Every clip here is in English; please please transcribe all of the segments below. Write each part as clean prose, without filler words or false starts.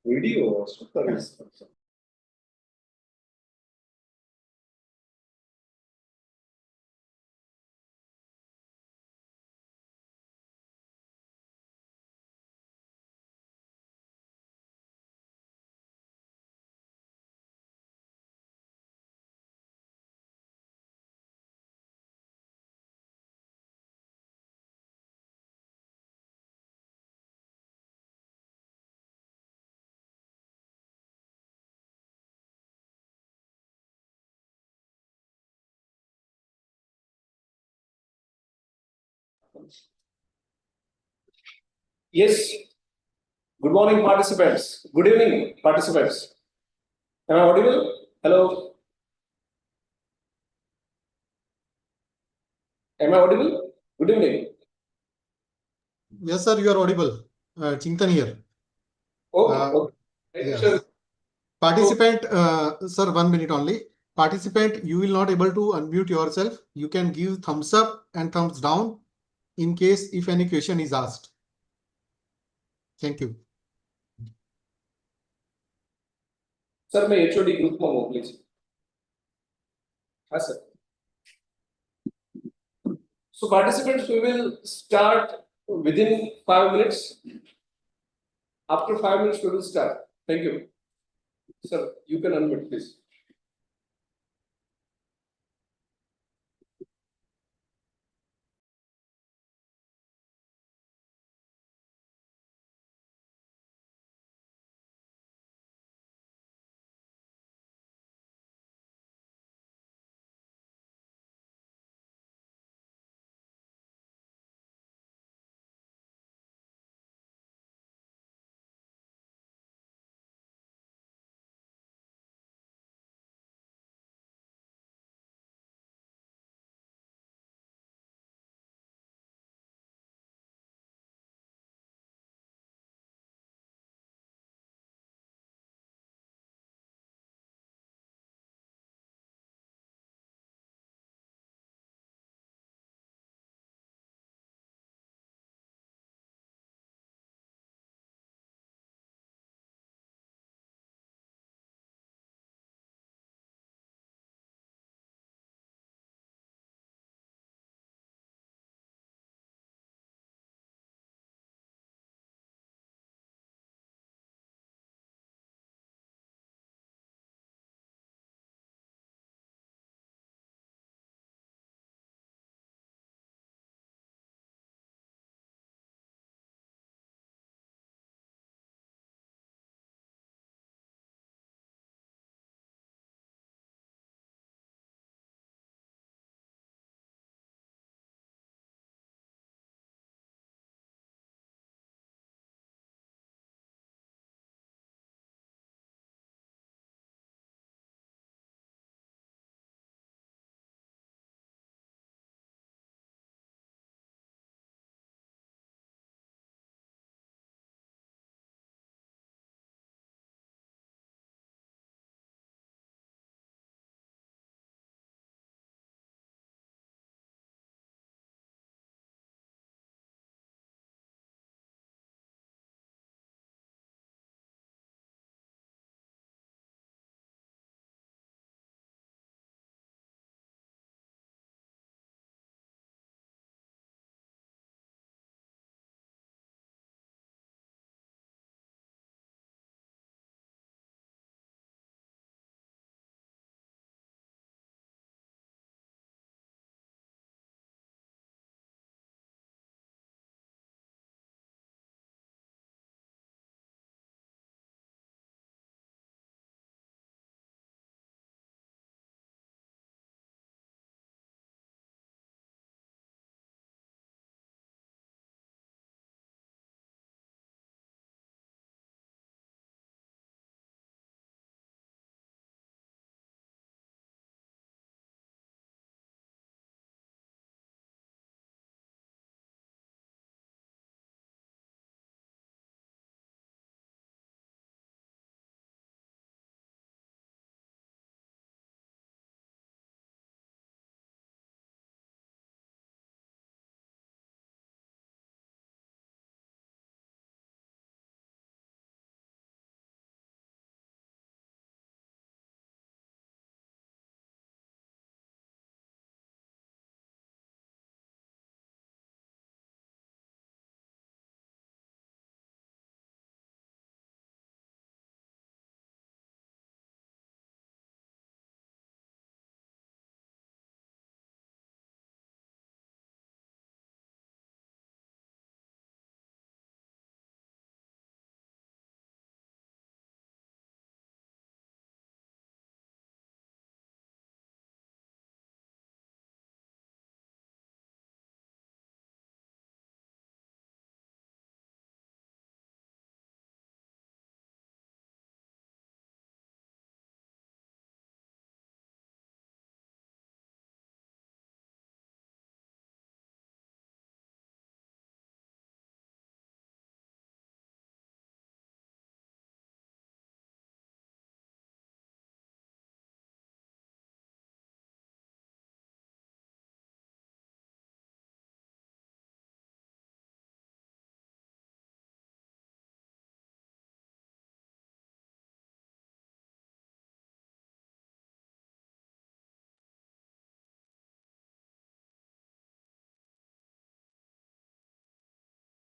Video, super. Yes. Yes. Good morning, participants. Good evening, participants. Am I audible? Hello. Am I audible? Good evening. Yes, sir, you are audible. Chintan here. Okay. Yes. Sure. Participant, sir, 1 minute only. Participant, you will not able to unmute yourself. You can give thumbs up and thumbs down in case if any question is asked. Thank you. Sir, मैं HOD group में हूँ, please. हाँ, sir. So, participants, we will start within 5 minutes. After 5 minutes, we will start. Thank you. Sir, you can unmute, please.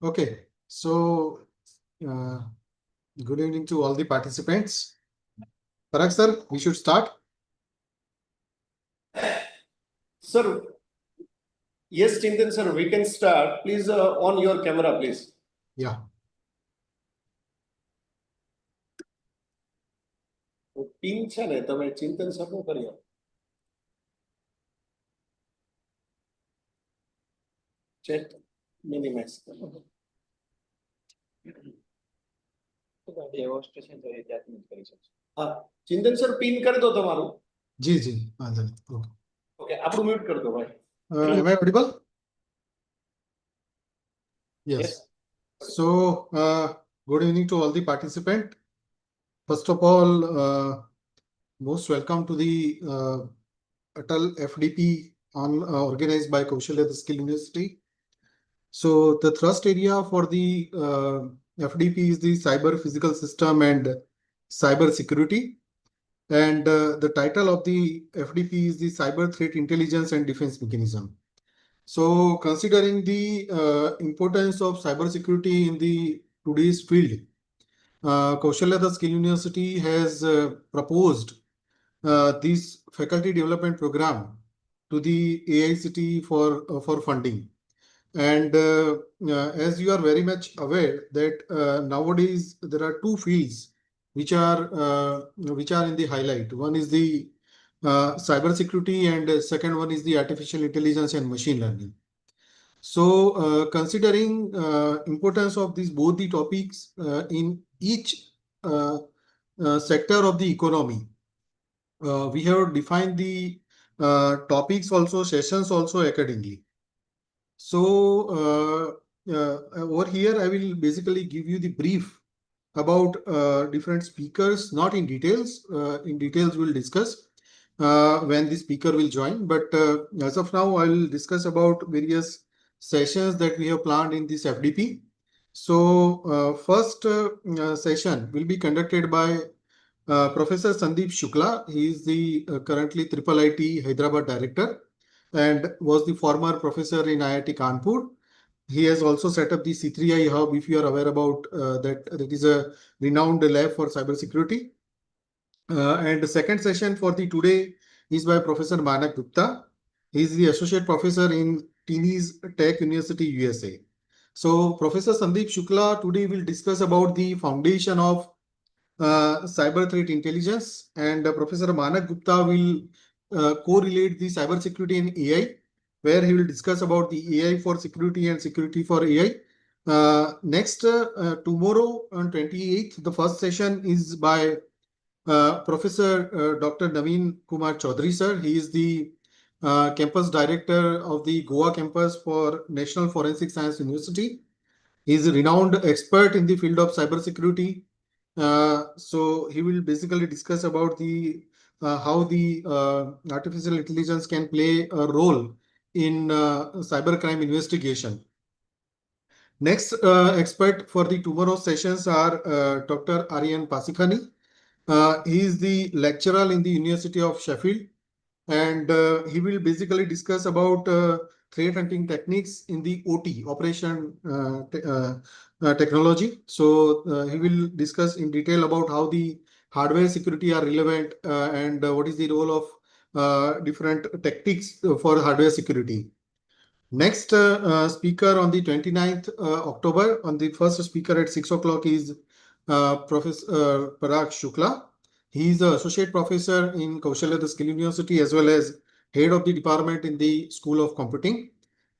Okay, so good evening to all the participants. Parag sir, we should start. Sir, yes, Chintan sir, we can start. Please on your camera, please. Yeah. Pin છે ને તમે ચિંતન સરનું કરી આપો. Chat minimise કરો. હા ચિંતન sir pin કરી દો તમારું. जी जी વાંધો નહીં. Okay. ઓકે આપણું મ્યુટ કરી દો ભાઈ. Am I audible? Yes. Yes. So, good evening to all the participants. First of all, most welcome to the ATAL FDP organized by Kaushalya the Skill University. So, the thrust area for the FDP is the cyber physical system and cyber security. And the title of the FDP is the Cyber Threat Intelligence and Defense Mechanism. So, considering the importance of cybersecurity in the today's field, Kaushalya the Skill University has proposed this faculty development program to the AICT for funding. And as you are very much aware that nowadays there are two fields which are in the highlight. One is the cybersecurity, and second one is the artificial intelligence and machine learning. So, considering importance of these both the topics in each sector of the economy, we have defined the topics also, sessions also accordingly. So, over here, I will basically give you the brief about different speakers, not in details. In details, we'll discuss when the speaker will join. But as of now, I will discuss about various sessions that we have planned in this FDP. So, first session will be conducted by Professor Sandeep Shukla. He is the currently IIIT Hyderabad director and was the former professor in IIT Kanpur. He has also set up the C3I Hub, if you are aware about that. That is a renowned lab for cybersecurity. And the second session for the today is by Professor Manak Gupta. He is the associate professor in Teeny's Tech University, USA. So, Professor Sandeep Shukla today will discuss about the foundation of cyber threat intelligence, and Professor Manak Gupta will correlate the cybersecurity and AI, where he will discuss about the AI for security and security for AI. Next, tomorrow on 28th, the first session is by Professor Dr. Naveen Kumar Chaudhary, sir. He is the campus director of the Goa campus for National Forensic Science University. He is a renowned expert in the field of cybersecurity. So he will basically discuss about the how the artificial intelligence can play a role in cybercrime investigation. Next expert for the tomorrow's sessions are Dr. Aryan Pasikhani. He is the lecturer in the University of Sheffield, and he will basically discuss about threat hunting techniques in the OT operation technology. So he will discuss in detail about how the hardware security are relevant and what is the role of different tactics for hardware security. Next speaker on the 29th October, on the first speaker at 6 o'clock is Professor Parag Shukla. He is the associate professor in Kaushalya the Skill University as well as head of the department in the School of Computing.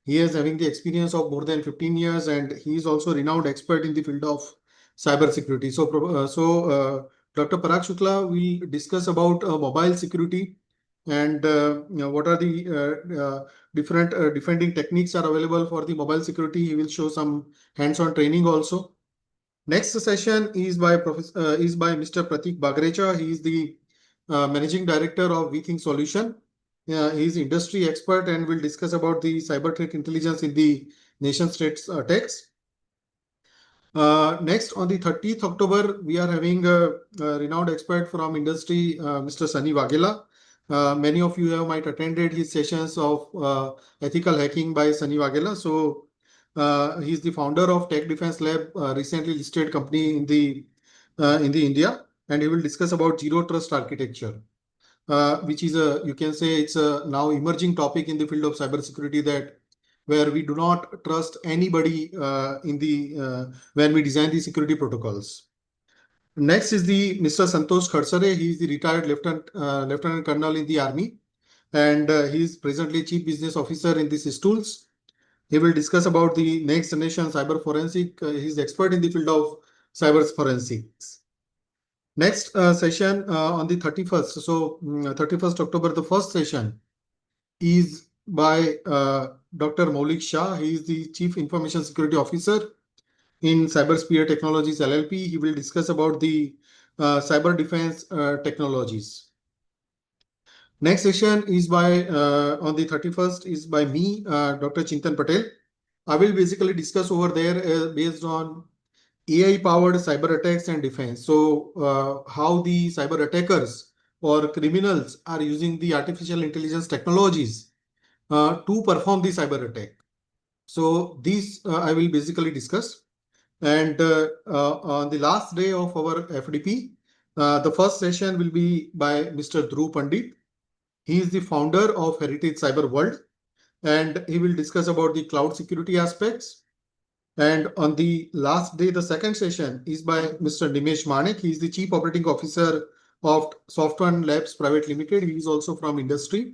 He is having the experience of more than 15 years, and he is also a renowned expert in the field of cybersecurity. So, Dr. Parag Shukla will discuss about mobile security and what are the different defending techniques are available for the mobile security. He will show some hands-on training also. Next session is by Mr. Pratik Bagrecha. He is the managing director of WeThink Solution. He is industry expert and will discuss about the cyber threat intelligence in the nation states attacks. Next, on the 30th October, we are having a renowned expert from industry, Mr. Sunny Waghela. Many of you might attended his sessions of ethical hacking by Sunny Waghela. So He is the founder of Tech Defense Lab, recently listed company in the India, and he will discuss about zero trust architecture, which is you can say it's a now emerging topic in the field of cybersecurity, that where we do not trust anybody when we design the security protocols. Next is the Mr. Santosh Khadsare. He is the retired lieutenant colonel in the army, and he is presently chief business officer in the SysTools. He will discuss about the next generation cyber forensic. He is expert in the field of cyber forensics. Next session on the 31st. So 31st October, the first session is by Dr. Maulik Shah. He is the Chief Information Security Officer in Cybersphere Technologies LLP. He will discuss about the cyber defense technologies. Next session is by on the 31st is by me, Dr. Chintan Patel. I will basically discuss over there based on AI-powered cyber attacks and defense. So how the cyber attackers or criminals are using the artificial intelligence technologies to perform the cyber attack. So these I will basically discuss. And on the last day of our FDP, the first session will be by Mr. Dhruv Pandit. He is the founder of Heritage Cyber World, and he will discuss about the cloud security aspects. And on the last day, the second session is by Mr. Nimesh Manek. He is the Chief Operating Officer of Software Labs Private Limited. He is also from industry,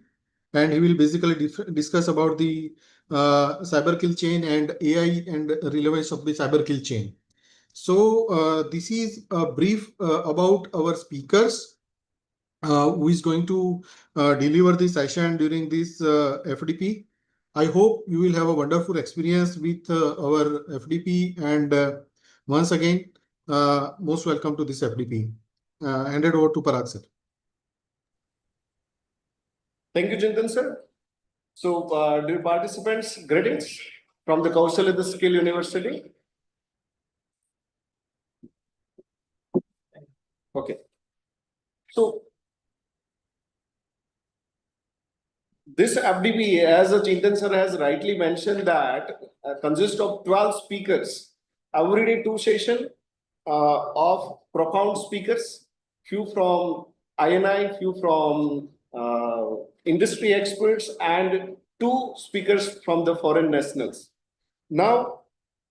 and he will basically discuss about the cyber kill chain and AI and relevance of the cyber kill chain. So this is a brief about our speakers who is going to deliver the session during this FDP. I hope you will have a wonderful experience with our FDP, and once again, most welcome to this FDP. Handed over to Parag sir. Thank you, Chintan sir. So, dear participants, greetings from the Kaushal the Skill University. Okay. So, this FDP, as Chintan sir has rightly mentioned, that consists of 12 speakers. Every day 2 sessions of profound speakers, few from INI, few from industry experts, and 2 speakers from the foreign nationals. Now,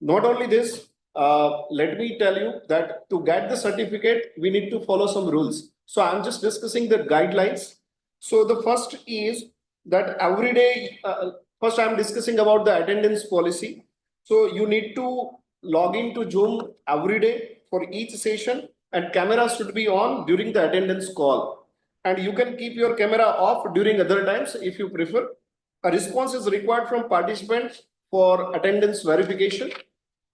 not only this, let me tell you that to get the certificate, we need to follow some rules. So I'm just discussing the guidelines. So the first is that every day, first I'm discussing about the attendance policy. So you need to log into Zoom every day for each session, and camera should be on during the attendance call. And you can keep your camera off during other times if you prefer. A response is required from participants for attendance verification,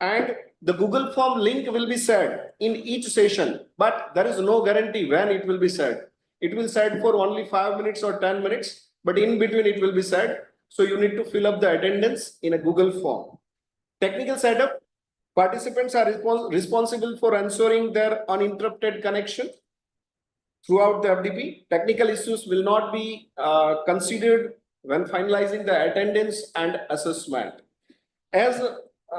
and the Google form link will be set in each session, but there is no guarantee when it will be set. It will set for only 5 minutes or 10 minutes, but in between it will be set. So you need to fill up the attendance in a Google form. Technical setup. Participants are responsible for ensuring their uninterrupted connection throughout the FDP. Technical issues will not be considered when finalizing the attendance and assessment. As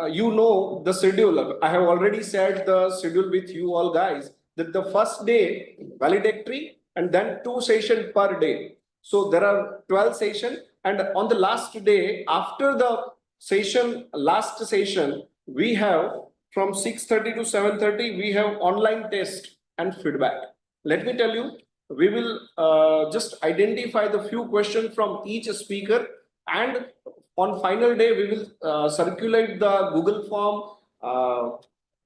you know the schedule, I have already said the schedule with you all guys, that the first day valedictory and then 2 sessions per day. So there are 12 sessions, and on the last day after the session, last session, we have from 6:30 to 7:30, we have online test and feedback. Let me tell you, we will just identify the few questions from each speaker, and on final day, we will circulate the Google form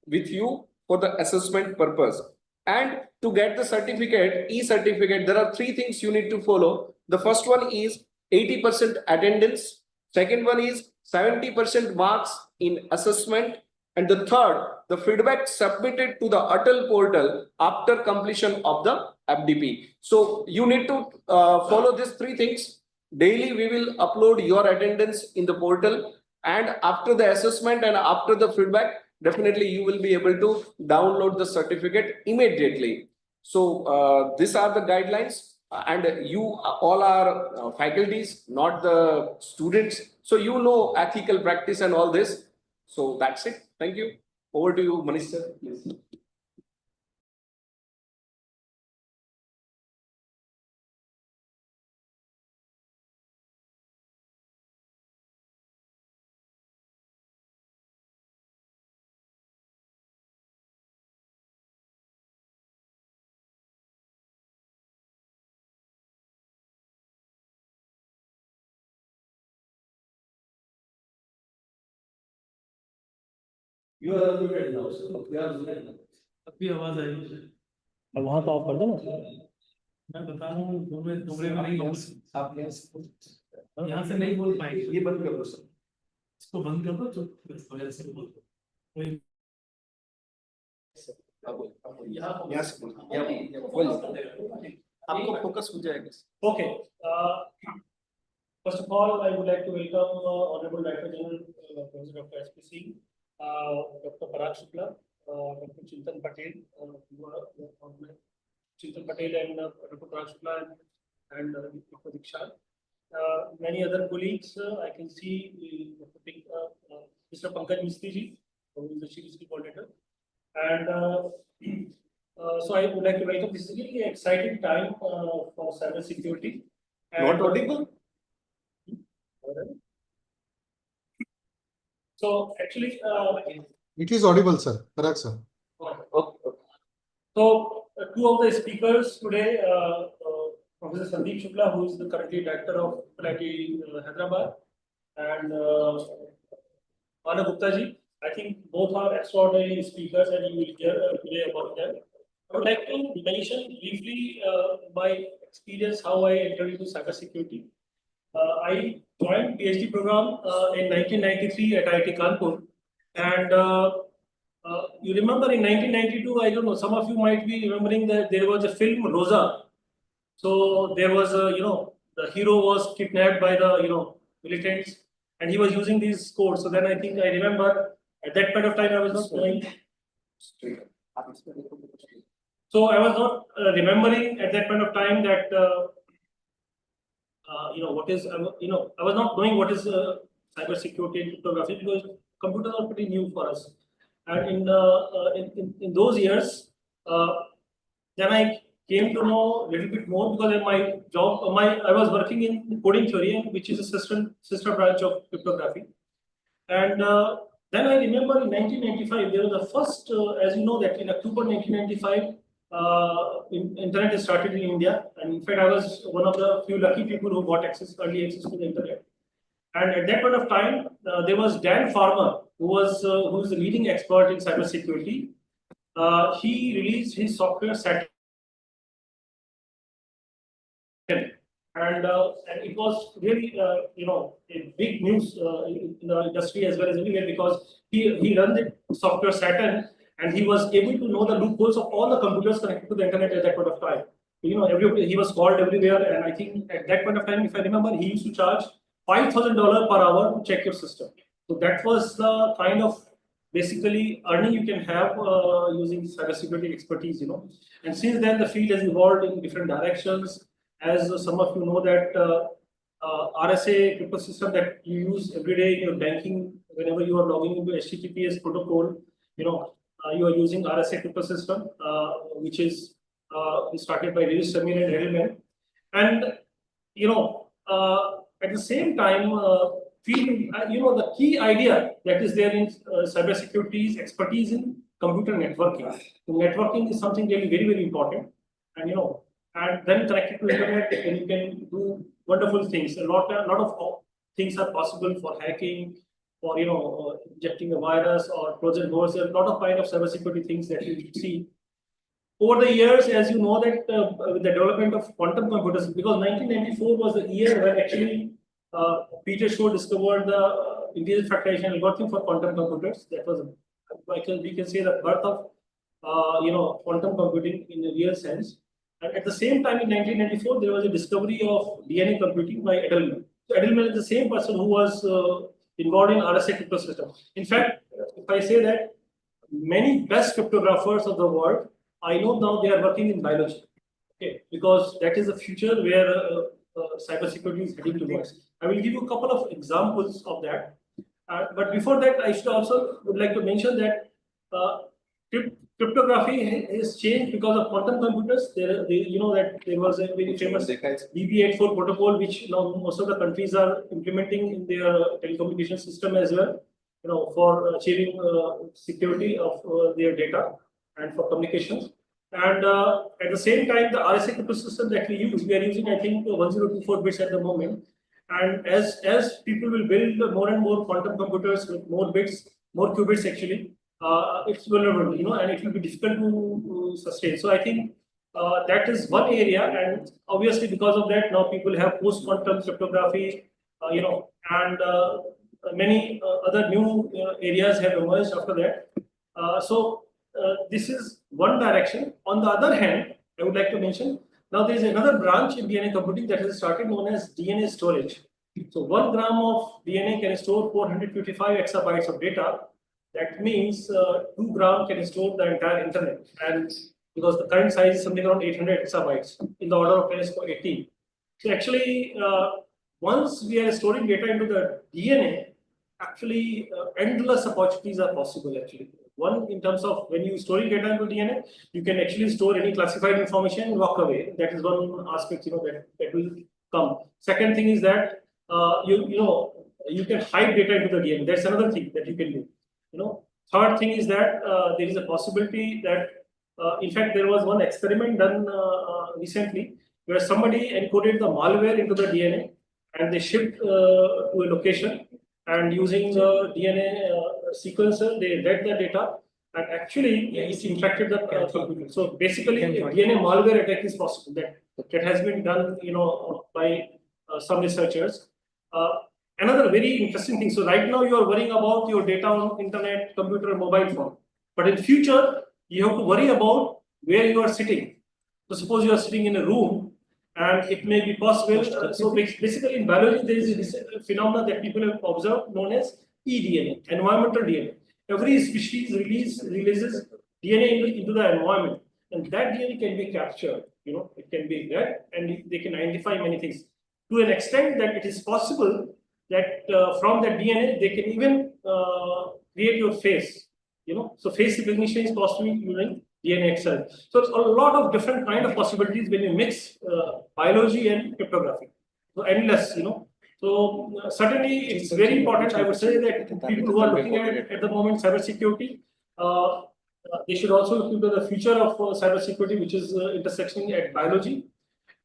with you for the assessment purpose. And to get the certificate, e-certificate, there are 3 things you need to follow. The first one is 80% attendance. Second one is 70% marks in assessment. And the third, the feedback submitted to the ATAL portal after completion of the FDP. So you need to follow these 3 things. Daily, we will upload your attendance in the portal, and after the assessment and after the feedback, definitely you will be able to download the certificate immediately. So these are the guidelines, and you all are faculties, not the students. So you know ethical practice and all this. So that's it. Thank you. Over to you, Manish sir, please. You are unmuted now, sir. You are unmuted now. अभी आवाज आई है। अब वहां तो of कर दो ना। मैं बता रहा हूँ डोबरे में नहीं आप यहाँ से नहीं बोल पाएंगे। ये बंद कर दो सर। इसको बंद कर दो तो वजह से बोल दो। कोई यहाँ से बोलो। आपको फोकस हो जाएगा। Okay. First of all, I would like to welcome Honorable Director General, Professor Dr. SPC, Dr. Parag Shukla, Dr. Chintan Patel, Chintan Patel and Dr. Parag Shukla and Dr. Dikshant. Many other colleagues, I can see Mr. Pankaj Mistry ji, who is the Chief Executive Coordinator. And so I would like to welcome. This is really an exciting time for cyber security. Not audible? So actually, It is audible, sir. Correct, sir. Okay. so two of the speakers today, Professor Sandeep Shukla, who is the currently director of IIT Hyderabad, and Manav Gupta ji. I think both are extraordinary speakers, and you will hear today about them. I would like to mention briefly my experience, how I entered into cybersecurity. I joined PhD program in 1993 at IIT Kanpur, and you remember in 1992, I don't know, some of you might be remembering that there was a film Rosa. So there was a, the hero was kidnapped by the, militants, and he was using these codes. So then I think I remember at that point of time I was not knowing. So I was not remembering at that point of time that what is I was not knowing what is cyber security and cryptography, because computers are pretty new for us. And in those years, then I came to know a little bit more, because in my job, I was working in coding theory, which is a sister branch of cryptography. And then I remember in 1995 there was the first, as you know, that in October 1995. Internet started in India, and in fact, I was one of the few lucky people who got early access to the internet. And at that point of time, there was Dan Farmer, who is the leading expert in cybersecurity. He released his software Saturn, and it was really a big news in the industry as well as everywhere, because he ran the software Saturn. And he was able to know the loopholes of all the computers connected to the internet at that point of time. He was called everywhere, and I think at that point of time, if I remember, he used to charge $5,000 per hour to check your system. So that was the kind of basically earning you can have using cybersecurity expertise, And since then, the field has evolved in different directions. As some of you know that RSA crypto system that you use every day in your banking, whenever you are logging into HTTPS protocol, you are using RSA crypto system, which is started by Lewis Samir and Edelman. And at the same time, the key idea that is there in cybersecurity is expertise in computer networking. So networking is something really very, very important, and and then connected to internet, then you can do wonderful things. A lot of things are possible for hacking, or injecting a virus or Trojan horse. There are a lot of kind of cybersecurity things that you see over the years. As you know that with the development of quantum computers, because 1994 was the year when actually Peter Shor discovered the integral factorization algorithm for quantum computers. That was, we can say, the birth of quantum computing in a real sense. And at the same time, in 1994, there was a discovery of DNA computing by Edelman. So Edelman is the same person who was involved in RSA crypto system. In fact, if I say that many best cryptographers of the world, I know now they are working in biology. Okay, because that is the future where cybersecurity is heading towards. I will give you a couple of examples of that. But before that, I should also would like to mention that uh, cryptography has changed because of quantum computers. You know that there was a very famous BB84 protocol, which now most of the countries are implementing in their telecommunication system as well. You know, for achieving security of their data and for communications. And at the same time, the RSA crypto system that we are using, I think, 1024 bits at the moment. And as people will build more and more quantum computers with more bits, more qubits actually, it's vulnerable, you know, and it will be difficult to sustain. So I think that is one area, and obviously because of that, now people have post-quantum cryptography, you know, and many other new areas have emerged after that. This is one direction. On the other hand, I would like to mention now there is another branch in DNA computing that has started known as DNA storage. So 1 gram of DNA can store 455 exabytes of data. That means 2 gram can store the entire internet. And because the current size is something around 800 exabytes in the order of 10 to the 18. So actually, once we are storing data into the DNA, actually endless opportunities are possible actually. One, in terms of when you storing data into DNA, you can actually store any classified information and walk away. That is one aspect, you know, that will come. Second thing is that you can hide data into the DNA. That's another thing that you can do. You know, third thing is that there is a possibility that, in fact, there was one experiment done recently where somebody encoded the malware into the DNA and they shipped to a location, and using the DNA sequencer, they read the data and actually it infected the computer. So basically, a DNA malware attack is possible. That has been done, you know, by some researchers. Another very interesting thing. So right now you are worrying about your data on internet, computer, mobile phone. But in future, you have to worry about where you are sitting. So suppose you are sitting in a room, and it may be possible. So basically, in biology, there is a phenomenon that people have observed known as eDNA, environmental DNA. Every species releases DNA into the environment, and that DNA can be captured. You know, it can be read, and they can identify many things to an extent that it is possible that from that DNA they can even create your face. You know, so face recognition is possible using DNA itself. So it's a lot of different kind of possibilities when you mix biology and cryptography. So endless, you know. So certainly it's very important. I would say that people who are looking at the moment cybersecurity, they should also look into the future of cybersecurity, which is intersecting at biology.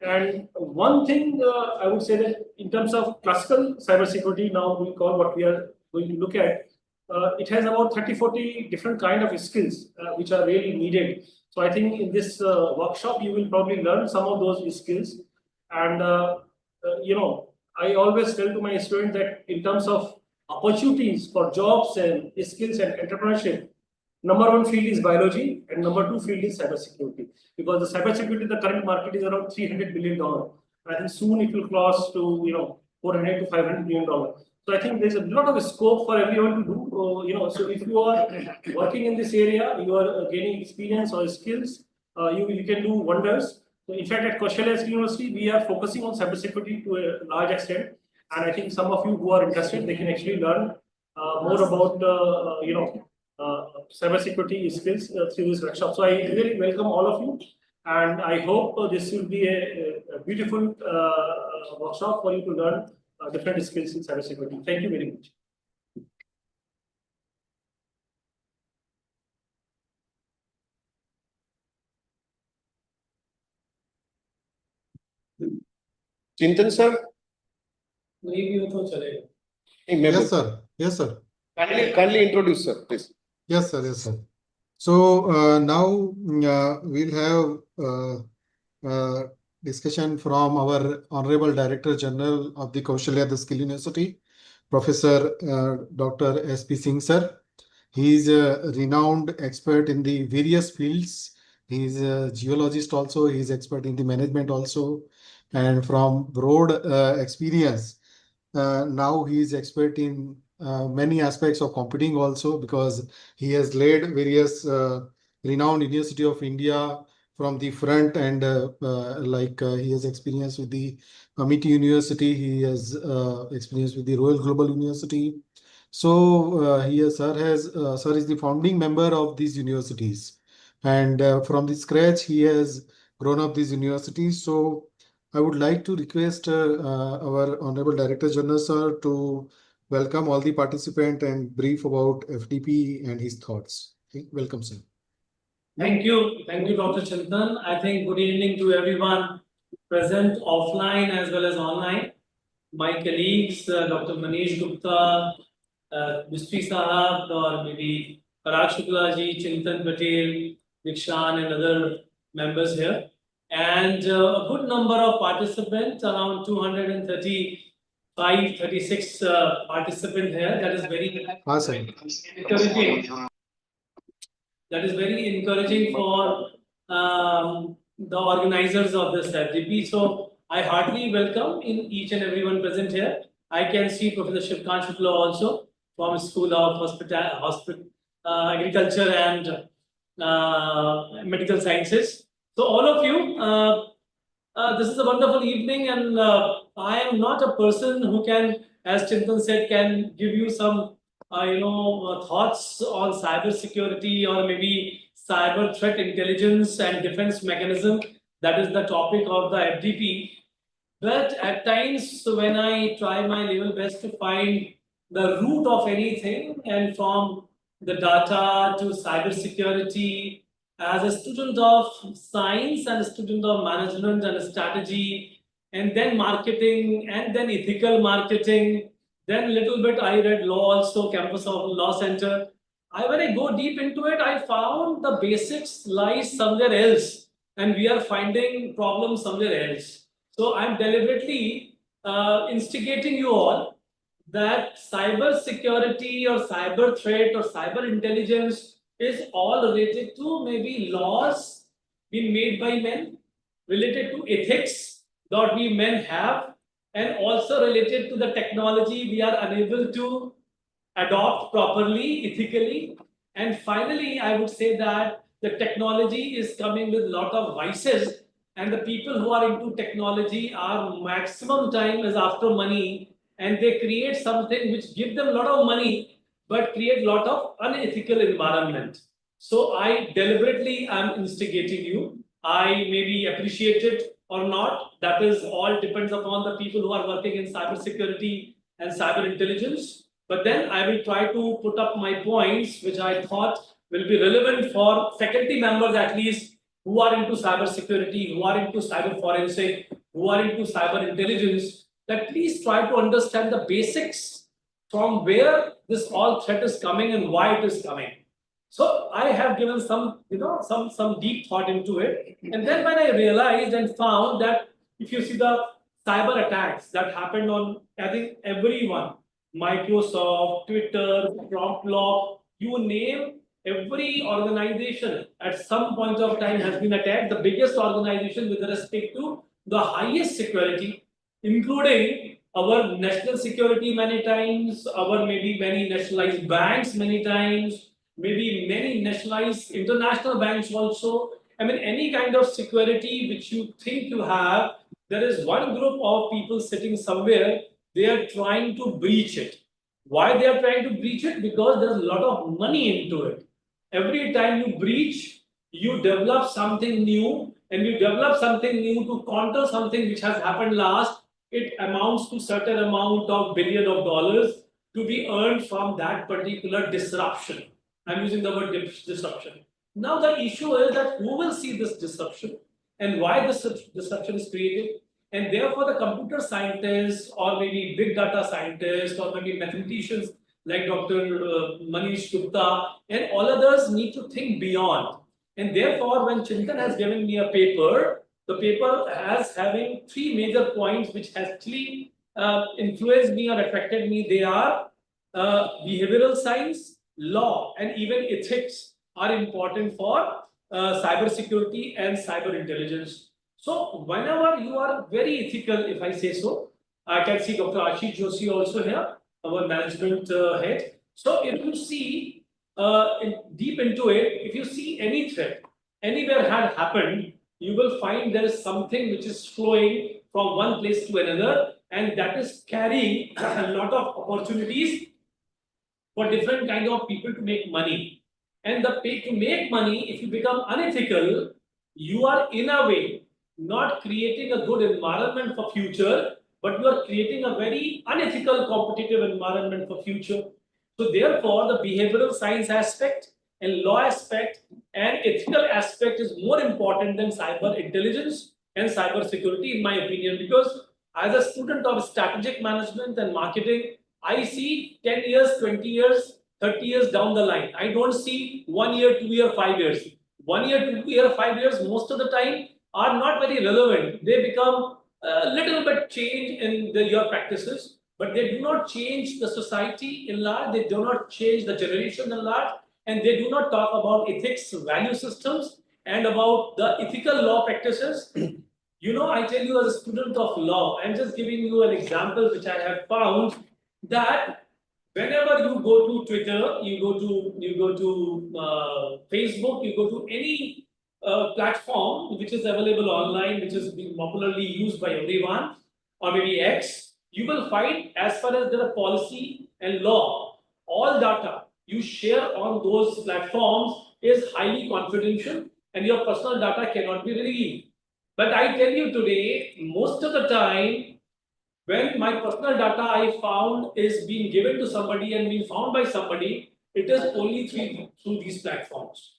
And one thing I would say that in terms of classical cybersecurity, now we call what we are going to look at, it has about 30-40 different kind of skills which are really needed. So I think in this workshop, you will probably learn some of those skills. And, you know, I always tell to my students that in terms of opportunities for jobs and skills and entrepreneurship, number one field is biology and number two field is cybersecurity. Because the cybersecurity, the current market is around $300 billion. I think soon it will cross to, you know, $400 to $500 billion. So I think there's a lot of scope for everyone to do. You know, so if you are working in this area, you are gaining experience or skills, you can do wonders. So in fact, at Kaushal University, we are focusing on cybersecurity to a large extent. And I think some of you who are interested, they can actually learn more about, you know, cybersecurity skills through this workshop. So I really welcome all of you. And I hope this will be a beautiful workshop for you to learn different skills in cybersecurity. Thank you very much. Chintan sir, Yes, sir. Yes, sir. kindly introduce sir, please. Yes, sir. Yes, sir. So now we'll have discussion from our Honorable Director General of the Kaushalya Skill University, Professor Dr. S.P. Singh sir. He is a renowned expert in the various fields. He is a geologist also. He is expert in the management also, and from broad experience. Now he is expert in many aspects of computing also, because he has led various renowned University of India from the front, and he has experience with the Amity University. He has experience with the Royal Global University. So here, sir is the founding member of these universities, and from the scratch, he has grown up these universities. So I would like to request our Honorable Director General, sir, to welcome all the participants and brief about FDP and his thoughts. Okay, welcome, sir. Thank you, Dr. Chintan. I think good evening to everyone present offline as well as online. My colleagues, Dr. Manish Gupta, Mistry Sahab, or maybe Parag Shukla ji, Chintan Patel, Dikshan, and other members here. And a good number of participants, around 235, 36 participants here. That is very encouraging. That is very encouraging for the organizers of this FDP. So I heartily welcome in each and everyone present here. I can see Professor Shivkant Shukla also from School of Agriculture and Medical Sciences. So all of you, this is a wonderful evening, and I am not a person who can, as Chintan said, can give you some thoughts on cyber security or maybe cyber threat intelligence and defense mechanism. That is the topic of the FDP. But at times when I try my level best to find the root of anything, and from the data to cyber security, as a student of science and a student of management and strategy, and then marketing, and then ethical marketing, then a little bit I read law also, campus of law center. When I go deep into it, I found the basics lies somewhere else, and we are finding problems somewhere else. So I'm deliberately instigating you all that cyber security or cyber threat or cyber intelligence is all related to maybe laws being made by men, related to ethics that we men have, and also related to the technology we are unable to adopt properly, ethically. And finally, I would say that the technology is coming with a lot of vices, and the people who are into technology are maximum time is after money, and they create something which give them a lot of money, but create a lot of unethical environment. So I deliberately am instigating you. I maybe appreciate it or not. That is all depends upon the people who are working in cyber security and cyber intelligence. But then I will try to put up my points, which I thought will be relevant for faculty members at least who are into cyber security, who are into cyber forensic, who are into cyber intelligence, that please try to understand the basics from where this all threat is coming and why it is coming. So I have given some, some deep thought into it. And then when I realized and found that if you see the cyber attacks that happened on, I think, everyone, Microsoft, Twitter, Prompt, you name, every organization at some point of time has been attacked. The biggest organization with respect to the highest security, including our national security many times, our maybe many nationalized banks many times, maybe many nationalized international banks also. I mean, any kind of security which you think you have, there is one group of people sitting somewhere, they are trying to breach it. Why they are trying to breach it? Because there's a lot of money into it. Every time you breach, you develop something new, and you develop something new to counter something which has happened last. It amounts to certain amount of billion of dollars to be earned from that particular disruption. I'm using the word disruption. Now the issue is that who will see this disruption and why this disruption is created? And therefore, the computer scientists or maybe big data scientists or maybe mathematicians like Dr. Manish Gupta and all others need to think beyond. And therefore, when Chintan has given me a paper, the paper has having three major points which has actually influenced me or affected me. They are behavioral science, law, and even ethics are important for cyber security and cyber intelligence. So whenever you are very ethical, if I say so, I can see Dr. Ashish Joshi also here, our management head. So if you see deep into it, if you see any threat, anywhere had happened, you will find there is something which is flowing from one place to another, and that is carrying a lot of opportunities for different kind of people to make money. And the pay to make money, if you become unethical, you are in a way not creating a good environment for future, but you are creating a very unethical competitive environment for future. So therefore, the behavioral science aspect and law aspect and ethical aspect is more important than cyber intelligence and cyber security, in my opinion, because as a student of strategic management and marketing, I see 10 years, 20 years, 30 years down the line. I don't see 1 year, 2 year, 5 years. 1 year, 2 year, 5 years, most of the time are not very relevant. They become a little bit change in your practices, but they do not change the society in large. They do not change the generation in large, and they do not talk about ethics, value systems, and about the ethical law practices. I tell you as a student of law, I'm just giving you an example which I have found that whenever you go to Twitter, you go to Facebook, you go to any platform which is available online, which is being popularly used by everyone, or maybe X, you will find as far as the policy and law, all data you share on those platforms is highly confidential, and your personal data cannot be revealed. But I tell you today, most of the time, when my personal data I found is being given to somebody and being found by somebody, it is only through these platforms.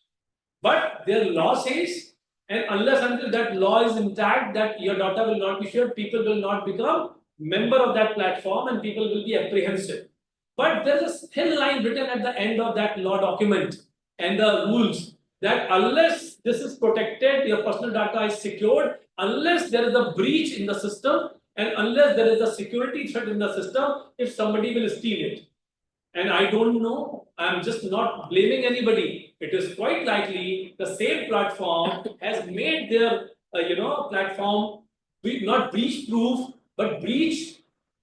But their law says, and unless until that law is intact, that your data will not be shared, people will not become member of that platform and people will be apprehensive. But there is a thin line written at the end of that law document and the rules that unless this is protected, your personal data is secured, unless there is a breach in the system, and unless there is a security threat in the system, if somebody will steal it. And I don't know, I'm just not blaming anybody. It is quite likely the same platform has made their platform not breach proof, but breach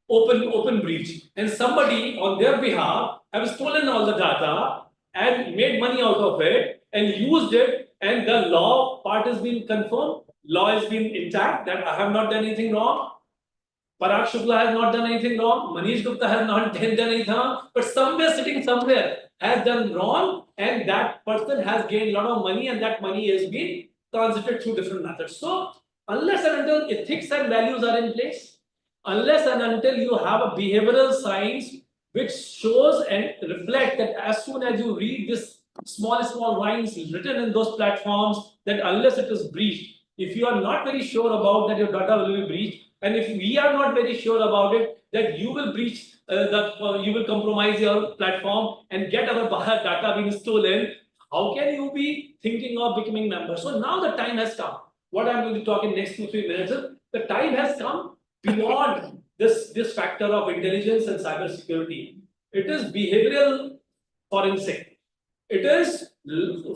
open breach. And somebody on their behalf have stolen all the data and made money out of it and used it, and the law part has been confirmed, law has been intact, that I have not done anything wrong. Parag Shukla has not done anything wrong. Manish Gupta has not done anything wrong. But somewhere sitting somewhere has done wrong, and that person has gained a lot of money, and that money has been transited through different methods. So unless and until ethics and values are in place, unless and until you have a behavioral science which shows and reflect that as soon as you read this small lines written in those platforms, that unless it is breached, if you are not very sure about that your data will be breached, and if we are not very sure about it, that you will breach, you will compromise your platform and get our data being stolen, how can you be thinking of becoming member? So now the time has come. What I'm going to talk in next 2-3 minutes is the time has come beyond this factor of intelligence and cybersecurity. It is behavioral forensic. It is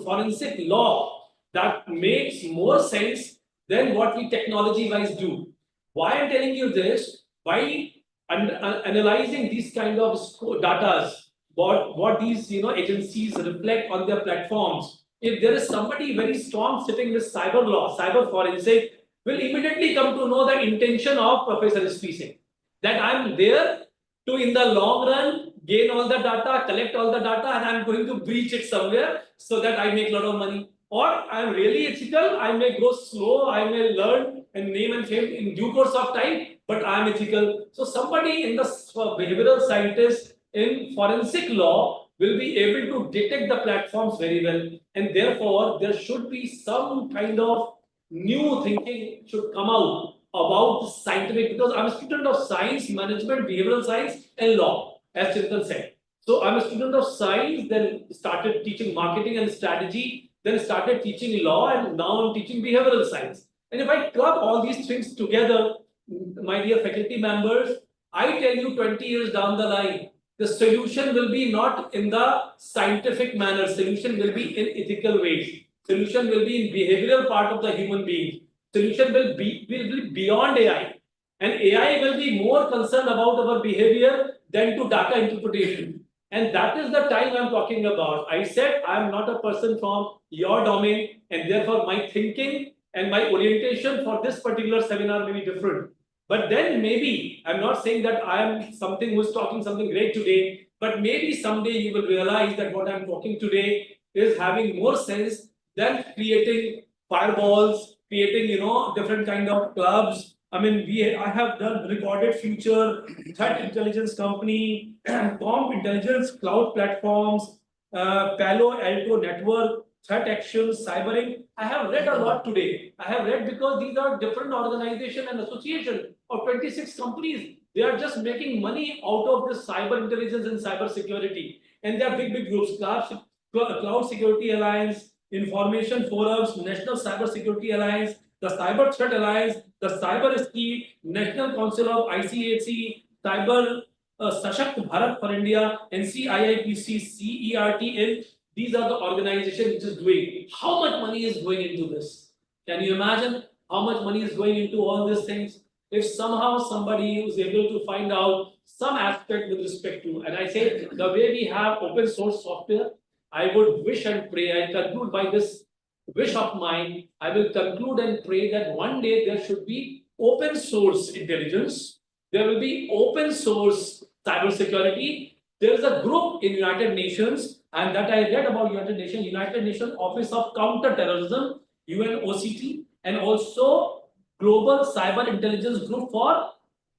forensic law that makes more sense than what we technology-wise do. Why I'm telling you this? By analyzing these kind of data, what these agencies reflect on their platforms. If there is somebody very strong sitting with cyber law, cyber forensic, will immediately come to know the intention of Professor Singh. That I'm there to, in the long run, gain all the data, collect all the data, and I'm going to breach it somewhere so that I make a lot of money. Or I'm really ethical, I may go slow, I may learn and name and fame in due course of time, but I'm ethical. So somebody in the behavioral scientist in forensic law will be able to detect the platforms very well. And therefore, there should be some kind of new thinking should come out about the scientific, because I'm a student of science, management, behavioral science, and law, as Chintan said. So I'm a student of science, then started teaching marketing and strategy, then started teaching law, and now I'm teaching behavioral science. And if I club all these things together, my dear faculty members, I tell you 20 years down the line, the solution will be not in the scientific manner, solution will be in ethical ways. Solution will be in behavioral part of the human being. Solution will be beyond AI. And AI will be more concerned about our behavior than to data interpretation. And that is the time I'm talking about. I said I'm not a person from your domain, and therefore my thinking and my orientation for this particular seminar may be different. But then maybe, I'm not saying that I am something who's talking something great today, but maybe someday you will realize that what I'm talking today is having more sense than creating fireballs, creating, different kind of clubs. I mean, I have done recorded future, threat intelligence company, comp intelligence cloud platforms, Palo Alto network, threat actions, cybering. I have read a lot today. I have read because these are different organization and association of 26 companies. They are just making money out of this cyber intelligence and cyber security. And they are big groups. Cloud Security Alliance, Information Forums, National Cyber Security Alliance, the Cyber Threat Alliance, the Cyber Ski, National Council of ICAC, Cyber Sashakt Bharat for India, NCIIPC, CERTL. These are the organizations which is doing. How much money is going into this? Can you imagine how much money is going into all these things? If somehow somebody is able to find out some aspect with respect to, and I say the way we have open source software, I would wish and pray, I conclude by this wish of mine, I will conclude and pray that one day there should be open source intelligence, there will be open source cybersecurity. There is a group in United Nations, and that I read about United Nations Office of Counter-Terrorism, UNOCT, and also Global Cyber Intelligence Group for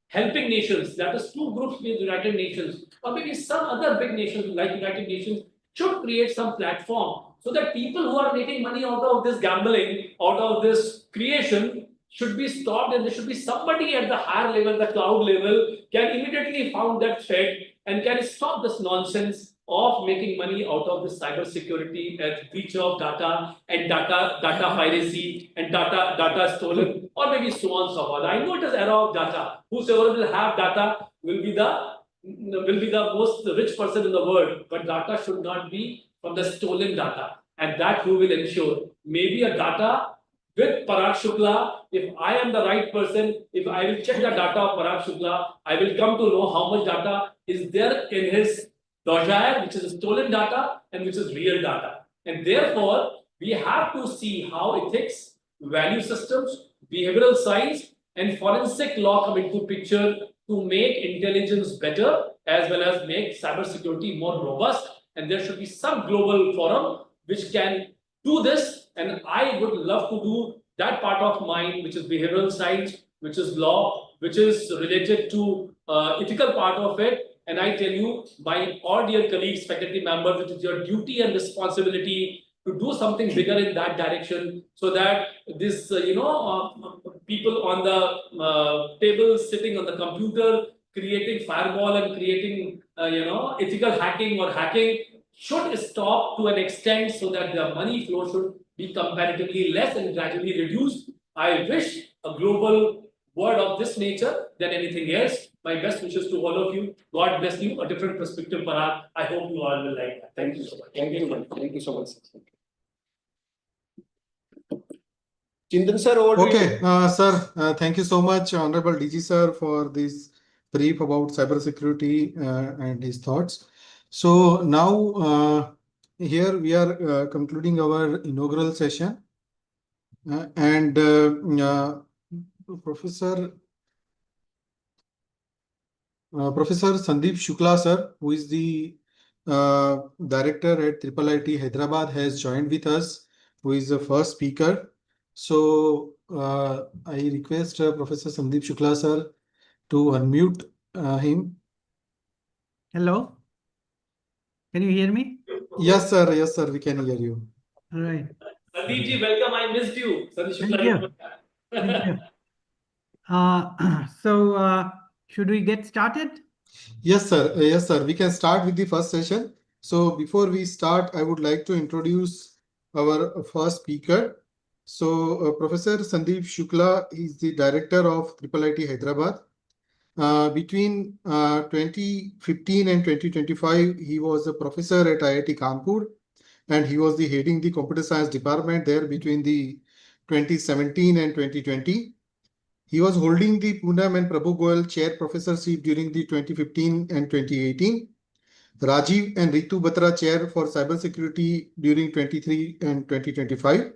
helping nations. That is two groups with United Nations, or maybe some other big nations like United Nations should create some platform so that people who are making money out of this gambling, out of this creation, should be stopped, and there should be somebody at the higher level, the cloud level, can immediately found that threat and can stop this nonsense of making money out of this cyber security and breach of data and data piracy and data stolen, or maybe so on so forth. I know it is era of data. Whosoever will have data will be the most rich person in the world, but data should not be from the stolen data, and that who will ensure maybe a data with Parag Shukla. If I am the right person, if I will check the data of Parag Shukla, I will come to know how much data is there in his dossier, which is stolen data and which is real data. And therefore, we have to see how ethics, value systems, behavioral science, and forensic law come into picture to make intelligence better as well as make cybersecurity more robust. And there should be some global forum which can do this. And I would love to do that part of mine, which is behavioral science, which is law, which is related to ethical part of it. And I tell you, my all dear colleagues, faculty members, it is your duty and responsibility to do something bigger in that direction, so that this, people on the table sitting on the computer, creating firewall and creating, ethical hacking or hacking should stop to an extent, so that the money flow should be comparatively less and gradually reduced. I wish a global word of this nature than anything else. My best wishes to all of you. God bless you. A different perspective, Parag. I hope you all will like that. Thank you so much. Thank you, man. Thank you so much. Chintan sir, over to you. Okay, sir, thank you so much, Honorable DG sir, for this brief about cybersecurity and his thoughts. So now here we are concluding our inaugural session, and Professor Sandeep Shukla sir, who is the director at IIIT Hyderabad, has joined with us, who is the first speaker. So I request Professor Sandeep Shukla sir to unmute him. Hello, can you hear me? Yes, sir, we can hear you. All right. Sandeep ji, welcome. I missed you. Thank you. Thank you. So should we get started? Yes, sir, we can start with the first session. So before we start, I would like to introduce our first speaker. So Professor Sandeep Shukla is the director of IIIT Hyderabad. Between 2015 and 2025, he was a professor at IIT Kanpur, and he was heading the computer science department there between the 2017 and 2020. He was holding the Poonam and Prabhu Goyal chair professorship during the 2015 and 2018. Rajiv and Ritu Batra chair for cybersecurity during 23 and 2025.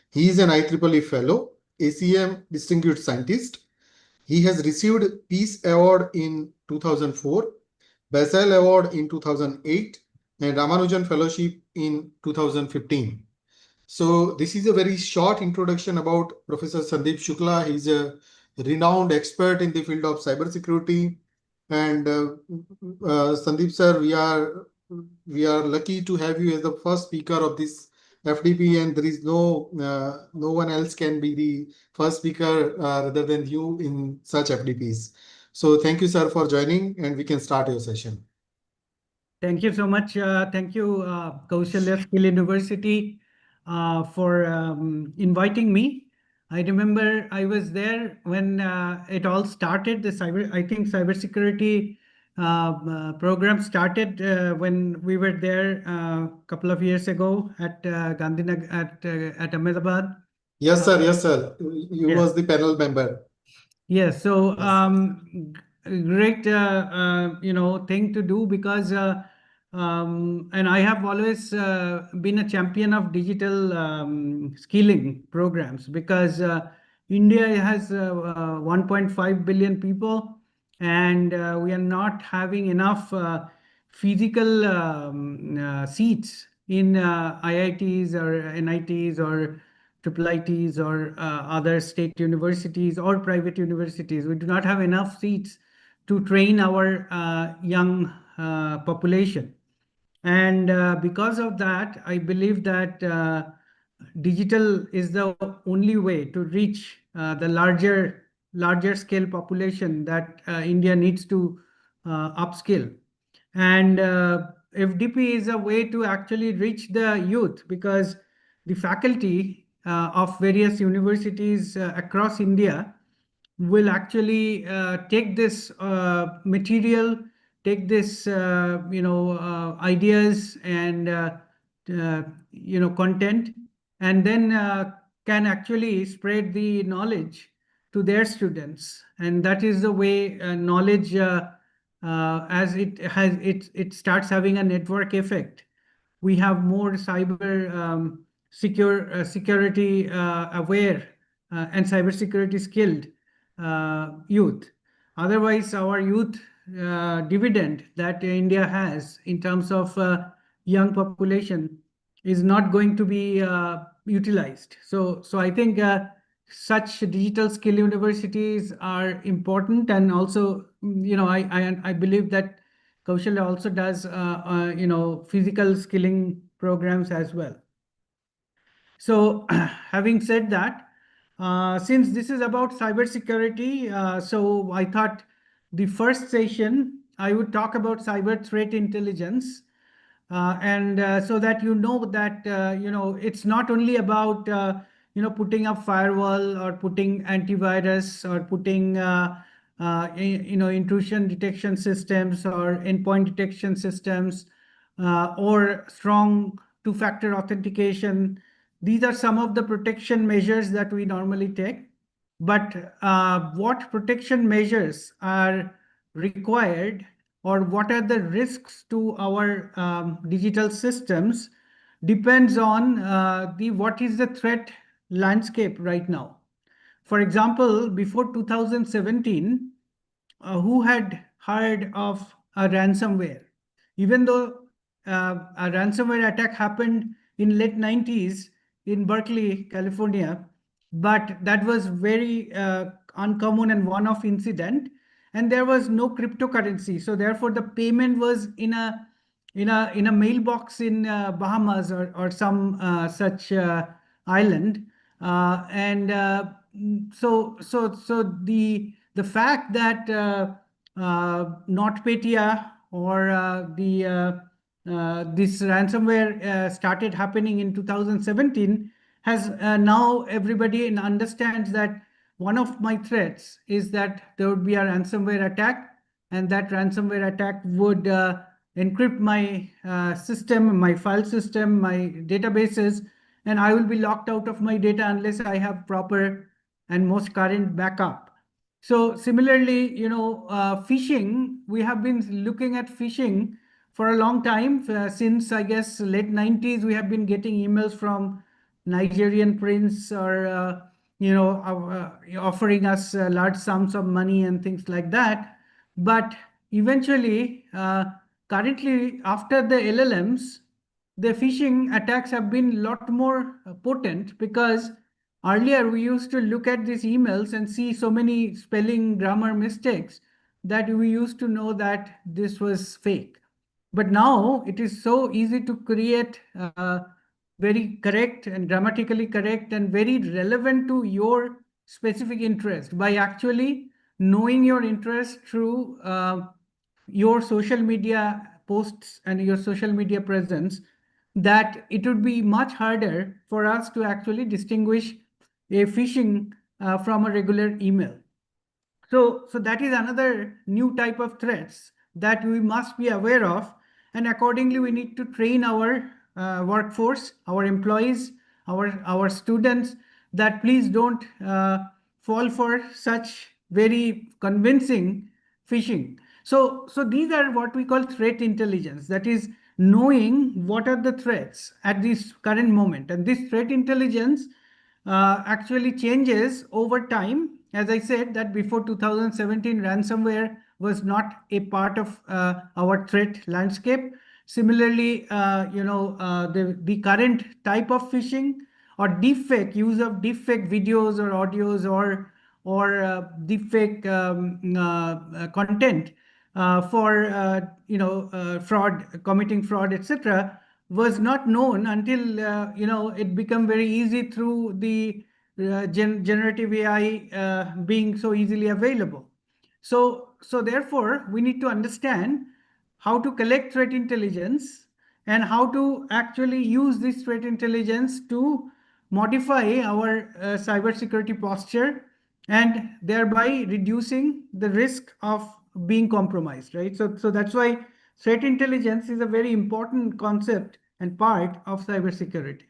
He is an IEEE fellow, ACM distinguished scientist. He has received Peace Award in 2004, Basel Award in 2008, and Ramanujan Fellowship in 2015. So this is a very short introduction about Professor Sandeep Shukla. He's a renowned expert in the field of cybersecurity. And Sandeep sir, we are lucky to have you as the first speaker of this FDP, and there is no one else can be the first speaker rather than you in such FDPs. So thank you, sir, for joining, and we can start your session. Thank you so much. Thank you, Kaushalya Skill University, for inviting me. I remember I was there when it all started. I think cybersecurity program started when we were there a couple of years ago at Gandhinagar at Ahmedabad. Yes, sir. Yes, sir. You Yes. was the panel member. Yes, so Yes. great thing to do, because and I have always been a champion of digital skilling programs, because India has 1.5 billion people, and we are not having enough physical seats in IITs or NITs or IIITs or other state universities or private universities. We do not have enough seats to train our young population. And because of that, I believe that digital is the only way to reach the larger scale population that India needs to upskill. And FDP is a way to actually reach the youth, because the faculty of various universities across India will actually take this material, take this ideas and content, and then can actually spread the knowledge to their students. And that is the way knowledge, as it starts having a network effect. We have more cyber security aware and cybersecurity skilled youth. Otherwise, our youth dividend that India has in terms of young population is not going to be utilized. So I think such digital skill universities are important, and also, I believe that Kaushalya also does physical skilling programs as well. So having said that, since this is about cybersecurity, so I thought the first session I would talk about cyber threat intelligence, and so that that it's not only about putting up firewall or putting antivirus or putting intrusion detection systems or endpoint detection systems or strong two-factor authentication. These are some of the protection measures that we normally take. But what protection measures are required, or what are the risks to our digital systems, depends on what is the threat landscape right now. For example, before 2017, who had heard of a ransomware? Even though a ransomware attack happened in late 90s in Berkeley, California, but that was very uncommon and one-off incident, and there was no cryptocurrency. So therefore, the payment was in a mailbox in Bahamas or some such island, and so the fact that NotPetya or this ransomware started happening in 2017 has now everybody understands that one of my threats is that there would be a ransomware attack, and that ransomware attack would encrypt my system, my file system, my databases, and I will be locked out of my data unless I have proper and most current backup. So similarly, phishing, we have been looking at phishing for a long time. Since, I guess, late 90s, we have been getting emails from Nigerian prince or offering us large sums of money and things like that. But eventually, currently, after the LLMs, the phishing attacks have been a lot more potent, because earlier we used to look at these emails and see so many spelling, grammar mistakes that we used to know that this was fake. But now it is so easy to create very correct and grammatically correct and very relevant to your specific interest by actually knowing your interest through your social media posts and your social media presence, that it would be much harder for us to actually distinguish a phishing from a regular email. So that is another new type of threats that we must be aware of, and accordingly we need to train our workforce, our employees, our students, that please don't fall for such very convincing phishing. So these are what we call threat intelligence, that is knowing what are the threats at this current moment. And this threat intelligence actually changes over time. As I said, that before 2017, ransomware was not a part of our threat landscape. Similarly, the current type of phishing or deepfake, use of deepfake videos or audios or deepfake content for fraud, committing fraud, etc., was not known until it became very easy through the generative AI being so easily available. So therefore, we need to understand how to collect threat intelligence and how to actually use this threat intelligence to modify our cybersecurity posture, and thereby reducing the risk of being compromised, right? So that's why threat intelligence is a very important concept and part of cybersecurity.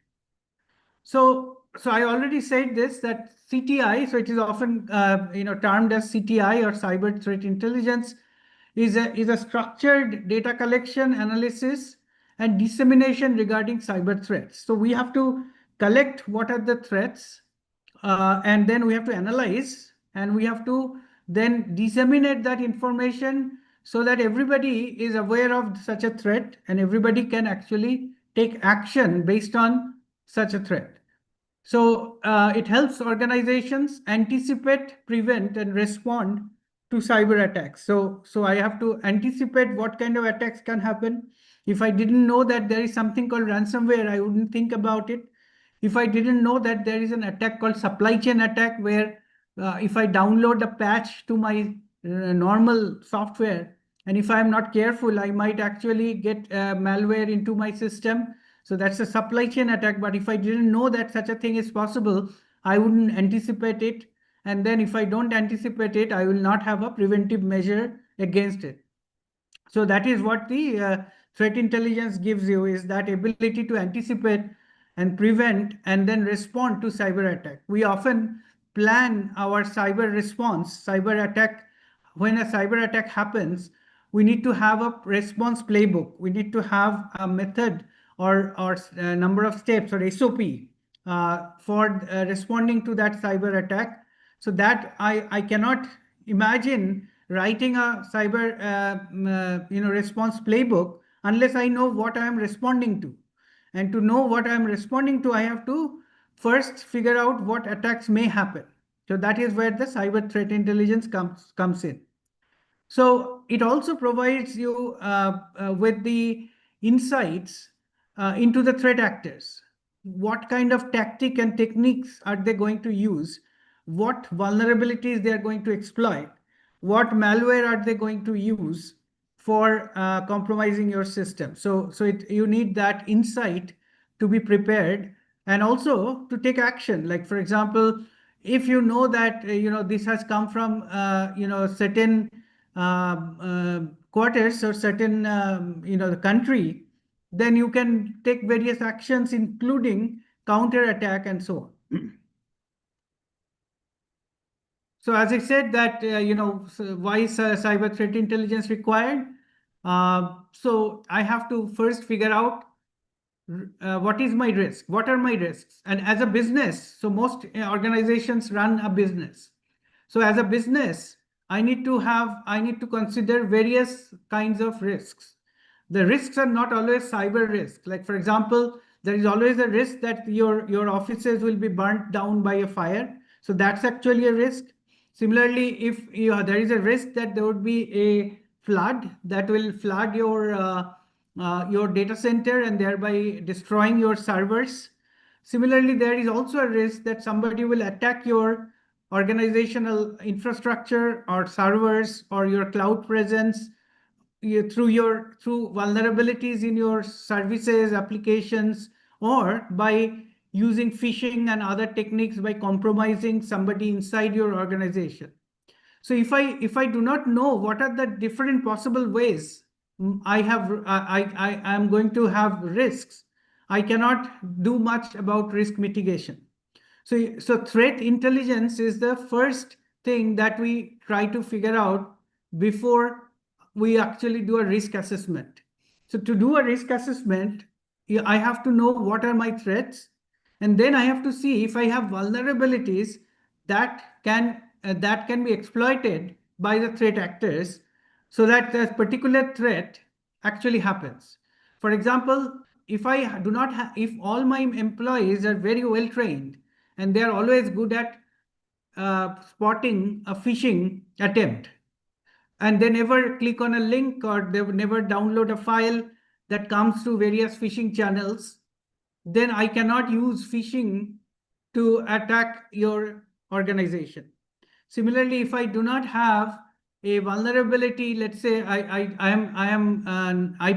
So I already said this, that CTI, so it is often termed as CTI or cyber threat intelligence, is a structured data collection, analysis, and dissemination regarding cyber threats. So we have to collect what are the threats, and then we have to analyze, and we have to then disseminate that information so that everybody is aware of such a threat and everybody can actually take action based on such a threat. So it helps organizations anticipate, prevent, and respond to cyber attacks. So I have to anticipate what kind of attacks can happen. If I didn't know that there is something called ransomware, I wouldn't think about it. If I didn't know that there is an attack called supply chain attack, where if I download a patch to my normal software, and if I'm not careful, I might actually get malware into my system. So that's a supply chain attack. But if I didn't know that such a thing is possible, I wouldn't anticipate it. And then if I don't anticipate it, I will not have a preventive measure against it. So that is what the threat intelligence gives you, is that ability to anticipate and prevent and then respond to cyber attack. We often plan our cyber response, cyber attack. When a cyber attack happens, we need to have a response playbook. We need to have a method or a number of steps or SOP for responding to that cyber attack. So that I cannot imagine writing a cyber response playbook unless I know what I am responding to. And to know what I am responding to, I have to first figure out what attacks may happen. So that is where the cyber threat intelligence comes in. So it also provides you with the insights into the threat actors. What kind of tactic and techniques are they going to use? What vulnerabilities they are going to exploit? What malware are they going to use for compromising your system? So you need that insight to be prepared and also to take action. Like, for example, if you know that this has come from certain quarters or certain the country, then you can take various actions, including counter attack and so on. So as I said that why is cyber threat intelligence required? So I have to first figure out what is my risk? What are my risks? And as a business, so most organizations run a business. So as a business, I need to consider various kinds of risks. The risks are not always cyber risk. Like for example, there is always a risk that your offices will be burnt down by a fire. So that's actually a risk. Similarly, if there is a risk that there would be a flood that will flood your data center and thereby destroying your servers. Similarly, there is also a risk that somebody will attack your organizational infrastructure or servers or your cloud presence through vulnerabilities in your services, applications, or by using phishing and other techniques by compromising somebody inside your organization. So if I do not know what are the different possible ways I am going to have risks, I cannot do much about risk mitigation. So threat intelligence is the first thing that we try to figure out before we actually do a risk assessment. So to do a risk assessment, I have to know what are my threats, and then I have to see if I have vulnerabilities that can be exploited by the threat actors so that a particular threat actually happens. For example, if I do not have, if all my employees are very well trained and they are always good at spotting a phishing attempt, and they never click on a link or they never download a file that comes through various phishing channels, then I cannot use phishing to attack your organization. Similarly, if I do not have a vulnerability, let's say I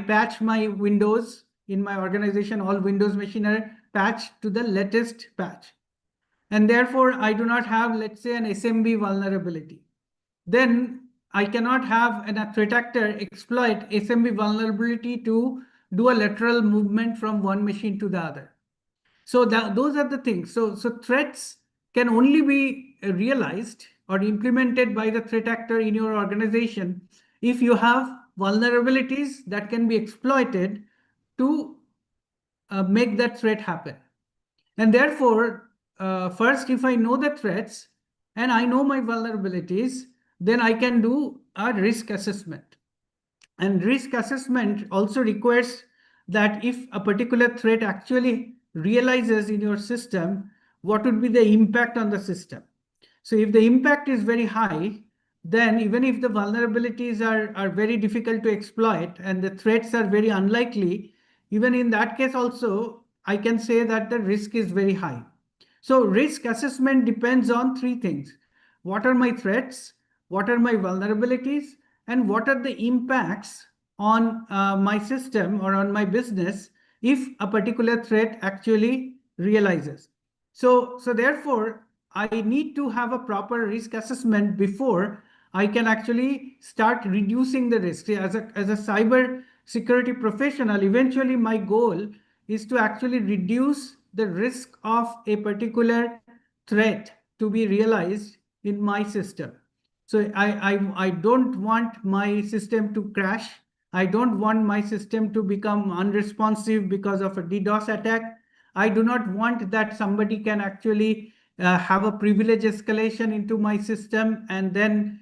patch my Windows in my organization, all Windows machine are patched to the latest patch, and therefore I do not have, let's say, an SMB vulnerability, then I cannot have a threat actor exploit SMB vulnerability to do a lateral movement from one machine to the other. So those are the things. So threats can only be realized or implemented by the threat actor in your organization if you have vulnerabilities that can be exploited to make that threat happen. And therefore, first, if I know the threats and I know my vulnerabilities, then I can do a risk assessment. And risk assessment also requires that if a particular threat actually realizes in your system, what would be the impact on the system? So if the impact is very high, then even if the vulnerabilities are very difficult to exploit and the threats are very unlikely, even in that case also, I can say that the risk is very high. So risk assessment depends on three things. What are my threats? What are my vulnerabilities? And what are the impacts on my system or on my business if a particular threat actually realizes? So therefore, I need to have a proper risk assessment before I can actually start reducing the risk. As a cyber security professional, eventually my goal is to actually reduce the risk of a particular threat to be realized in my system. So I don't want my system to crash. I don't want my system to become unresponsive because of a DDoS attack. I do not want that somebody can actually have a privilege escalation into my system and then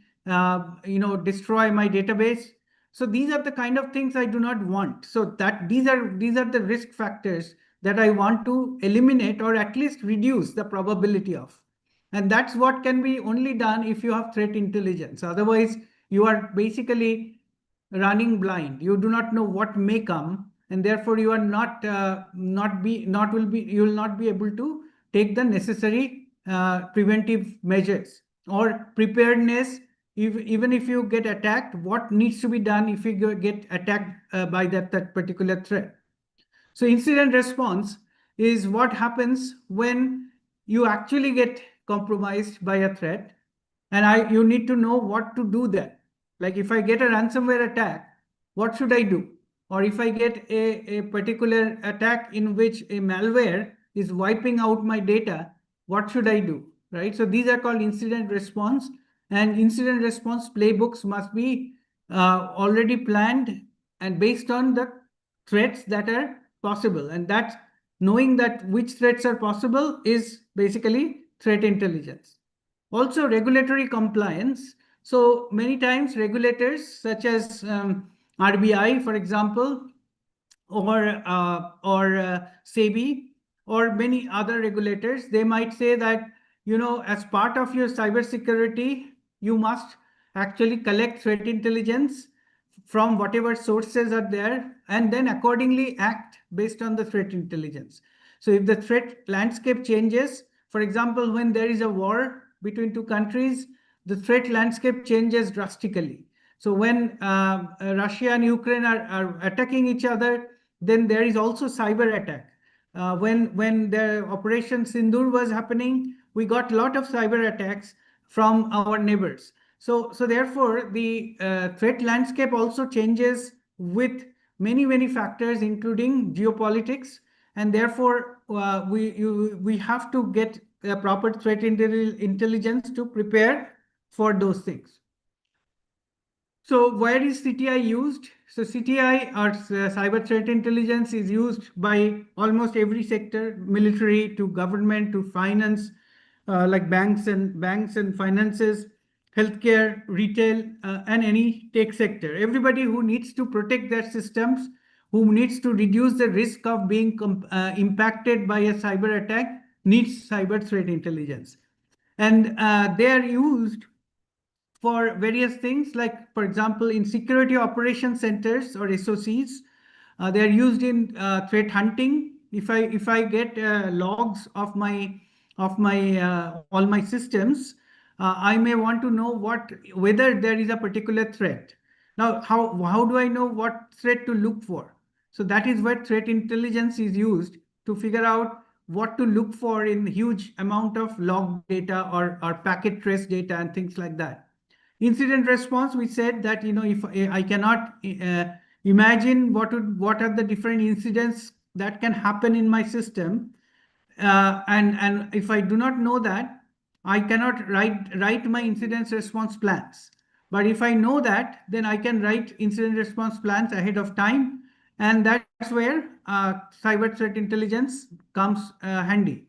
destroy my database. So these are the kind of things I do not want. So that these are the risk factors that I want to eliminate or at least reduce the probability of. And that's what can be only done if you have threat intelligence. Otherwise, you are basically running blind. You do not know what may come, and therefore you are you will not be able to take the necessary preventive measures or preparedness. Even if you get attacked, what needs to be done if you get attacked by that particular threat? So incident response is what happens when you actually get compromised by a threat, and you need to know what to do then. Like if I get a ransomware attack, what should I do? Or if I get a particular attack in which a malware is wiping out my data, what should I do? Right? So these are called incident response, and incident response playbooks must be already planned and based on the threats that are possible, and that knowing that which threats are possible is basically threat intelligence. Also, regulatory compliance. So many times regulators such as RBI, for example, or SEBI, or many other regulators, they might say that, as part of your cybersecurity, you must actually collect threat intelligence from whatever sources are there, and then accordingly act based on the threat intelligence. So if the threat landscape changes, for example, when there is a war between two countries, the threat landscape changes drastically. So when Russia and Ukraine are attacking each other, then there is also cyber attack. When the Operation Sindoor was happening, we got a lot of cyber attacks from our neighbors. So therefore, the threat landscape also changes with many factors, including geopolitics, and therefore we have to get a proper threat intelligence to prepare for those things. So where is CTI used? So CTI, or cyber threat intelligence, is used by almost every sector, military to government to finance, like banks and finances, healthcare, retail, and any tech sector. Everybody who needs to protect their systems, who needs to reduce the risk of being impacted by a cyber attack, needs cyber threat intelligence. And they are used for various things, like, for example, in security operation centers or SOCs, they are used in threat hunting. If I get logs of my all my systems, I may want to know whether there is a particular threat. Now, how do I know what threat to look for? So that is where threat intelligence is used to figure out what to look for in huge amount of log data or packet trace data and things like that. Incident response, we said that, if I cannot imagine what are the different incidents that can happen in my system, and if I do not know that, I cannot write my incident response plans. But if I know that, then I can write incident response plans ahead of time, and that's where cyber threat intelligence comes handy.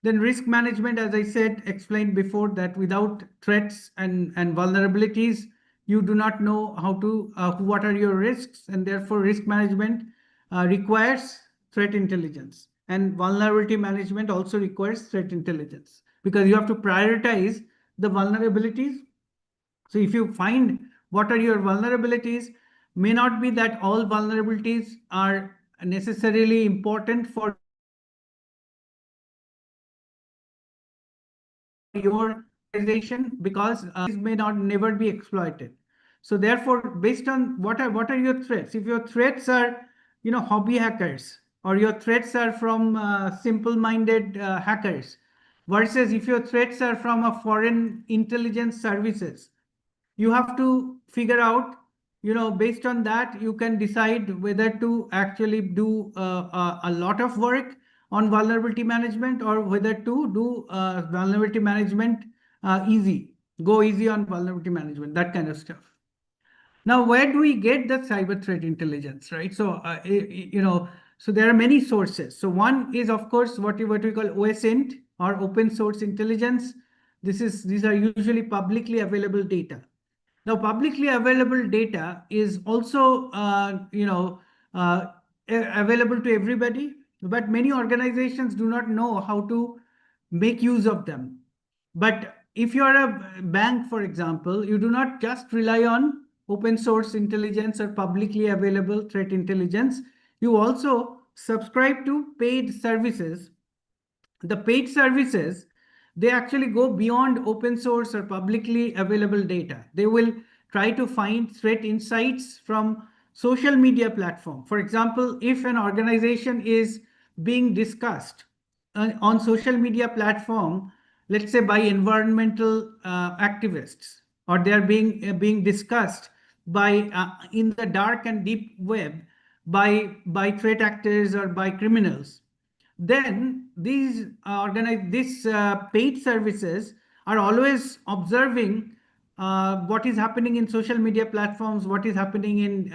Then risk management, as I said, explained before, that without threats and vulnerabilities, you do not know how to what are your risks, and therefore risk management requires threat intelligence, and vulnerability management also requires threat intelligence, because you have to prioritize the vulnerabilities. So if you find what are your vulnerabilities, may not be that all vulnerabilities are necessarily important for your organization, because these may not never be exploited. So therefore, based on what are your threats, if your threats are hobby hackers, or your threats are from simple-minded hackers, versus if your threats are from a foreign intelligence services, you have to figure out, based on that, you can decide whether to actually do a lot of work on vulnerability management, or whether to do vulnerability management go easy on vulnerability management, that kind of stuff. Now, where do we get the cyber threat intelligence, right? So, so there are many sources. So one is, of course, what we call OSINT, or open source intelligence. These are usually publicly available data. Now, publicly available data is also, available to everybody, but many organizations do not know how to make use of them. But if you are a bank, for example, you do not just rely on open source intelligence or publicly available threat intelligence. You also subscribe to paid services. The paid services, they actually go beyond open source or publicly available data. They will try to find threat insights from social media platform. For example, if an organization is being discussed on social media platform, let's say by environmental activists, or they are being discussed by in the dark and deep web by threat actors or by criminals, then these paid services are always observing what is happening in social media platforms, what is happening in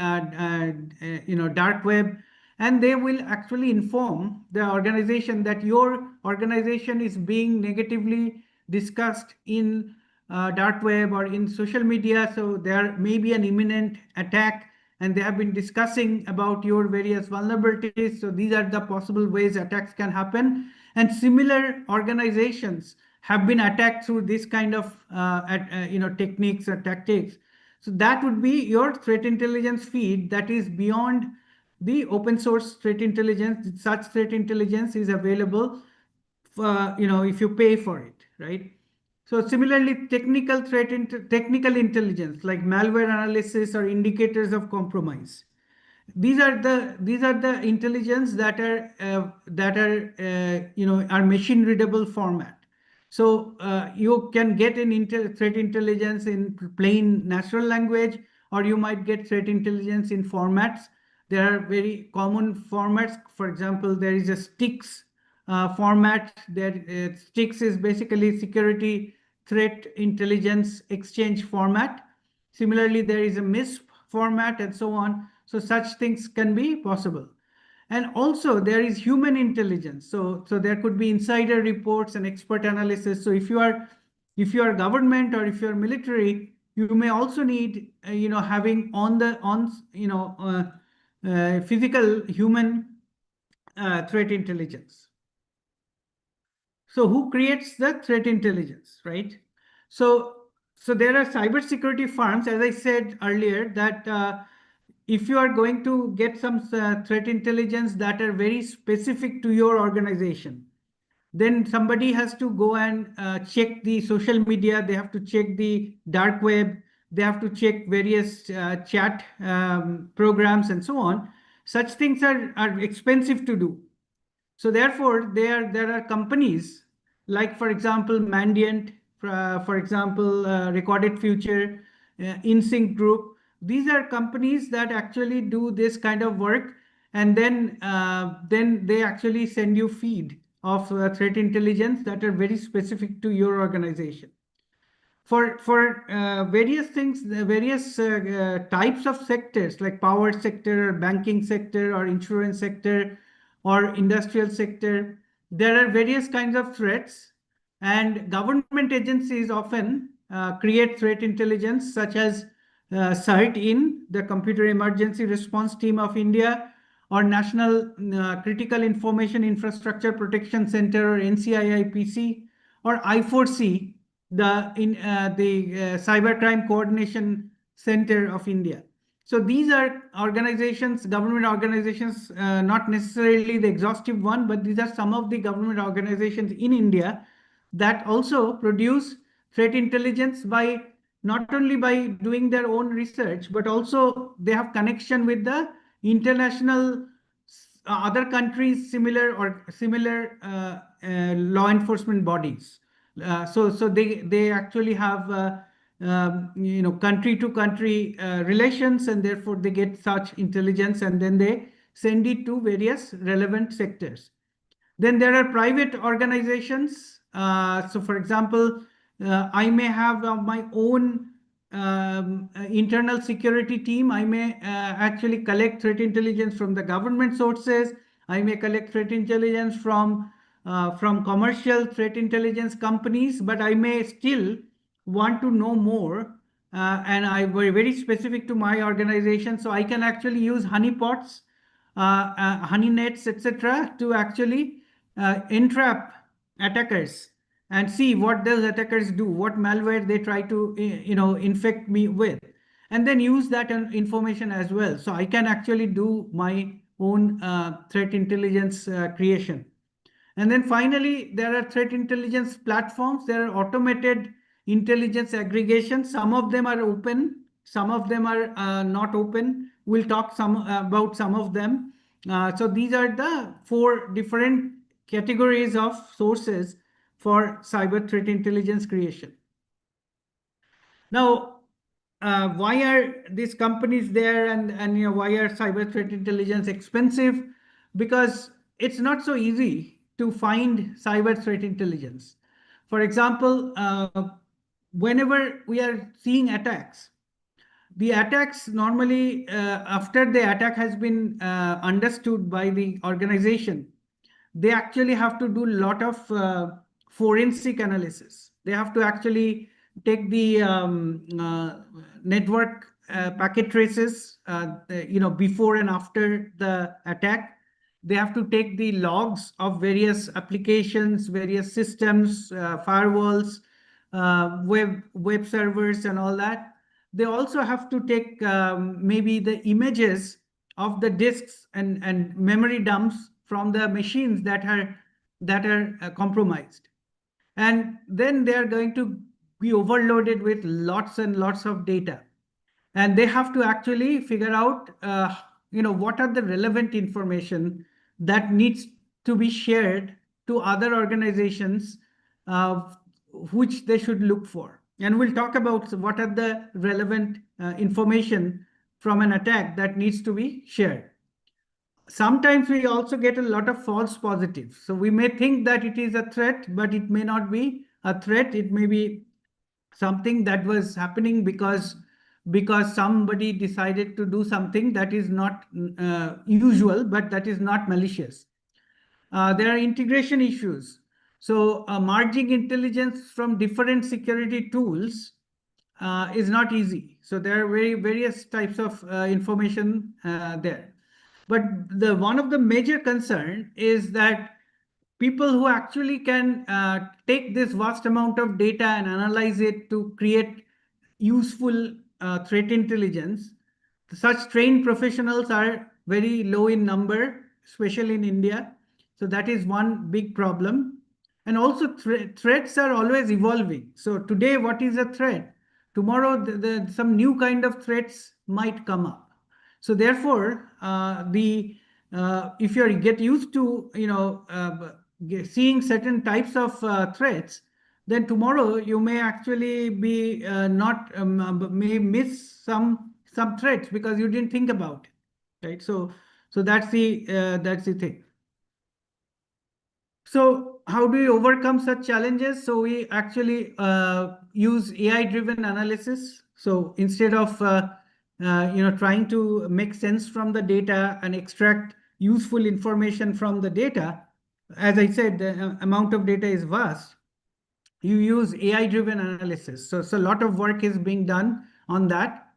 dark web, and they will actually inform the organization that your organization is being negatively discussed in dark web or in social media. So there may be an imminent attack, and they have been discussing about your various vulnerabilities. So these are the possible ways attacks can happen. And similar organizations have been attacked through this kind of techniques or tactics. So that would be your threat intelligence feed that is beyond the open source threat intelligence. Such threat intelligence is available if you pay for it, right? So similarly, technical intelligence like malware analysis or indicators of compromise. These are the intelligence that are machine readable format. So you can get an threat intelligence in plain natural language, or you might get threat intelligence in formats. There are very common formats. For example, there is a STIX format. STIX is basically security threat intelligence exchange format. Similarly, there is a MISP format and so on. So such things can be possible. And also there is human intelligence. So there could be insider reports and expert analysis. So if you are government or if you are military, you may also need having physical human threat intelligence. So who creates the threat intelligence, right? So there are cybersecurity firms, as I said earlier, that if you are going to get some threat intelligence that are very specific to your organization, then somebody has to go and check the social media, they have to check the dark web, they have to check various chat programs and so on. Such things are expensive to do. So therefore, there are companies like, for example, Mandiant, for example, Recorded Future, InSync Group. These are companies that actually do this kind of work, and then they actually send you feed of threat intelligence that are very specific to your organization. For various things, various types of sectors like power sector, or banking sector, or insurance sector, or industrial sector, there are various kinds of threats, and government agencies often create threat intelligence, such as CERT-in, the Computer Emergency Response Team of India, or National Critical Information Infrastructure Protection Center, or NCIIPC, or I4C, the Cybercrime Coordination Center of India. So these are organizations, government organizations, not necessarily the exhaustive one, but these are some of the government organizations in India that also produce threat intelligence by not only by doing their own research, but also they have connection with the international other countries similar law enforcement bodies. So they actually have country to country relations, and therefore they get such intelligence, and then they send it to various relevant sectors. Then there are private organizations. So for example, I may have my own internal security team. I may actually collect threat intelligence from the government sources. I may collect threat intelligence from commercial threat intelligence companies, but I may still want to know more, and I were very specific to my organization. So I can actually use honeypots, honey nets, etc., to actually entrap attackers and see what those attackers do, what malware they try to infect me with, and then use that information as well. So I can actually do my own threat intelligence creation. And then finally, there are threat intelligence platforms. There are automated intelligence aggregation. Some of them are open, some of them are not open. We'll talk about some of them. So these are the 4 different categories of sources for cyber threat intelligence creation. Now, why are these companies there, and why are cyber threat intelligence expensive? Because it's not so easy to find cyber threat intelligence. For example, whenever we are seeing attacks, the attacks normally, after the attack has been understood by the organization, they actually have to do a lot of forensic analysis. They have to actually take the network packet traces, before and after the attack. They have to take the logs of various applications, various systems, firewalls, web servers, and all that. They also have to take maybe the images of the disks and memory dumps from the machines that are compromised, and then they are going to be overloaded with lots and lots of data, and they have to actually figure out what are the relevant information that needs to be shared to other organizations, which they should look for. And we'll talk about what are the relevant information from an attack that needs to be shared. Sometimes we also get a lot of false positives. So we may think that it is a threat, but it may not be a threat. It may be something that was happening because somebody decided to do something that is not usual, but that is not malicious. There are integration issues. So merging intelligence from different security tools is not easy. So there are various types of information there. But one of the major concern is that people who actually can take this vast amount of data and analyze it to create useful threat intelligence, such trained professionals are very low in number, especially in India. So that is one big problem. And also threats are always evolving. So today, what is a threat? Tomorrow, some new kind of threats might come up. So therefore, if you get used to seeing certain types of threats, then tomorrow you may actually be may miss some threats because you didn't think about it, right? So that's the thing. So how do we overcome such challenges? So we actually use AI-driven analysis. So instead of trying to make sense from the data and extract useful information from the data, as I said, the amount of data is vast. You use AI-driven analysis. So a lot of work is being done on that.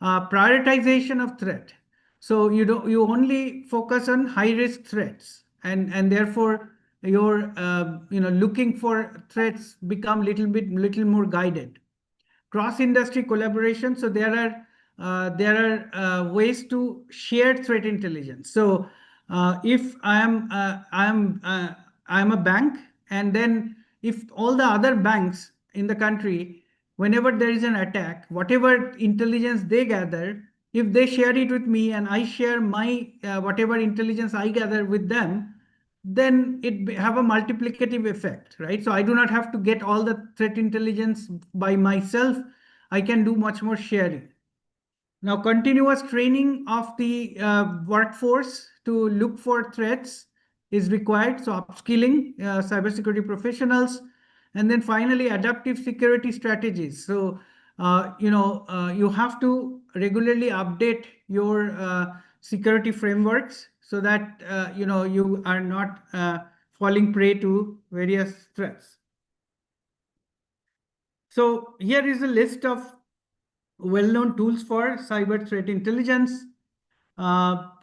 Prioritization of threat. So you only focus on high-risk threats, and therefore your looking for threats become little more guided. Cross-industry collaboration. So there are ways to share threat intelligence. So if I am a bank, and then if all the other banks in the country, whenever there is an attack, whatever intelligence they gather, if they share it with me and I share my whatever intelligence I gather with them, then it have a multiplicative effect, right? So I do not have to get all the threat intelligence by myself. I can do much more sharing. Now, continuous training of the workforce to look for threats is required. So upskilling cybersecurity professionals. And then finally, adaptive security strategies. So, you have to regularly update your security frameworks so that, you are not falling prey to various threats. So here is a list of well-known tools for cyber threat intelligence. I'll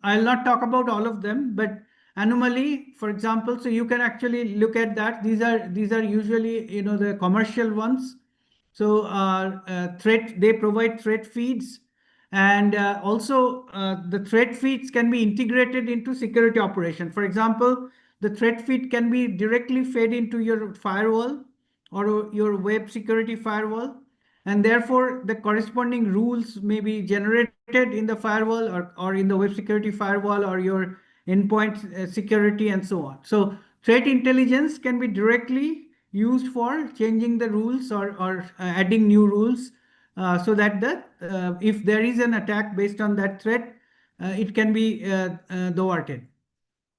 not talk about all of them, but Anomaly, for example, so you can actually look at that. These are usually the commercial ones. So they provide threat feeds, and also the threat feeds can be integrated into security operation. For example, the threat feed can be directly fed into your firewall or your web security firewall, and therefore the corresponding rules may be generated in the firewall or in the web security firewall or your endpoint security and so on. So threat intelligence can be directly used for changing the rules or adding new rules so that if there is an attack based on that threat, it can be thwarted.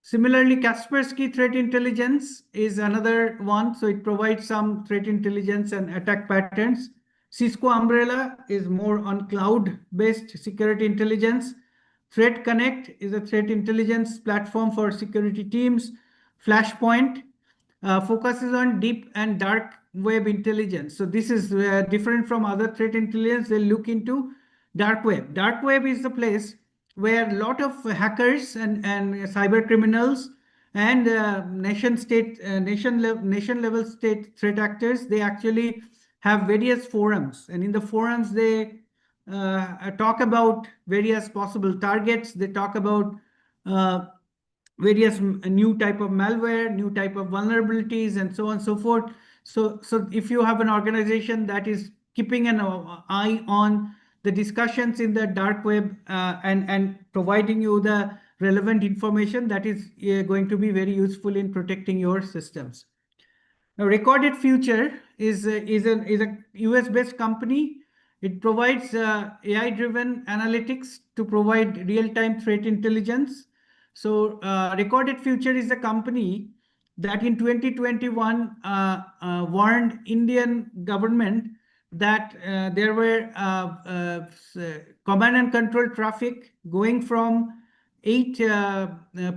Similarly, Kaspersky Threat Intelligence is another one. So it provides some threat intelligence and attack patterns. Cisco Umbrella is more on cloud-based security intelligence. Threat Connect is a threat intelligence platform for security teams. Flashpoint focuses on deep and dark web intelligence. So this is different from other threat intelligence. They look into dark web. Dark web is the place where a lot of hackers and cyber criminals and nation level state threat actors, they actually have various forums, and in the forums they talk about various possible targets. They talk about various new type of malware, new type of vulnerabilities, and so on and so forth. So if you have an organization that is keeping an eye on the discussions in the dark web and providing you the relevant information, that is going to be very useful in protecting your systems. Now, Recorded Future is a US-based company. It provides AI-driven analytics to provide real-time threat intelligence. So Recorded Future is a company that in 2021 warned Indian government that there were command and control traffic going from 8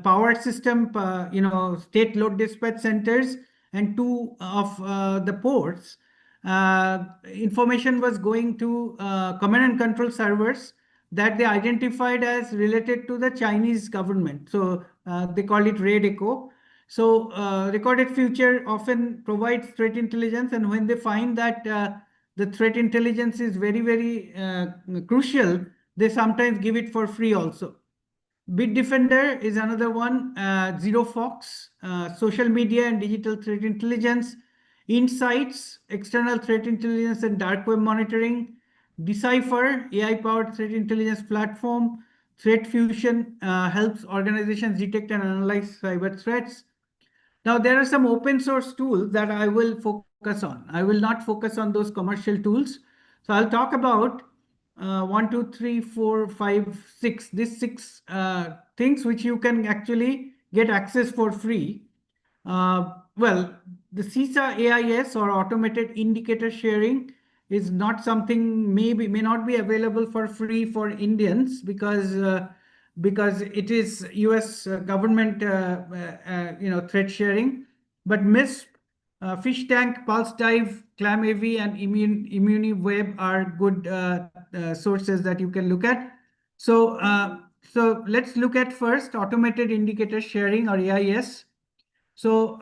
power system, state load dispatch centers and 2 of the ports. Information was going to command and control servers that they identified as related to the Chinese government. So they call it Red Echo. So Recorded Future often provides threat intelligence, and when they find that the threat intelligence is very, very crucial, they sometimes give it for free also. Bitdefender is another one. Zero Fox, social media and digital threat intelligence. Insights, external threat intelligence and dark web monitoring. Decipher, AI-powered threat intelligence platform. Threat Fusion helps organizations detect and analyze cyber threats. Now, there are some open source tools that I will focus on. I will not focus on those commercial tools. So I'll talk about 1, 2, 3, 4, 5, 6. These 6 things which you can actually get access for free. Well, the CISA AIS, or automated indicator sharing, is not something may not be available for free for Indians because it is US government threat sharing. But MISP, Fish Tank, Pulse Dive, ClamAV, and ImmuniWeb are good sources that you can look at. So let's look at first automated indicator sharing, or AIS. So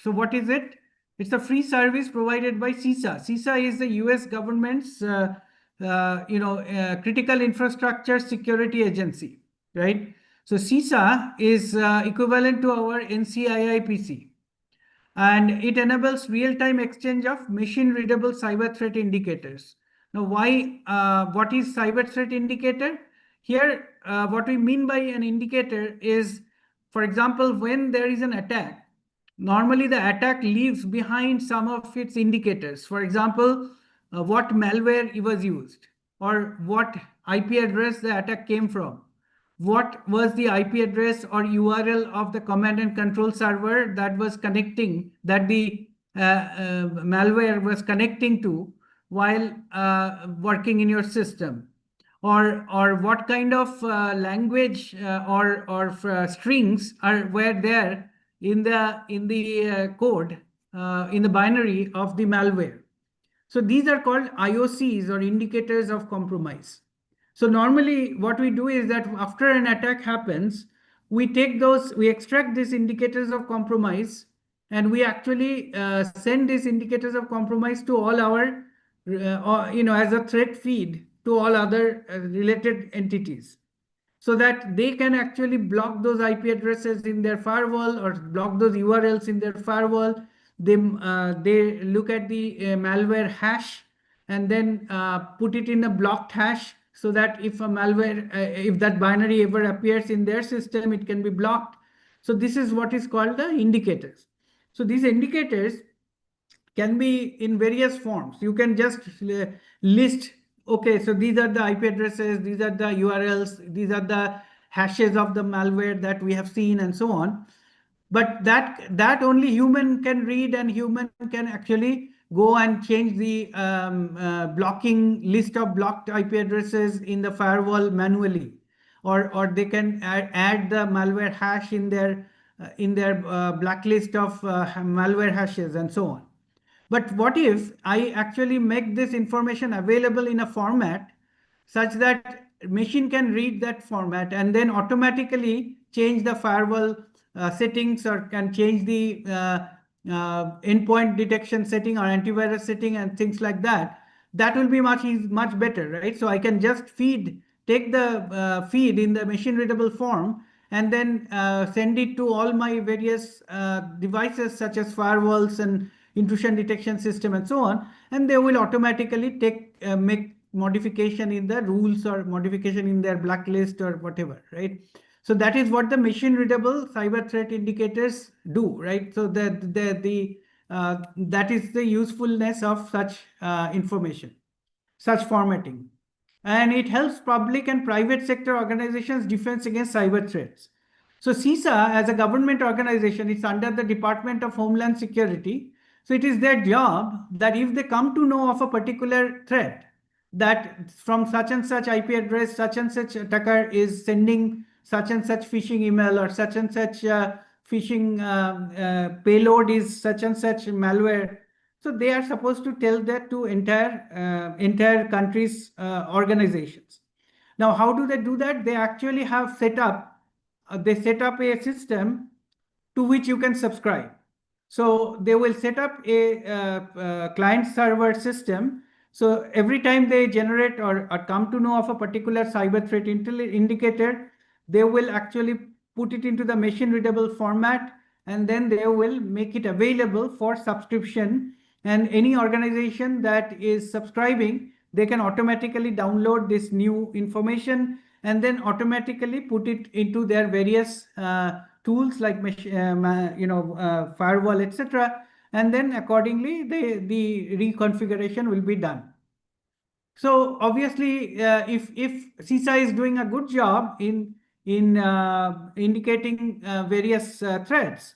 what is it? It's a free service provided by CISA. CISA is the US government's critical infrastructure security agency, right? So CISA is equivalent to our NCIIPC, and it enables real-time exchange of machine-readable cyber threat indicators. Now, what is cyber threat indicator? Here, what we mean by an indicator is, for example, when there is an attack, normally the attack leaves behind some of its indicators. For example, what malware was used, or what IP address the attack came from, what was the IP address or URL of the command and control server that was connecting, that the malware was connecting to while working in your system, or what kind of language or strings were there in the code, in the binary of the malware. So these are called IOCs, or indicators of compromise. So normally what we do is that after an attack happens, we extract these indicators of compromise, and we actually send these indicators of compromise to all our, as a threat feed to all other related entities, so that they can actually block those IP addresses in their firewall, or block those URLs in their firewall. They look at the malware hash and then put it in a blocked hash, so that if if that binary ever appears in their system, it can be blocked. So this is what is called the indicators. So these indicators can be in various forms. You can just list, okay, so these are the IP addresses, these are the URLs, these are the hashes of the malware that we have seen, and so on. But that only human can read, and human can actually go and change the blocking list of blocked IP addresses in the firewall manually, or they can add the malware hash in their blacklist of malware hashes and so on. But what if I actually make this information available in a format such that machine can read that format and then automatically change the firewall settings, or can change the endpoint detection setting or antivirus setting and things like that? That will be much better, right? So I can just take the feed in the machine readable form and then send it to all my various devices such as firewalls and intrusion detection system and so on, and they will automatically make modification in the rules or modification in their blacklist or whatever, right? So that is what the machine readable cyber threat indicators do, right? So that is the usefulness of such information, such formatting. And it helps public and private sector organizations defense against cyber threats. So CISA, as a government organization, it's under the Department of Homeland Security. So it is their job that if they come to know of a particular threat, that from such and such IP address, such and such attacker is sending such and such phishing email, or such and such phishing payload is such and such malware. So they are supposed to tell that to entire countries' organizations. Now, how do they do that? They actually have set up a system to which you can subscribe. So they will set up a client server system. So every time they generate or come to know of a particular cyber threat indicator, they will actually put it into the machine readable format, and then they will make it available for subscription. And any organization that is subscribing, they can automatically download this new information and then automatically put it into their various tools like firewall, etc. And then accordingly, the reconfiguration will be done. So obviously, if CISA is doing a good job in indicating various threats,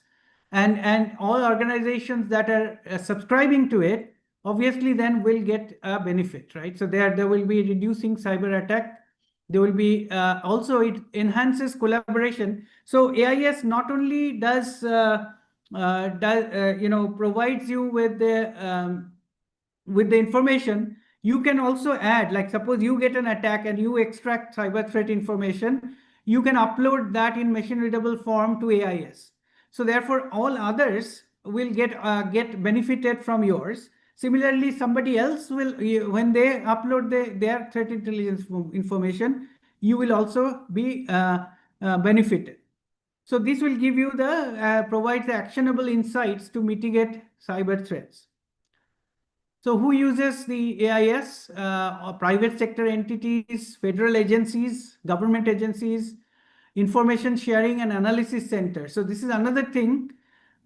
and all organizations that are subscribing to it, obviously then will get a benefit, right? So there will be reducing cyber attack. There will be also, it enhances collaboration. So AIS not only does provides you with the information. You can also add, like suppose you get an attack and you extract cyber threat information, you can upload that in machine readable form to AIS. So therefore, all others will get benefited from yours. Similarly, somebody else will, when they upload their threat intelligence information, you will also be benefited. So this will give you provides the actionable insights to mitigate cyber threats. So who uses the AIS? Private sector entities, federal agencies, government agencies, information sharing and analysis center. So this is another thing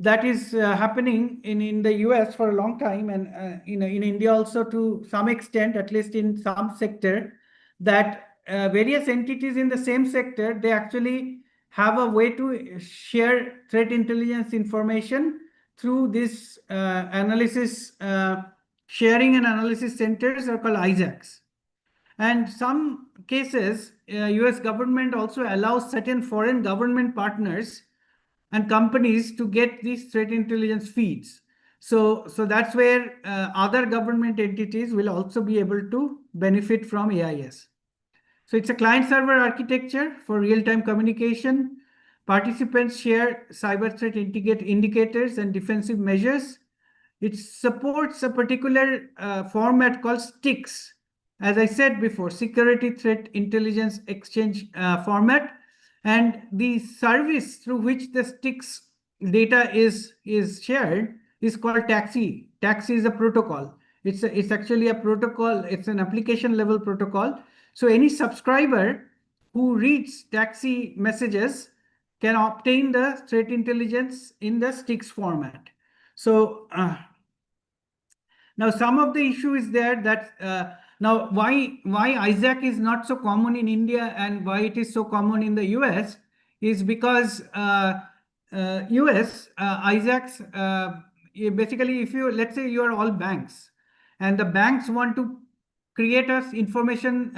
that is happening in the US for a long time, and in India also to some extent, at least in some sector, that various entities in the same sector, they actually have a way to share threat intelligence information through this analysis sharing and analysis centers are called ISACs. And some cases, US government also allows certain foreign government partners and companies to get these threat intelligence feeds. So that's where other government entities will also be able to benefit from AIS. So it's a client-server architecture for real-time communication. Participants share cyber threat indicators and defensive measures. It supports a particular format called STIX. As I said before, Security Threat Intelligence Exchange format. And the service through which the STIX data is shared is called TAXI. TAXI is a protocol. It's actually a protocol. It's an application level protocol. So any subscriber who reads TAXI messages can obtain the threat intelligence in the STIX format. So now some of the issue is there that now why ISAC is not so common in India and why it is so common in the US is because US ISACs basically, if you, let's say you are all banks, and the banks want to create us information,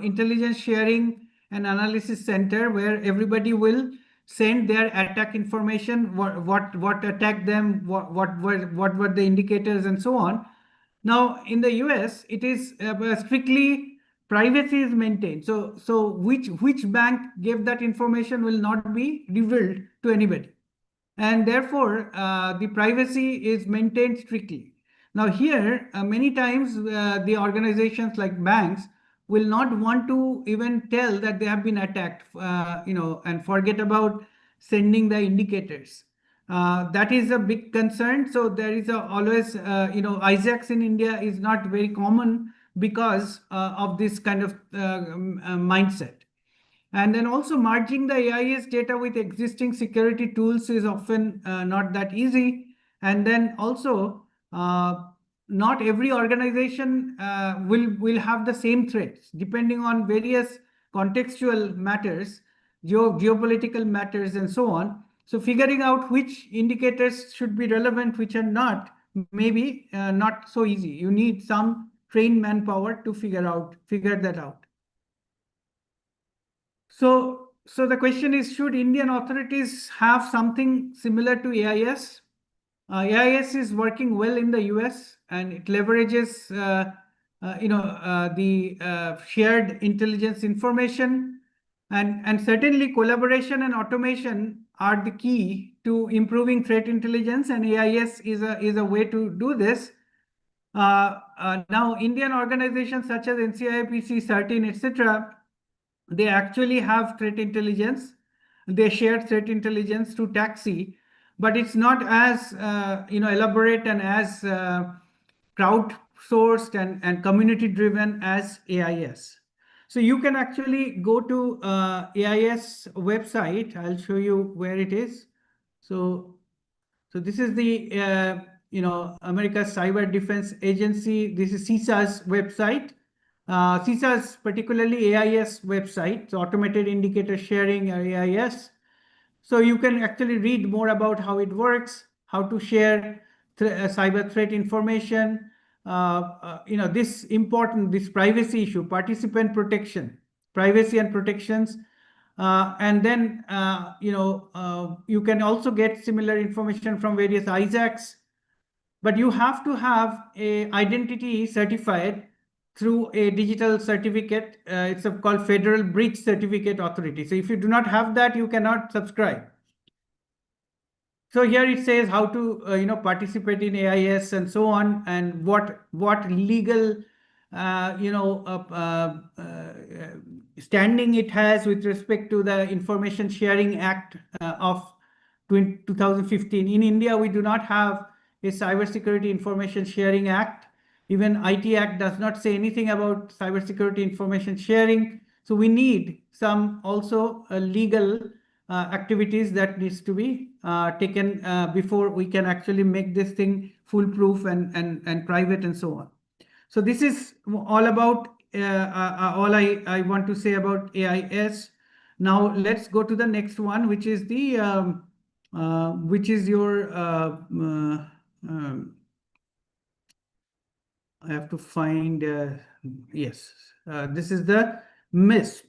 intelligence sharing and analysis center where everybody will send their attack information, what attacked them, what were the indicators, and so on. Now, in the US, it is strictly privacy is maintained. So which bank gave that information will not be revealed to anybody, and therefore the privacy is maintained strictly. Now here, many times the organizations like banks will not want to even tell that they have been attacked, and forget about sending the indicators. That is a big concern. So there is always, ISACs in India is not very common because of this kind of mindset. And then also merging the AIS data with existing security tools is often not that easy. And then also, not every organization will have the same threats, depending on various contextual matters, geopolitical matters, and so on. So figuring out which indicators should be relevant, which are not, maybe not so easy. You need some trained manpower to figure that out. So the question is, should Indian authorities have something similar to AIS? AIS is working well in the US, and it leverages, the shared intelligence information, and certainly collaboration and automation are the key to improving threat intelligence, and AIS is a way to do this. Now, Indian organizations such as NCIPC, CERTIN, etc., they actually have threat intelligence. They share threat intelligence through Taxi, but it's not as elaborate and as crowdsourced and community driven as AIS. So you can actually go to AIS website. I'll show you where it is. So this is the America's Cyber Defense Agency. This is CISA's website. CISA's particularly AIS website, so automated indicator sharing, or AIS. So you can actually read more about how it works, how to share cyber threat information. This privacy issue, participant protection, privacy and protections. And then, you can also get similar information from various ISACs, but you have to have a identity certified through a digital certificate. It's called Federal Breach Certificate Authority. So if you do not have that, you cannot subscribe. So here it says how to participate in AIS and so on, and what legal standing it has with respect to the Information Sharing Act of 2015. In India, we do not have a Cybersecurity Information Sharing Act. Even IT Act does not say anything about cybersecurity information sharing. So we need some also legal activities that needs to be taken before we can actually make this thing foolproof and private and so on. So this is all about all I want to say about AIS. Now let's go to the next one, which is the which is your I have to find, yes, this is the MISP.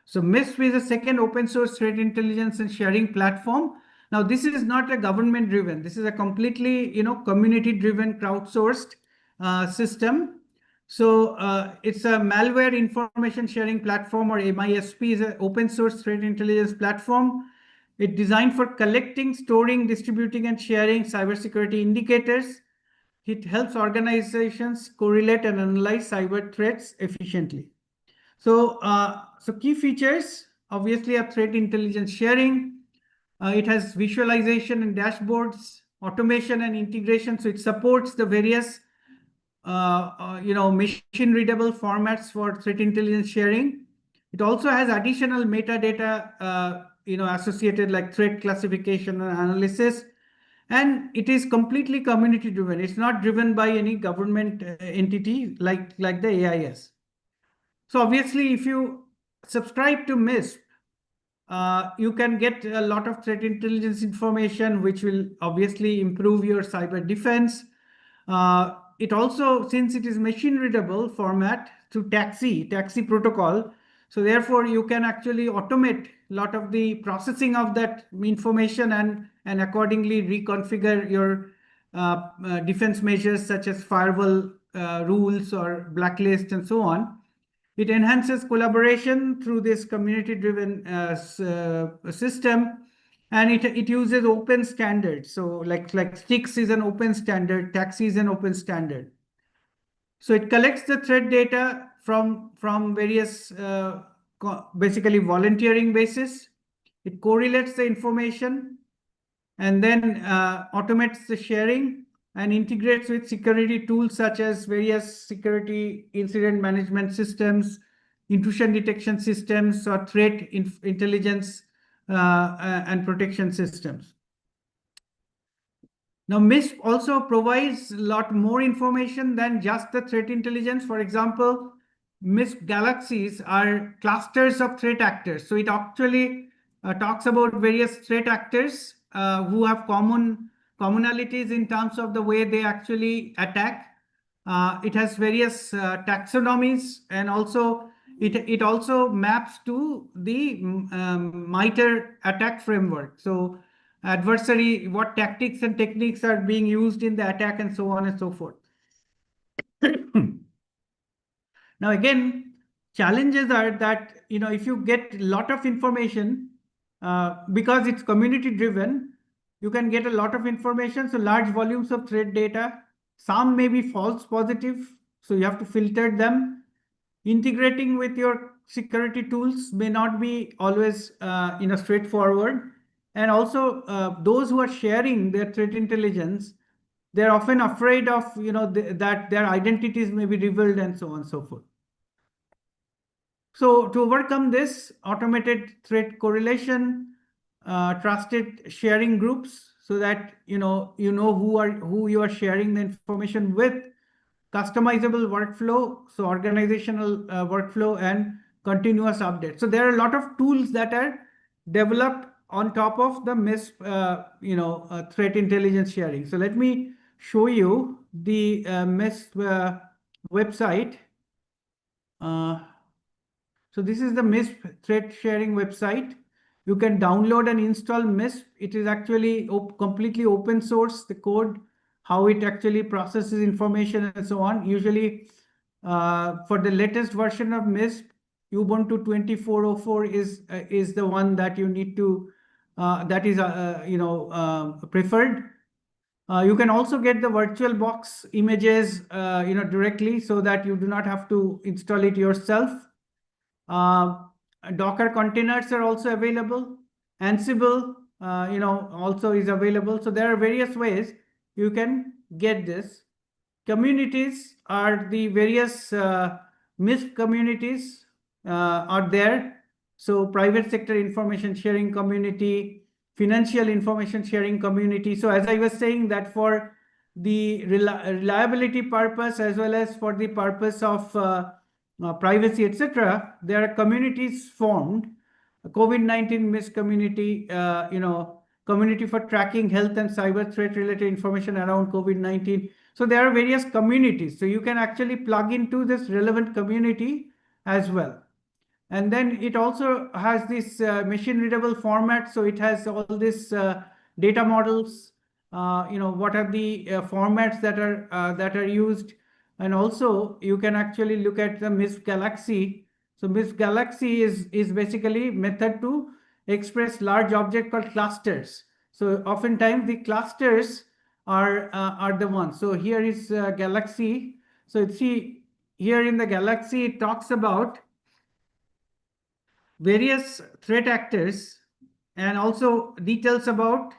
So MISP is a second open source threat intelligence and sharing platform. Now, this is not a government driven. This is a completely, community driven crowdsourced system. So it's a malware information sharing platform, or MISP is an open source threat intelligence platform. It's designed for collecting, storing, distributing, and sharing cybersecurity indicators. It helps organizations correlate and analyze cyber threats efficiently. So, key features obviously are threat intelligence sharing. It has visualization and dashboards, automation and integration. So it supports the various, machine readable formats for threat intelligence sharing. It also has additional metadata, associated, like threat classification and analysis. And it is completely community driven. It's not driven by any government entity like the AIS. So obviously, if you subscribe to MISP, you can get a lot of threat intelligence information, which will obviously improve your cyber defense. It also, since it is machine readable format through taxi protocol, so therefore you can actually automate a lot of the processing of that information and accordingly reconfigure your defense measures such as firewall rules or blacklist and so on. It enhances collaboration through this community-driven system, and it uses open standards. So like STIX is an open standard, taxi is an open standard. So it collects the threat data from various basically volunteering basis. It correlates the information and then automates the sharing and integrates with security tools such as various security incident management systems, intrusion detection systems, or threat intelligence and protection systems. Now, MISP also provides a lot more information than just the threat intelligence. For example, MISP galaxies are clusters of threat actors. So it actually talks about various threat actors who have commonalities in terms of the way they actually attack. It has various taxonomies, and also it also maps to the MITRE attack framework. So adversary, what tactics and techniques are being used in the attack, and so on and so forth. Now again, challenges are that, if you get a lot of information, because it's community driven, you can get a lot of information, so large volumes of threat data. Some may be false positive, so you have to filter them. Integrating with your security tools may not be always straightforward. And also those who are sharing their threat intelligence, they're often afraid of that their identities may be revealed and so on and so forth. So to overcome this, automated threat correlation, trusted sharing groups, so that you know who you are sharing the information with, customizable workflow, so organizational workflow, and continuous update. So there are a lot of tools that are developed on top of the MISP threat intelligence sharing. So let me show you the MISP website. So this is the MISP threat sharing website. You can download and install MISP. It is actually completely open source, the code, how it actually processes information and so on. Usually for the latest version of MISP, Ubuntu 24.04 is the one that you need to, that is preferred. You can also get the VirtualBox images directly, so that you do not have to install it yourself. Docker containers are also available. Ansible also is available. So there are various ways you can get this. Communities are the various MISP communities are there. So private sector information sharing community, financial information sharing community. So as I was saying, that for the reliability purpose, as well as for the purpose of privacy, etc., there are communities formed. COVID-19 MISP community, community for tracking health and cyber threat related information around COVID-19. So there are various communities. So you can actually plug into this relevant community as well. And then it also has this machine readable format. So it has all this data models, what are the formats that are used. And also you can actually look at the MISP Galaxy. So MISP Galaxy is basically method to express large object called clusters. So oftentimes the clusters are the ones. So here is Galaxy. So see here in the Galaxy, it talks about various threat actors, and also details about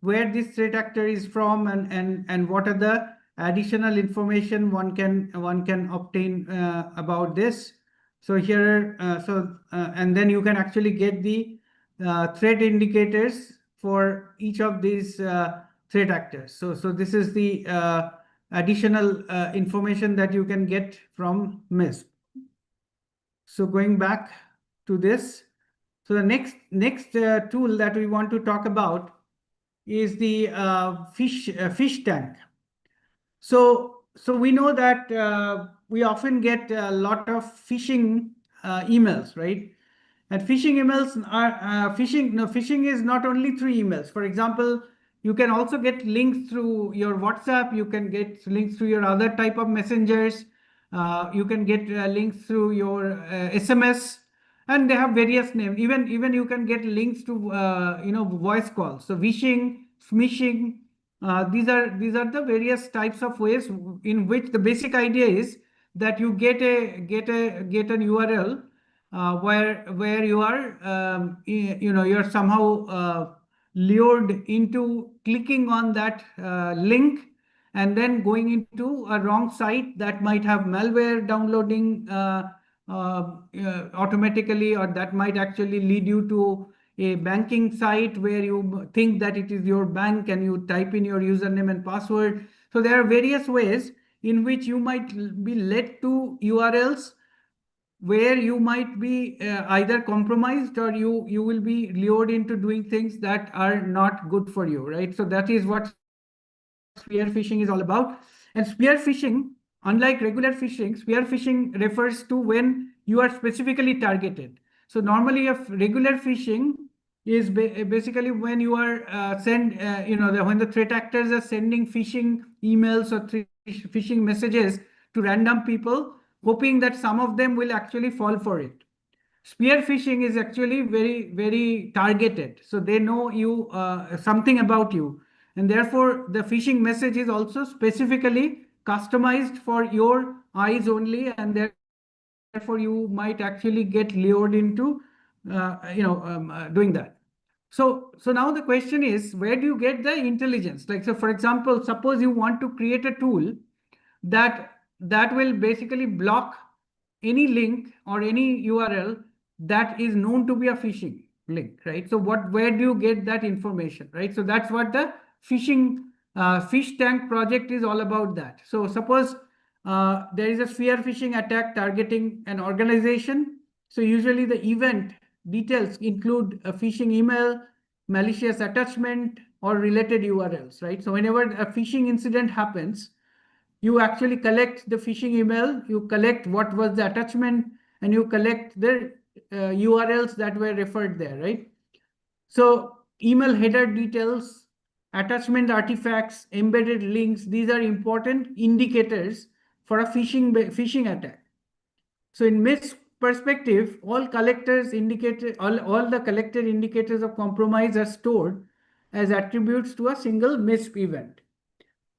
where this threat actor is from, and what are the additional information one can obtain about this. So here and then you can actually get the threat indicators for each of these threat actors. So this is the additional information that you can get from MISP. So going back to this, So the next tool that we want to talk about is the fish tank. So we know that we often get a lot of phishing emails, right? And phishing emails are phishing. No, phishing is not only through emails. For example, you can also get links through your WhatsApp. You can get links through your other type of messengers. You can get links through your SMS, and they have various names. Even you can get links to voice calls. So phishing, smishing. These are the various types of ways in which the basic idea is that you get an URL where you are you're somehow lured into clicking on that link and then going into a wrong site that might have malware downloading automatically, or that might actually lead you to a banking site where you think that it is your bank and you type in your username and password. So there are various ways in which you might be led to URLs where you might be either compromised, or you will be lured into doing things that are not good for you, right? So that is what spear phishing is all about. And spear phishing, unlike regular phishing, spear phishing refers to when you are specifically targeted. So normally a regular phishing is basically when you are when the threat actors are sending phishing emails or phishing messages to random people, hoping that some of them will actually fall for it. Spear phishing is actually very, very targeted. So they know you something about you, and therefore the phishing message is also specifically customized for your eyes only, and therefore you might actually get lured into doing that. So now the question is, where do you get the intelligence? Like, so for example, suppose you want to create a tool that will basically block any link or any URL that is known to be a phishing link, right? So where do you get that information, right? So that's what the phishing fish tank project is all about. That. So suppose there is a spear phishing attack targeting an organization. So usually the event details include a phishing email, malicious attachment, or related URLs, right? So whenever a phishing incident happens, you actually collect the phishing email, you collect what was the attachment, and you collect the URLs that were referred there, right? So email header details, attachment artifacts, embedded links, these are important indicators for a phishing attack. So in MISP perspective, all the collected indicators of compromise are stored as attributes to a single MISP event.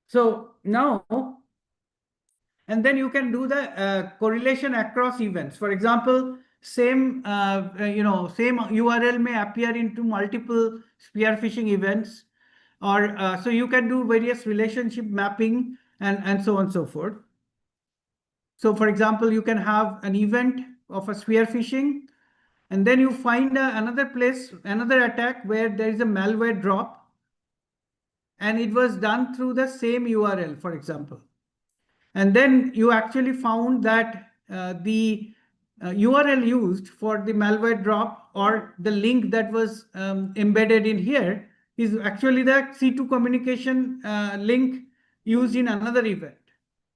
So now, and then you can do the correlation across events. For example, same URL may appear into multiple spear phishing events, or so you can do various relationship mapping and so on and so forth. So for example, you can have an event of a spear phishing, and then you find another place, another attack where there is a malware drop, and it was done through the same URL, for example. And then you actually found that the URL used for the malware drop, or the link that was embedded in here, is actually the C2 communication link used in another event.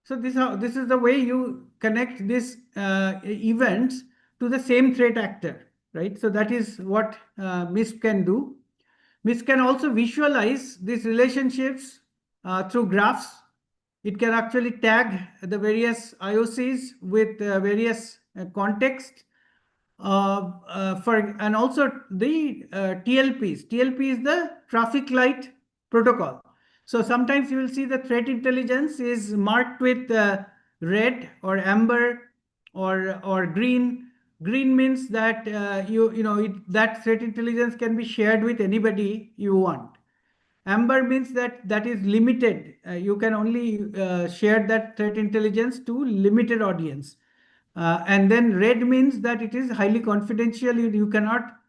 So this is the way you connect these events to the same threat actor, right? So that is what MISP can do. MISP can also visualize these relationships through graphs. It can actually tag the various IOCs with various context and also the TLPs. TLP is the traffic light protocol. So sometimes you will see the threat intelligence is marked with red or amber or green. Green means that that threat intelligence can be shared with anybody you want. Amber means that is limited. You can only share that threat intelligence to limited audience. And then red means that it is highly confidential. You cannot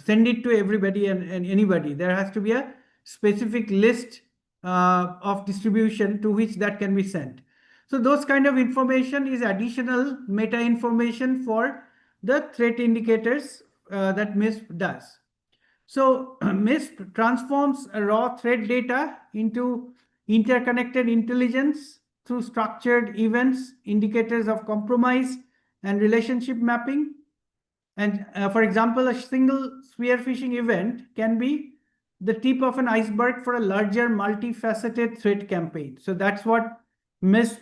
send it to everybody and anybody. There has to be a specific list of distribution to which that can be sent. So those kind of information is additional meta information for the threat indicators that MISP does. So MISP transforms raw threat data into interconnected intelligence through structured events, indicators of compromise, and relationship mapping. And for example, a single spear phishing event can be the tip of an iceberg for a larger multifaceted threat campaign. So that's what MISP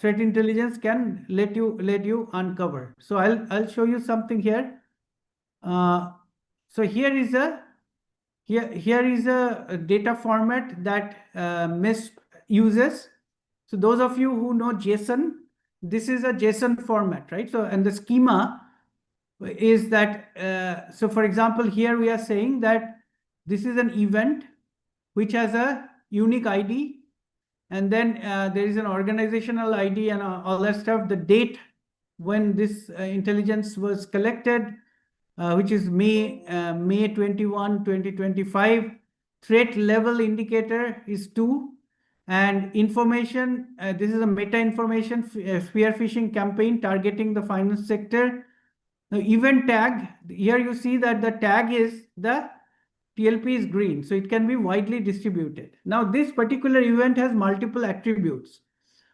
threat intelligence can let you uncover. So I'll show you something here. So here is a data format that MISP uses. So those of you who know JSON, this is a JSON format, right? So, and the schema is that, so for example, here we are saying that this is an event which has a unique ID, and then there is an organizational ID and all that stuff, the date when this intelligence was collected, which is May 21, 2025. Threat level indicator is 2. And information, this is a meta information spear phishing campaign targeting the finance sector. Now, event tag, here you see that the tag is the TLP is green, so it can be widely distributed. Now, this particular event has multiple attributes.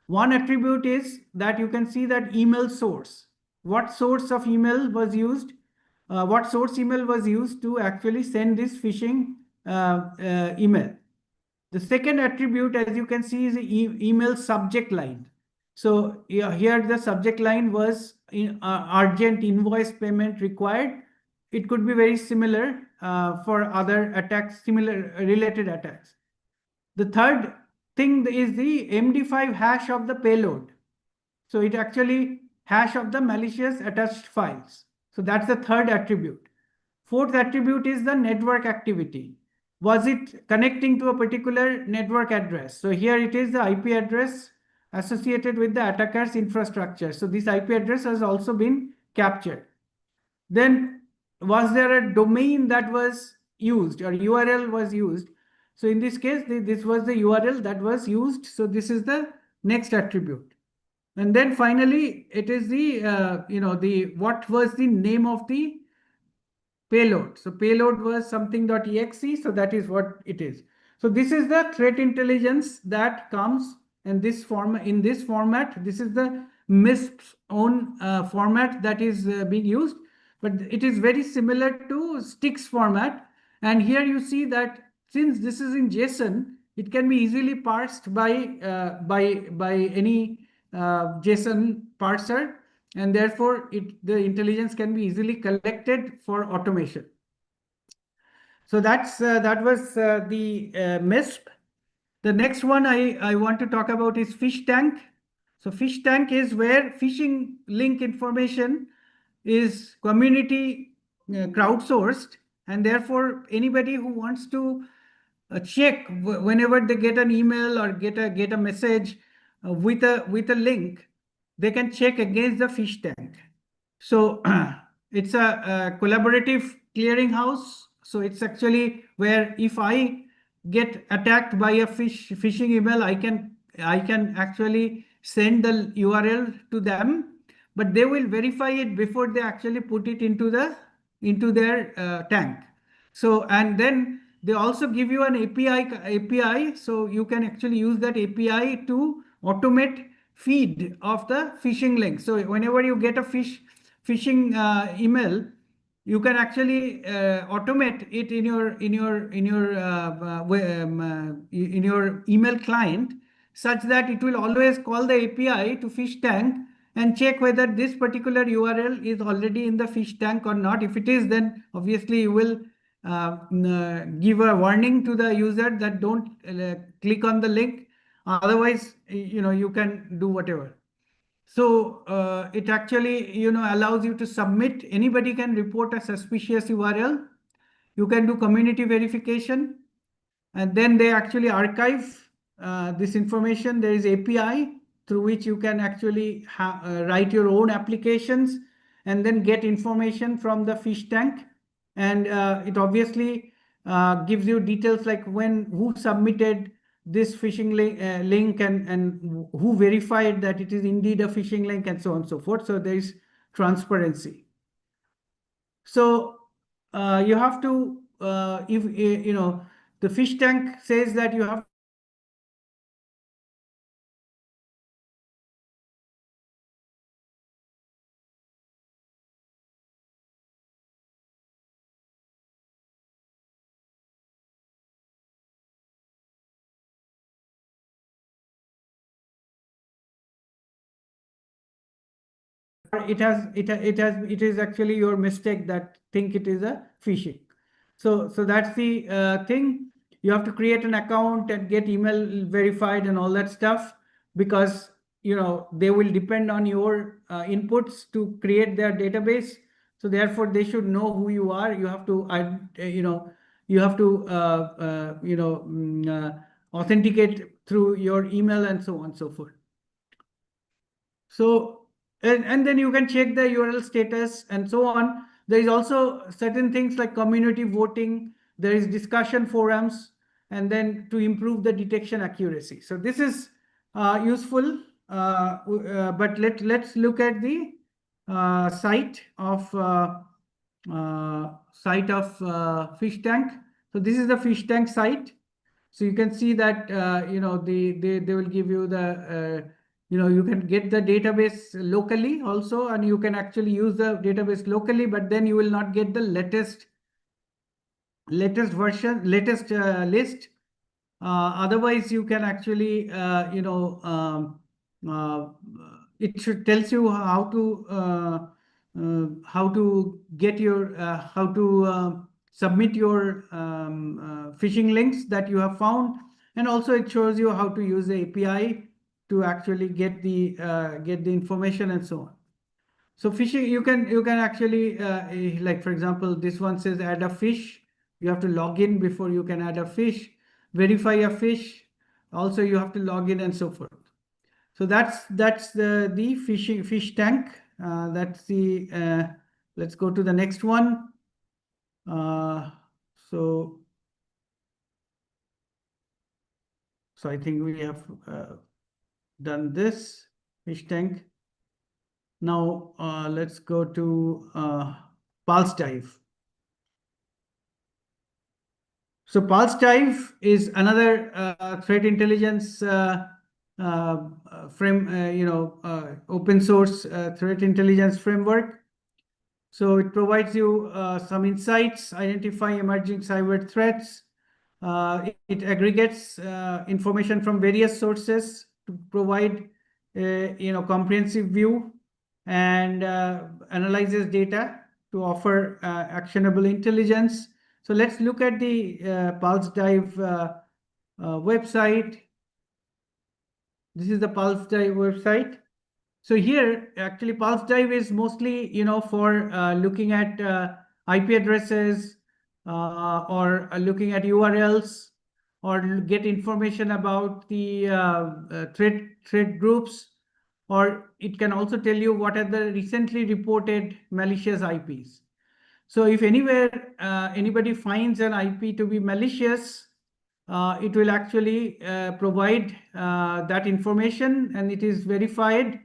One attribute is that you can see that email source. What source of email was used? What source email was used to actually send this phishing email? The second attribute, as you can see, is the email subject line. So here the subject line was in urgent invoice payment required. It could be very similar for other attacks, similar related attacks. The third thing is the MD5 hash of the payload. So it actually hash of the malicious attached files. So that's the third attribute. Fourth attribute is the network activity. Was it connecting to a particular network address? So here it is the IP address associated with the attacker's infrastructure. So this IP address has also been captured. Then was there a domain that was used or URL was used? So in this case, this was the URL that was used. So this is the next attribute. And then finally, it is the, what was the name of the payload. So payload was something.exe. So that is what it is. So this is the threat intelligence that comes in this format. This is the MISP's own format that is being used, but it is very similar to STIX format. And here you see that since this is in JSON, it can be easily parsed by any JSON parser, and therefore the intelligence can be easily collected for automation. So that was the MISP. The next one I want to talk about is fish tank. So fish tank is where phishing link information is community crowdsourced, and therefore anybody who wants to check whenever they get an email or get a message with a link, they can check against the fish tank. So it's a collaborative clearinghouse. So it's actually where if I get attacked by a phishing email, I can actually send the URL to them, but they will verify it before they actually put it into their tank. So, and then they also give you an API, so you can actually use that API to automate feed of the phishing link. So whenever you get a phishing email, you can actually automate it in your email client, such that it will always call the API to fish tank and check whether this particular URL is already in the fish tank or not. If it is, then obviously you will give a warning to the user that don't click on the link. Otherwise, you can do whatever. So it actually, allows you to submit. Anybody can report a suspicious URL. You can do community verification, and then they actually archive this information. There is API through which you can actually write your own applications and then get information from the fish tank. And it obviously gives you details like who submitted this phishing link and who verified that it is indeed a phishing link and so on and so forth. So there is transparency. So you have to, if you know, the fish tank says that you have it is actually your mistake that think it is a phishing. So that's the thing. You have to create an account and get email verified and all that stuff, because they will depend on your inputs to create their database. So therefore they should know who you are. You have to authenticate through your email and so on and so forth. So, and then you can check the URL status and so on. There is also certain things like community voting. There is discussion forums, and then to improve the detection accuracy. So this is useful. But let's look at the site of fish tank. So this is the fish tank site. So you can see that they will give you the you can get the database locally also, and you can actually use the database locally, but then you will not get the latest version, latest list. Otherwise, you can actually it should tells you how to get your how to submit your phishing links that you have found, and also it shows you how to use the API to actually get the information and so on. So phishing, you can actually like, for example, this one says add a fish. You have to log in before you can add a fish, verify a fish. Also, you have to log in and so forth. So that's the fish tank. That's the let's go to the next one. So I think we have done this fish tank. Now let's go to Pulse Dive. So Pulse Dive is another threat intelligence open source threat intelligence framework. So it provides you some insights, identify emerging cyber threats. It aggregates information from various sources to provide a comprehensive view, and analyzes data to offer actionable intelligence. So let's look at the Pulse Dive website. This is the Pulse Dive website. So here, actually, Pulse Dive is mostly, for looking at IP addresses or looking at URLs, or get information about the threat groups, or it can also tell you what are the recently reported malicious IPs. So if anywhere anybody finds an IP to be malicious, it will actually provide that information, and it is verified.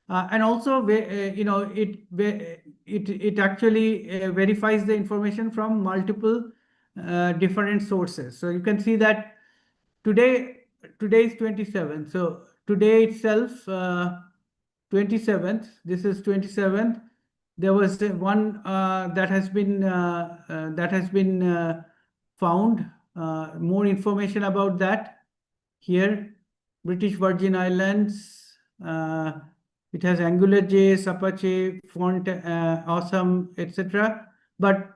And also, it actually verifies the information from multiple different sources. So you can see that today is 27th. So today itself, 27th. This is 27th. There was one that has been found. More information about that here. British Virgin Islands. It has AngularJS, Apache, font, awesome, etc. But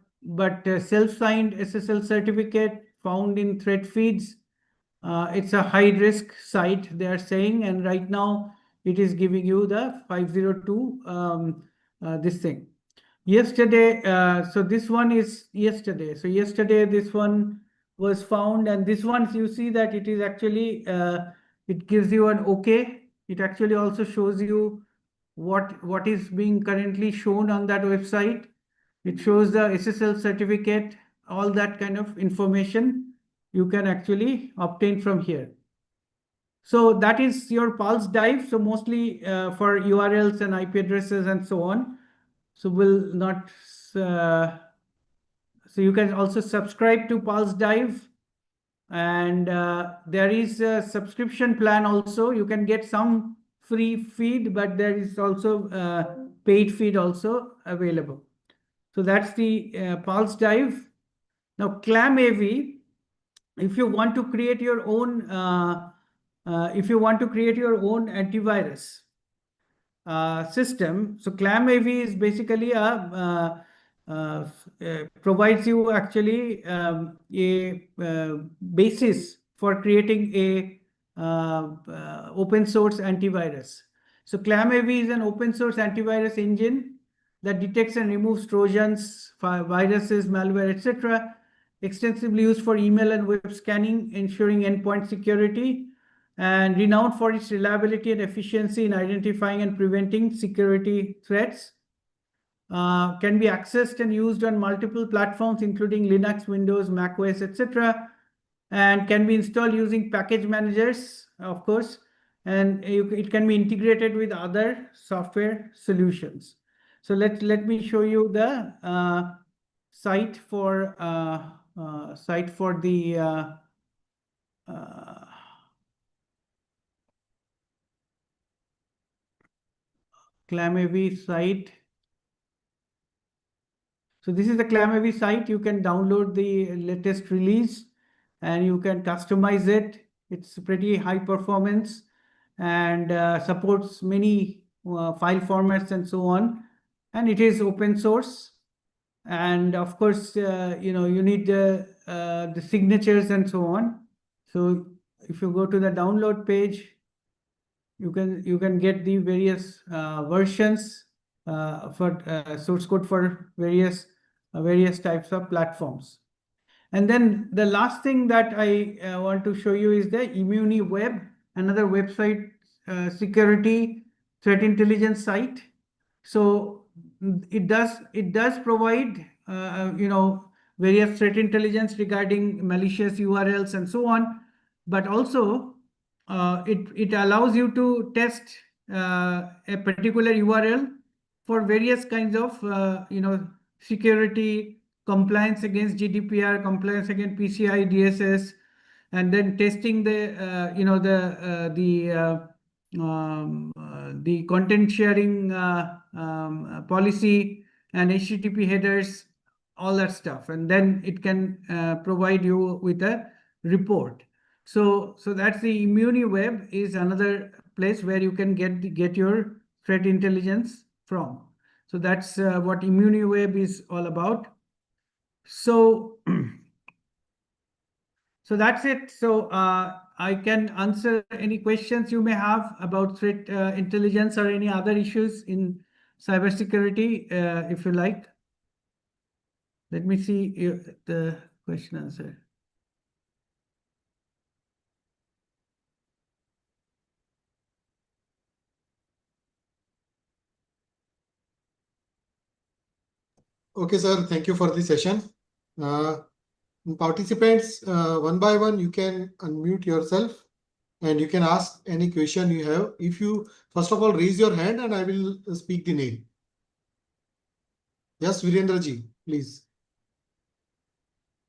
self-signed SSL certificate found in threat feeds. It's a high-risk site, they are saying, and right now it is giving you the 502 this thing. Yesterday, so this one is yesterday. So yesterday this one was found, and this one you see that it is actually it gives you an OK. It actually also shows you what is being currently shown on that website. It shows the SSL certificate, all that kind of information you can actually obtain from here. So that is your Pulse Dive. So mostly for URLs and IP addresses and so on. So we'll not so you can also subscribe to Pulse Dive, and there is a subscription plan also. You can get some free feed, but there is also paid feed also available. So that's the Pulse Dive. Now Clam AV, if you want to create your own antivirus system, so Clam AV is basically provides you actually a basis for creating a open source antivirus. So Clam AV is an open source antivirus engine that detects and removes trojans, viruses, malware, etc., extensively used for email and web scanning, ensuring endpoint security, and renowned for its reliability and efficiency in identifying and preventing security threats. Can be accessed and used on multiple platforms, including Linux, Windows, Mac OS, etc., and can be installed using package managers, of course, and it can be integrated with other software solutions. So let me show you the site for the ClamAV site. So this is the ClamAV site. You can download the latest release and you can customize it. It's pretty high performance and supports many file formats and so on. And it is open source. And of course, you need the signatures and so on. So if you go to the download page, you can get the various versions for source code for various types of platforms. And then the last thing that I want to show you is the ImmuniWeb, another website security threat intelligence site. So it does provide various threat intelligence regarding malicious URLs and so on, but also it allows you to test a particular URL for various kinds of security, compliance against GDPR, compliance against PCI DSS, and then testing the content sharing policy and HTTP headers, all that stuff, and then it can provide you with a report. So that's the ImmuniWeb is another place where you can get your threat intelligence from. So that's what ImmuniWeb is all about. So so that's it. So I can answer any questions you may have about threat intelligence or any other issues in cybersecurity, if you like. Let me see the question answer. Okay, sir. Thank you for the session. Participants, one by one, you can unmute yourself and you can ask any question you have. If you first of all raise your hand and I will speak the name. Yes, Virendra ji, please.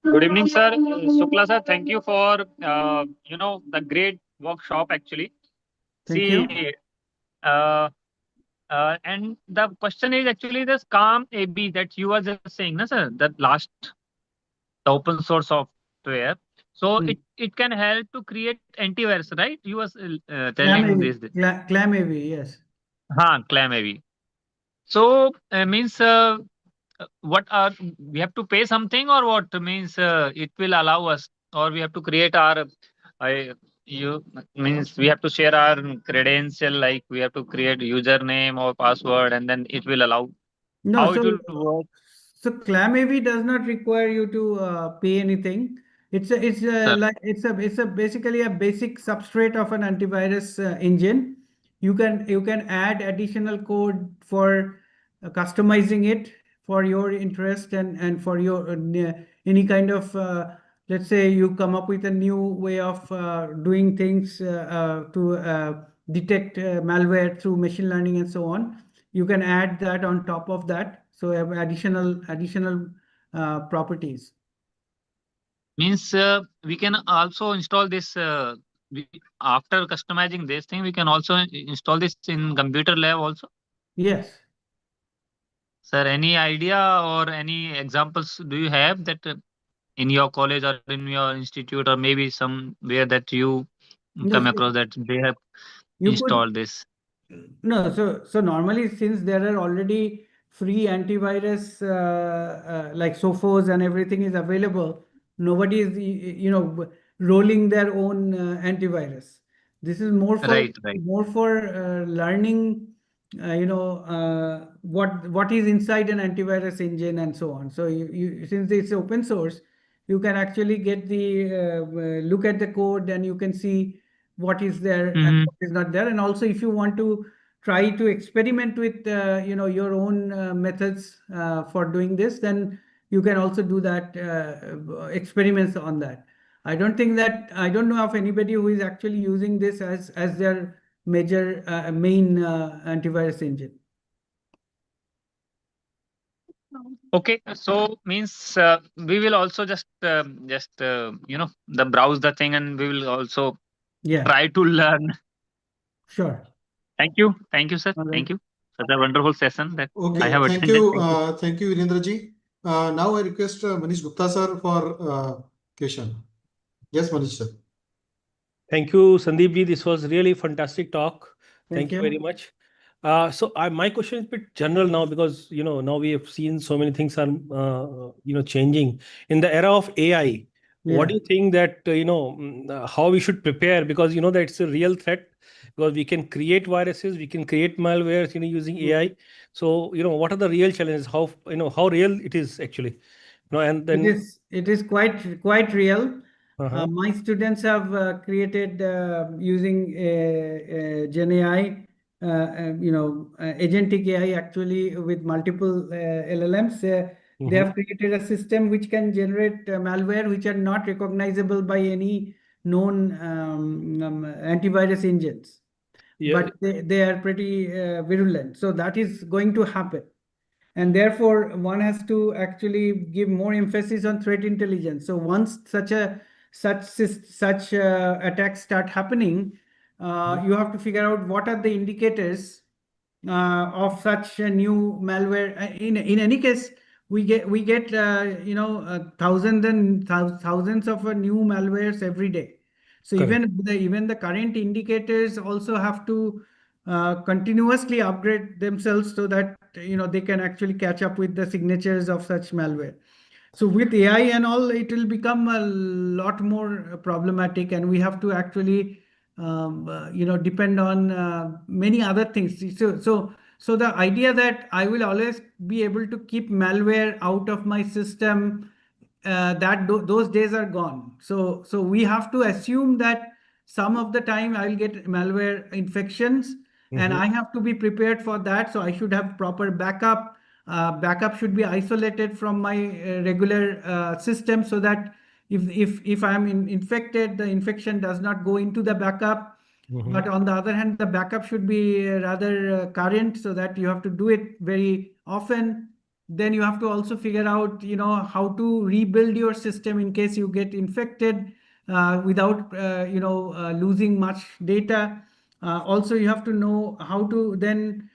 Good evening, sir. Shukla sir, thank you for the great workshop actually. Thank you. And the question is actually this Calm AB that you were just saying, na sir, that last the open source software. So it can help to create antivirus, right? You was telling this. ClamAV, yes. Clam AB. So means what are we have to pay something or what means it will allow us or we have to create our you means we have to share our credential, like we have to create username or password and then it will allow. No, How it will work? So ClamAV does not require you to pay anything. It's basically a basic substrate of an antivirus engine. You can add additional code for customizing it for your interest and for your any kind of let's say you come up with a new way of doing things to detect malware through machine learning and so on. you can add that on top of that. So you have additional properties. Means we can also install this after customizing this thing. We can also install this in computer lab also. Yes. Sir, any idea or any examples do you have that in your college or in your institute or maybe somewhere that you No, come across that they have you could. installed this? No, so normally, since there are already free antivirus like Sophos and everything is available, nobody is rolling their own antivirus. This is more for Right, right. learning, what is inside an antivirus engine and so on. So since it's open source, you can actually get the look at the code and you can see what is there and Mm-hmm. what is not there. And also, if you want to try to experiment with your own methods for doing this, then you can also do that experiments on that. I don't know of anybody who is actually using this as their main antivirus engine. Okay, so means we will also just the browse the thing and we will also Yeah, try to learn. sure. Thank you, sir. All right. Thank you. Such a wonderful session that I Okay, have thank attended. you, thank you, Virendra ji. Now I request Manish Gupta sir for question. Yes, Manish sir. Thank you, Sandeep ji. This was really fantastic talk. Thank Thank you you. very much. My question is a bit general now because now we have seen so many things are changing in the era of AI. What do Yeah. you think that how we should prepare, because that it's a real threat, because we can create viruses, we can create malwares using AI. So what are the real challenges? How real it is actually? And then It is quite real. uh-huh. My students have created using Gen AI, agentic AI actually with multiple LLMs. They have created a system which can generate malware which are not recognizable by any known antivirus engines, Yeah. but they are pretty virulent. So that is going to happen. And therefore, one has to actually give more emphasis on threat intelligence. So once such attacks start happening, you have to figure out what are the indicators of such a new malware. In any case, we get thousands and thousands of new malwares every day. So Correct. even the current indicators also have to continuously upgrade themselves so that they can actually catch up with the signatures of such malware. So with AI and all, it will become a lot more problematic, and we have to actually depend on many other things. So the idea that I will always be able to keep malware out of my system, those days are gone. So we have to assume that some of the time I'll get malware infections, and I have to be prepared for that. So I should have proper backup. Backup should be isolated from my regular system, so that if I'm infected, the infection does not go into the backup. But on the other hand, the backup should be rather current, so that you have to do it very often. Then you have to also figure out, how to rebuild your system in case you get infected without, losing much data. Also, you have to know how to then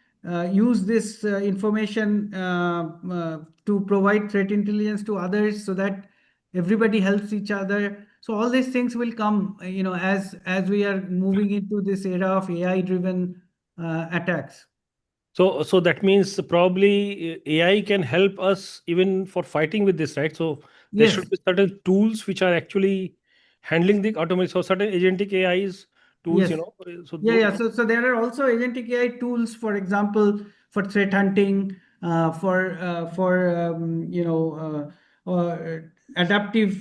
use this information to provide threat intelligence to others, so that everybody helps each other. So all these things will come, as we are moving into this era of AI-driven attacks. So that means probably AI can help us even for fighting with this, right? So there Yes. should be certain tools which are actually handling the automation. So certain agentic AIs tools, Yes. So Yeah. So there are also agentic AI tools, for example, for threat hunting, adaptive,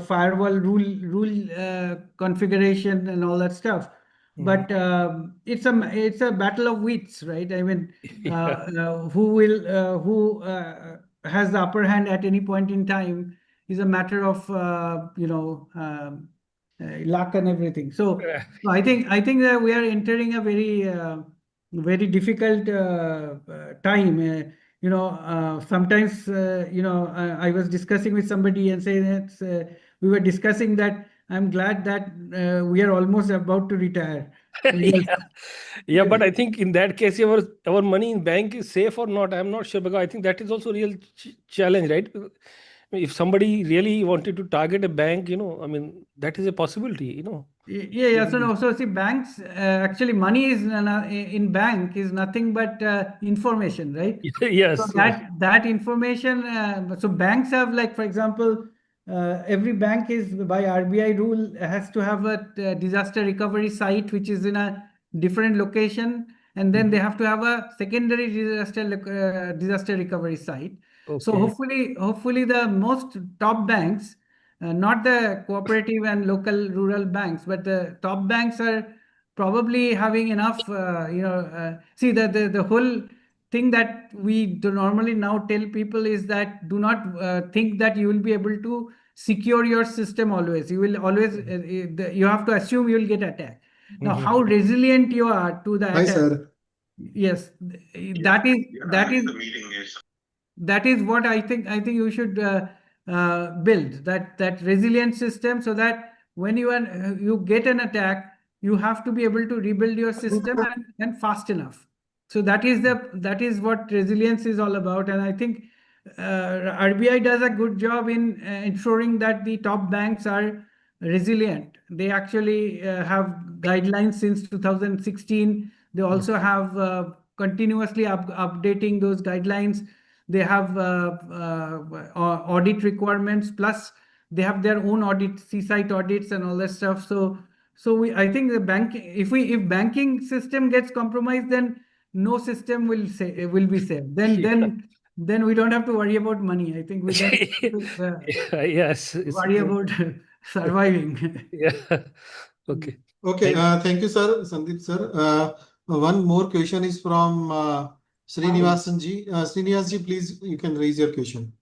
firewall rule configuration and all that stuff. But it's a battle of wits, right? I mean, who has the upper hand at any point in time is a matter of luck and everything. So I think that we are entering a very very difficult time. Sometimes, I was discussing with somebody and saying that we were discussing that I'm glad that we are almost about to retire. Because Yeah, but I think in that case, our money in bank is safe or not. I'm not sure, because I think that is also a real challenge, right? If somebody really wanted to target a bank, I mean, that is a possibility. Yeah. So no, so see, banks actually money is in bank is nothing but information, right? So Yes, yes. that information. So banks have, like, for example, every bank is by RBI rule has to have a disaster recovery site which is in a different location, and then they have to have a secondary disaster recovery site. So Okay. hopefully the most top banks, not the cooperative and local rural banks, but the top banks are probably having enough. See, the whole thing that we do normally now tell people is that do not think that you will be able to secure your system always. You will always you have to assume you will get attacked. Now, how resilient you are to the Hi, attack? sir. Yes, that is what I think you should build that resilient system, so that when you get an attack, you have to be able to rebuild your system and fast enough. So that is what resilience is all about. And I think RBI does a good job in ensuring that the top banks are resilient. They actually have guidelines since 2016. They also have continuously updating those guidelines. They have audit requirements, plus they have their own audit, seaside audits and all that stuff. I think the if banking system gets compromised, then no system will be safe. Then we don't have to worry about money. I think we then have to, Yes. worry about surviving. Yeah. Okay. Okay, Thank thank you, sir, Sandeep, sir. One more question is from Srinivasan ji. Srinivas ji, please, you can raise your question.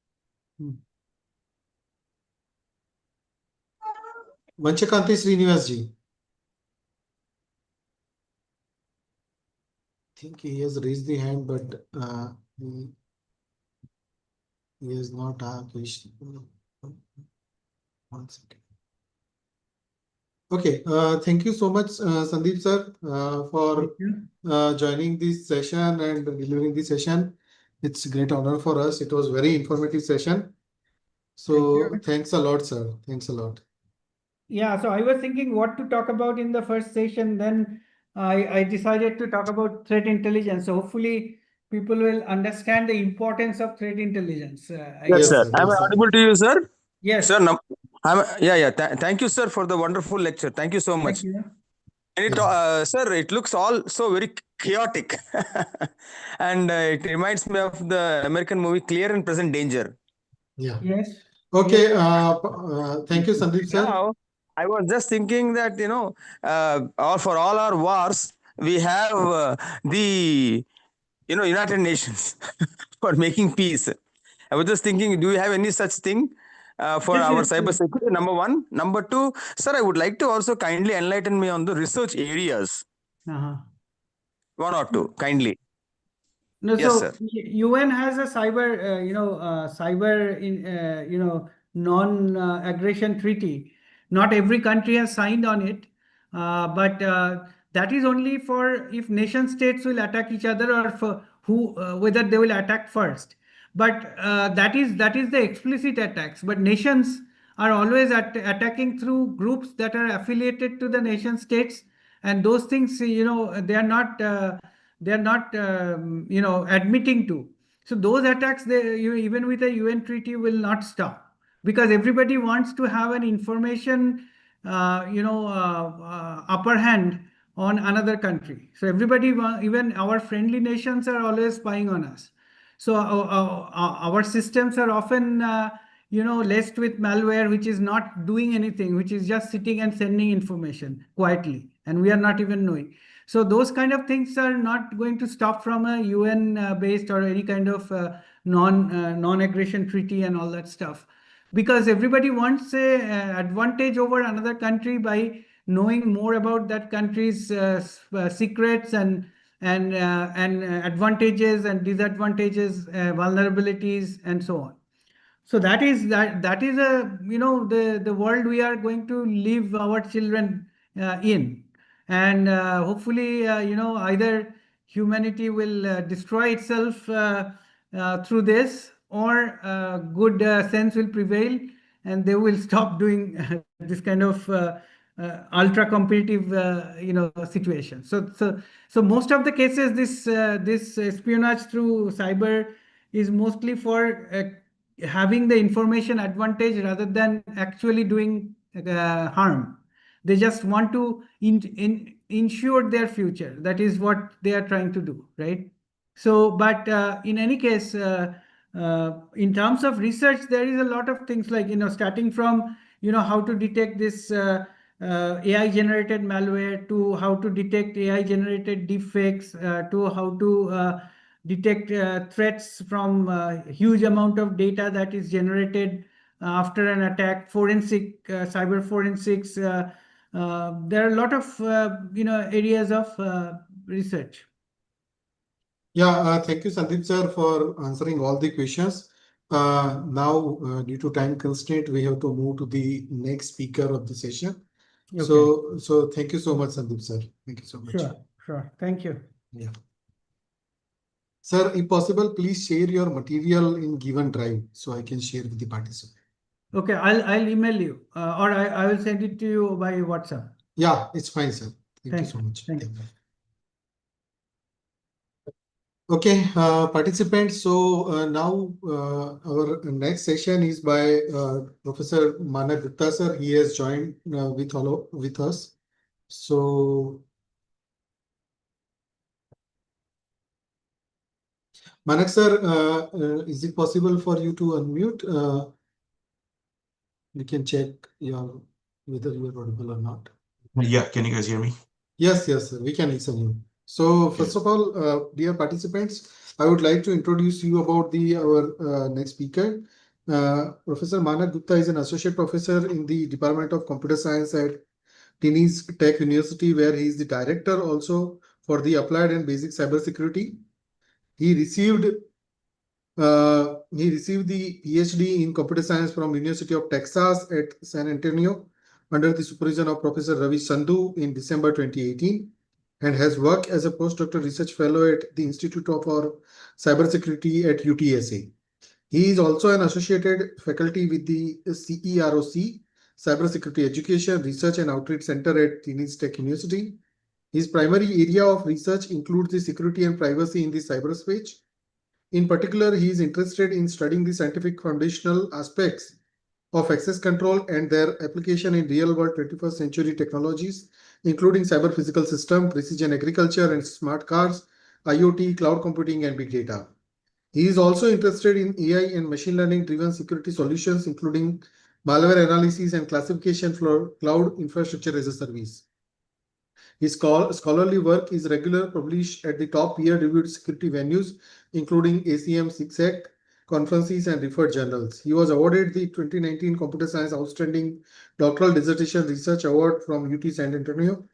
Vanchakanti Srinivas ji. I think he has raised the hand, but he has not a question. 1 second. Okay, thank you so much, Sandeep sir, for joining this session and delivering the session. It's a great honor for us. It was very informative session. So thanks a lot, sir. Thanks a lot. Yeah, so I was thinking what to talk about in the first session. Then I decided to talk about threat intelligence. So hopefully people will understand the importance of threat intelligence. Yes, sir. sir. Am Yes, I sir. audible to you, sir? Yes. Sir, yeah. Thank you, sir, for the wonderful lecture. Thank you so much. Thank you. And sir, it looks all so very chaotic, and it reminds me of the American movie Clear and Present Danger. Yeah. Yes. Okay. Thank you, Sandeep sir. Now, I was just thinking that for all our wars, we have the United Nations for making peace. I was just thinking, do you have any such thing for Yes, our yes, cyber security? Number one. Number two, sir, I would like to also kindly enlighten me on the research areas. One or two, kindly. No, Yes, so sir. UN has a non-aggression treaty. Not every country has signed on it, but that is only for if nation states will attack each other, or for whether they will attack first. But that is the explicit attacks. But nations are always attacking through groups that are affiliated to the nation states, and those things, they are not. They are not admitting to. So those attacks, even with a UN treaty, will not stop, because everybody wants to have an information upper hand on another country. So everybody, even our friendly nations, are always spying on us. So our systems are often laced with malware, which is not doing anything, which is just sitting and sending information quietly, and we are not even knowing. So those kind of things are not going to stop from a UN based or any kind of non-aggression treaty and all that stuff, because everybody wants a advantage over another country by knowing more about that country's secrets and advantages and disadvantages, vulnerabilities, and so on. So that is a, the world we are going to leave our children in, and hopefully either humanity will destroy itself through this, or good sense will prevail, and they will stop doing this kind of ultra competitive situation. So most of the cases, this espionage through cyber is mostly for having the information advantage rather than actually doing harm. They just want to ensure their future. That is what they are trying to do, right? So, but in any case, in terms of research, there is a lot of things like, starting from, how to detect this AI generated malware, to how to detect AI generated deepfakes, to how to detect threats from huge amount of data that is generated after an attack, cyber forensics. There are a lot of areas of research. Yeah, thank you, Sandeep sir, for answering all the questions. Now, due to time constraint, we have to move to the next speaker of the session. Okay. So thank you so much, Sandeep sir. Thank you so much. Sure. Thank you. Yeah. Sir, if possible, please share your material in given drive so I can share with the participants. Okay, I'll email you, or I will send it to you by WhatsApp. Yeah, it's fine, sir. Thank you so much. Thank you. Okay, participants. So now our next session is by Professor Manak Gupta sir. He has joined with us. So Manak sir, is it possible for you to unmute? You can check whether you are audible or not. Yeah, can you guys hear me? Yes, sir. We can listen you. So first of all, dear participants, I would like to introduce you about our next speaker. Professor Manak Gupta is an associate professor in the Department of Computer Science at Tini's Tech University, where he is the director also for the Applied and Basic Cybersecurity. He received the PhD in computer science from University of Texas at San Antonio under the supervision of Professor Ravi Sandhu in December 2018, and has worked as a postdoctoral research fellow at the Institute for Cybersecurity at UTSA. He is also an associated faculty with the CEROC, Cybersecurity Education, Research and Outreach Center at Tini's Tech University. His primary area of research includes the security and privacy in the cyberspace. In particular, he is interested in studying the scientific foundational aspects of access control and their application in real-world 21st century technologies, including cyber physical system, precision agriculture and smart cars, IoT, cloud computing, and big data. He is also interested in AI and machine learning-driven security solutions, including malware analysis and classification for cloud infrastructure as a service. His scholarly work is regularly published at the top peer-reviewed security venues, including ACM, SIGSEC, conferences, and referred journals. He was awarded the 2019 Computer Science Outstanding Doctoral Dissertation Research Award from UT San Antonio.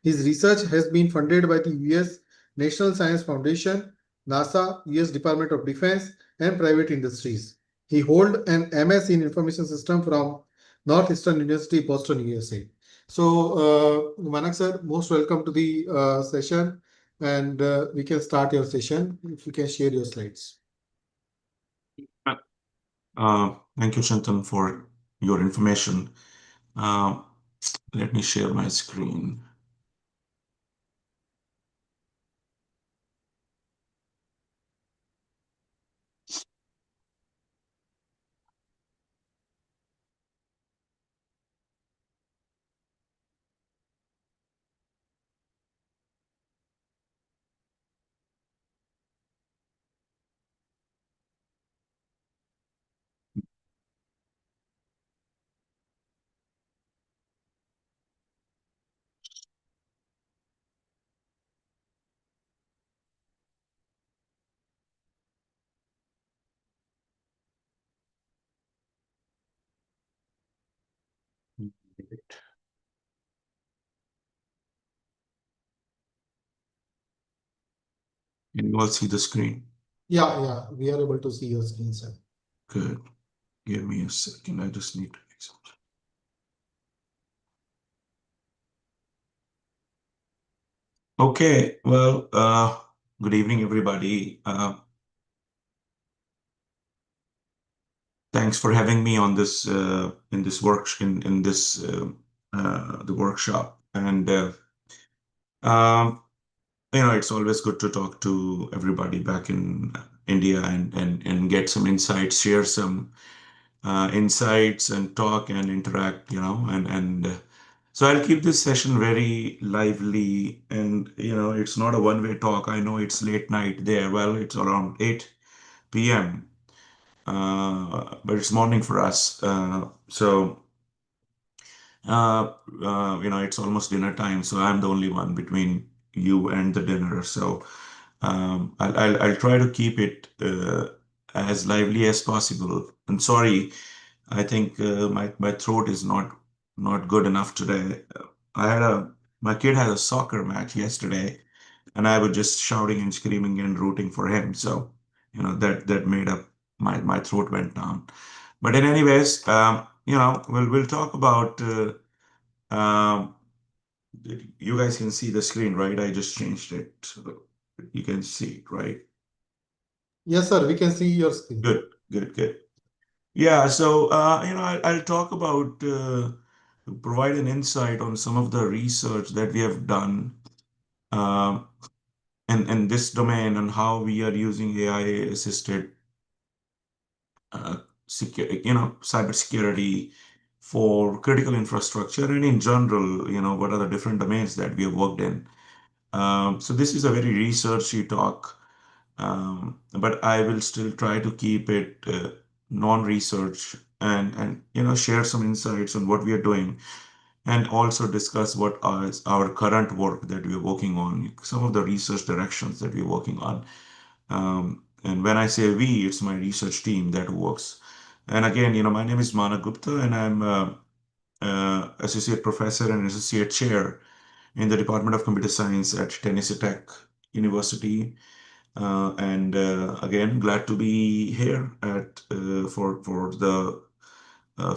His research has been funded by the US National Science Foundation, NASA, US Department of Defense, and private industries. He holds an MS in Information System from Northeastern University, Boston, USA. So, Manak sir, most welcome to the session, and we can start your session if you can share your slides. Thank you, Chintan, for your information. Let me share my screen. Can you all see the screen? Yeah, we are able to see your screen, sir. Good. Give me a second. I just need to make something. Okay. Well, good evening, everybody. Thanks for having me on this in this the workshop. And it's always good to talk to everybody back in India and get some insights, share some insights and talk and interact, and so I'll keep this session very lively, and it's not a one-way talk. I know it's late night there. Well, it's around 8 p.m. But it's morning for us. It's almost dinner time, so I'm the only one between you and the dinner. So I'll try to keep it as lively as possible. And sorry, I think my throat is not good enough today. My kid had a soccer match yesterday, and I was just shouting and screaming and rooting for him. So that made up my throat went down. But in anyways, we'll talk about. Um, you guys can see the screen, right? I just changed it, so you can see it, right? Yes, sir, we can see your screen. Good. Yeah, so I'll talk about provide an insight on some of the research that we have done um, in this domain and how we are using AI-assisted cybersecurity for critical infrastructure and in general, what are the different domains that we have worked in. So this is a very researchy talk, but I will still try to keep it non-research and share some insights on what we are doing and also discuss what is our current work that we are working on, some of the research directions that we're working on. And when I say we, it's my research team that works. And again, my name is Mana Gupta, and I'm associate professor and associate chair in the Department of Computer Science at Tennessee Tech University. And again, glad to be here for the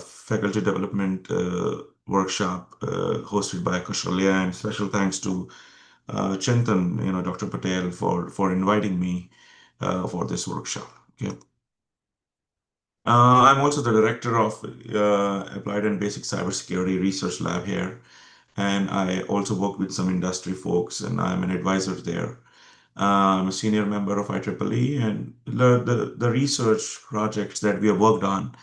faculty development workshop hosted by Kausalya, and special thanks to Chintan, Dr. Patel, for inviting me for this workshop. Okay. I'm also the director of Applied and Basic Cybersecurity Research Lab here, and I also work with some industry folks, and I'm an advisor there. I'm a senior member of IEEE, and the research projects that we have worked on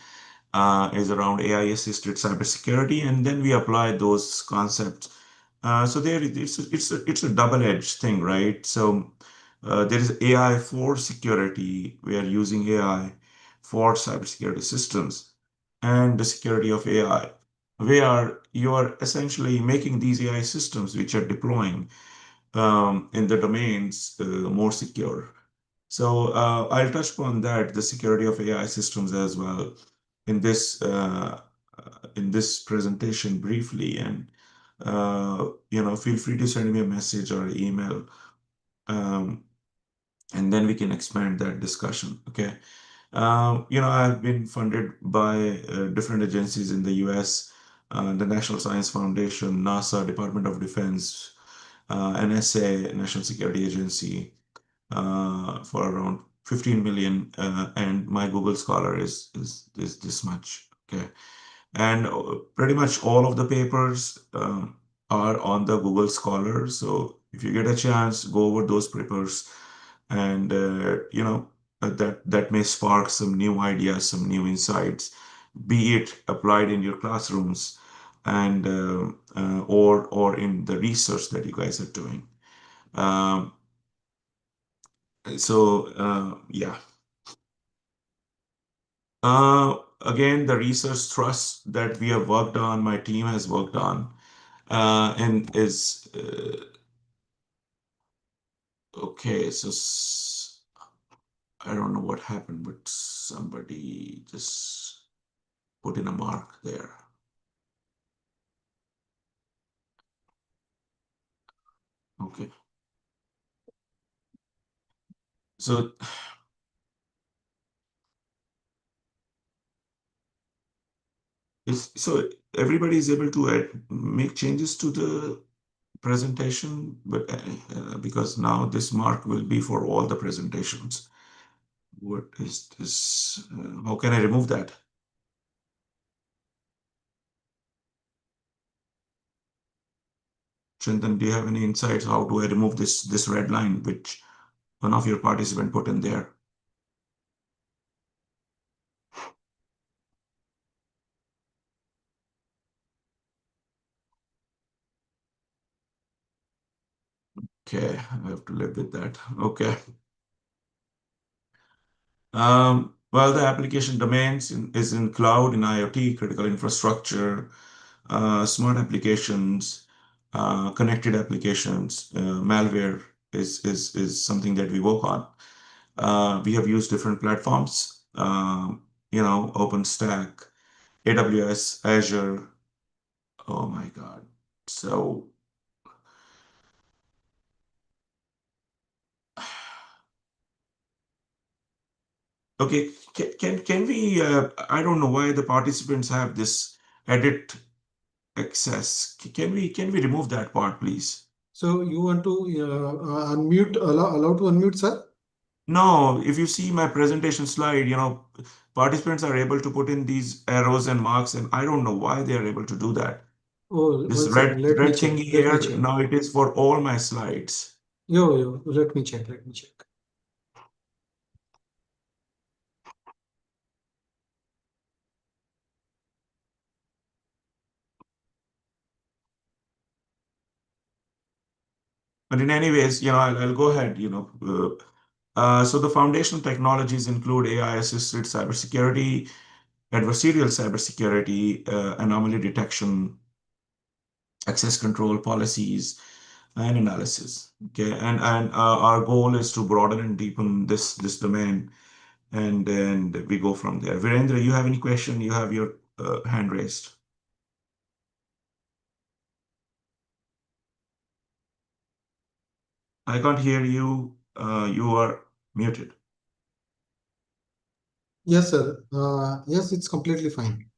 is around AI-assisted cybersecurity, and then we apply those concepts. So it's a double-edged thing, right? So there is AI for security. We are using AI for cybersecurity systems and the security of AI, where you are essentially making these AI systems which are deploying in the domains more secure. So I'll touch upon that, the security of AI systems as well in this presentation briefly, and feel free to send me a message or email, and then we can expand that discussion. Okay. I've been funded by different agencies in the US, the National Science Foundation, NASA, Department of Defense, NSA, National Security Agency, for around 15 million, and my Google Scholar is this much. Okay. And pretty much all of the papers are on the Google Scholar. So if you get a chance, go over those papers, and that may spark some new ideas, some new insights, be it applied in your classrooms and or in the research that you guys are doing. Um, yeah. Again, the research thrust that we have worked on, my team has worked on, and is okay. So I don't know what happened, but somebody just put in a mark there. Okay. So so everybody is able to make changes to the presentation, but because now this mark will be for all the presentations. What is this? How can I remove that? Chintan, do you have any insights? How do I remove this red line which one of your participants put in there? Okay, I have to live with that. Okay. Well, the application domains is in cloud, in IoT, critical infrastructure, smart applications, connected applications, malware is something that we work on. We have used different platforms, OpenStack, AWS, Azure. Oh my God. So, okay, can we, I don't know why the participants have this edit access. Can we remove that part, please? So you want to unmute, allow to unmute, sir? No, if you see my presentation slide, participants are able to put in these arrows and marks, and I don't know why they are able to do that. Oh, This one second. Let me red check. thingy Let me here, check. now it is for all my slides. Yo, let me check. Let me check. But in any ways, I'll go ahead, so the foundational technologies include AI-assisted cybersecurity, adversarial cybersecurity, anomaly detection, access control policies, and analysis. Okay, and our goal is to broaden and deepen this domain, and then we go from there. Virendra, you have any question? You have your hand raised. I can't hear you. You are muted. Yes, sir. Yes, it's completely fine.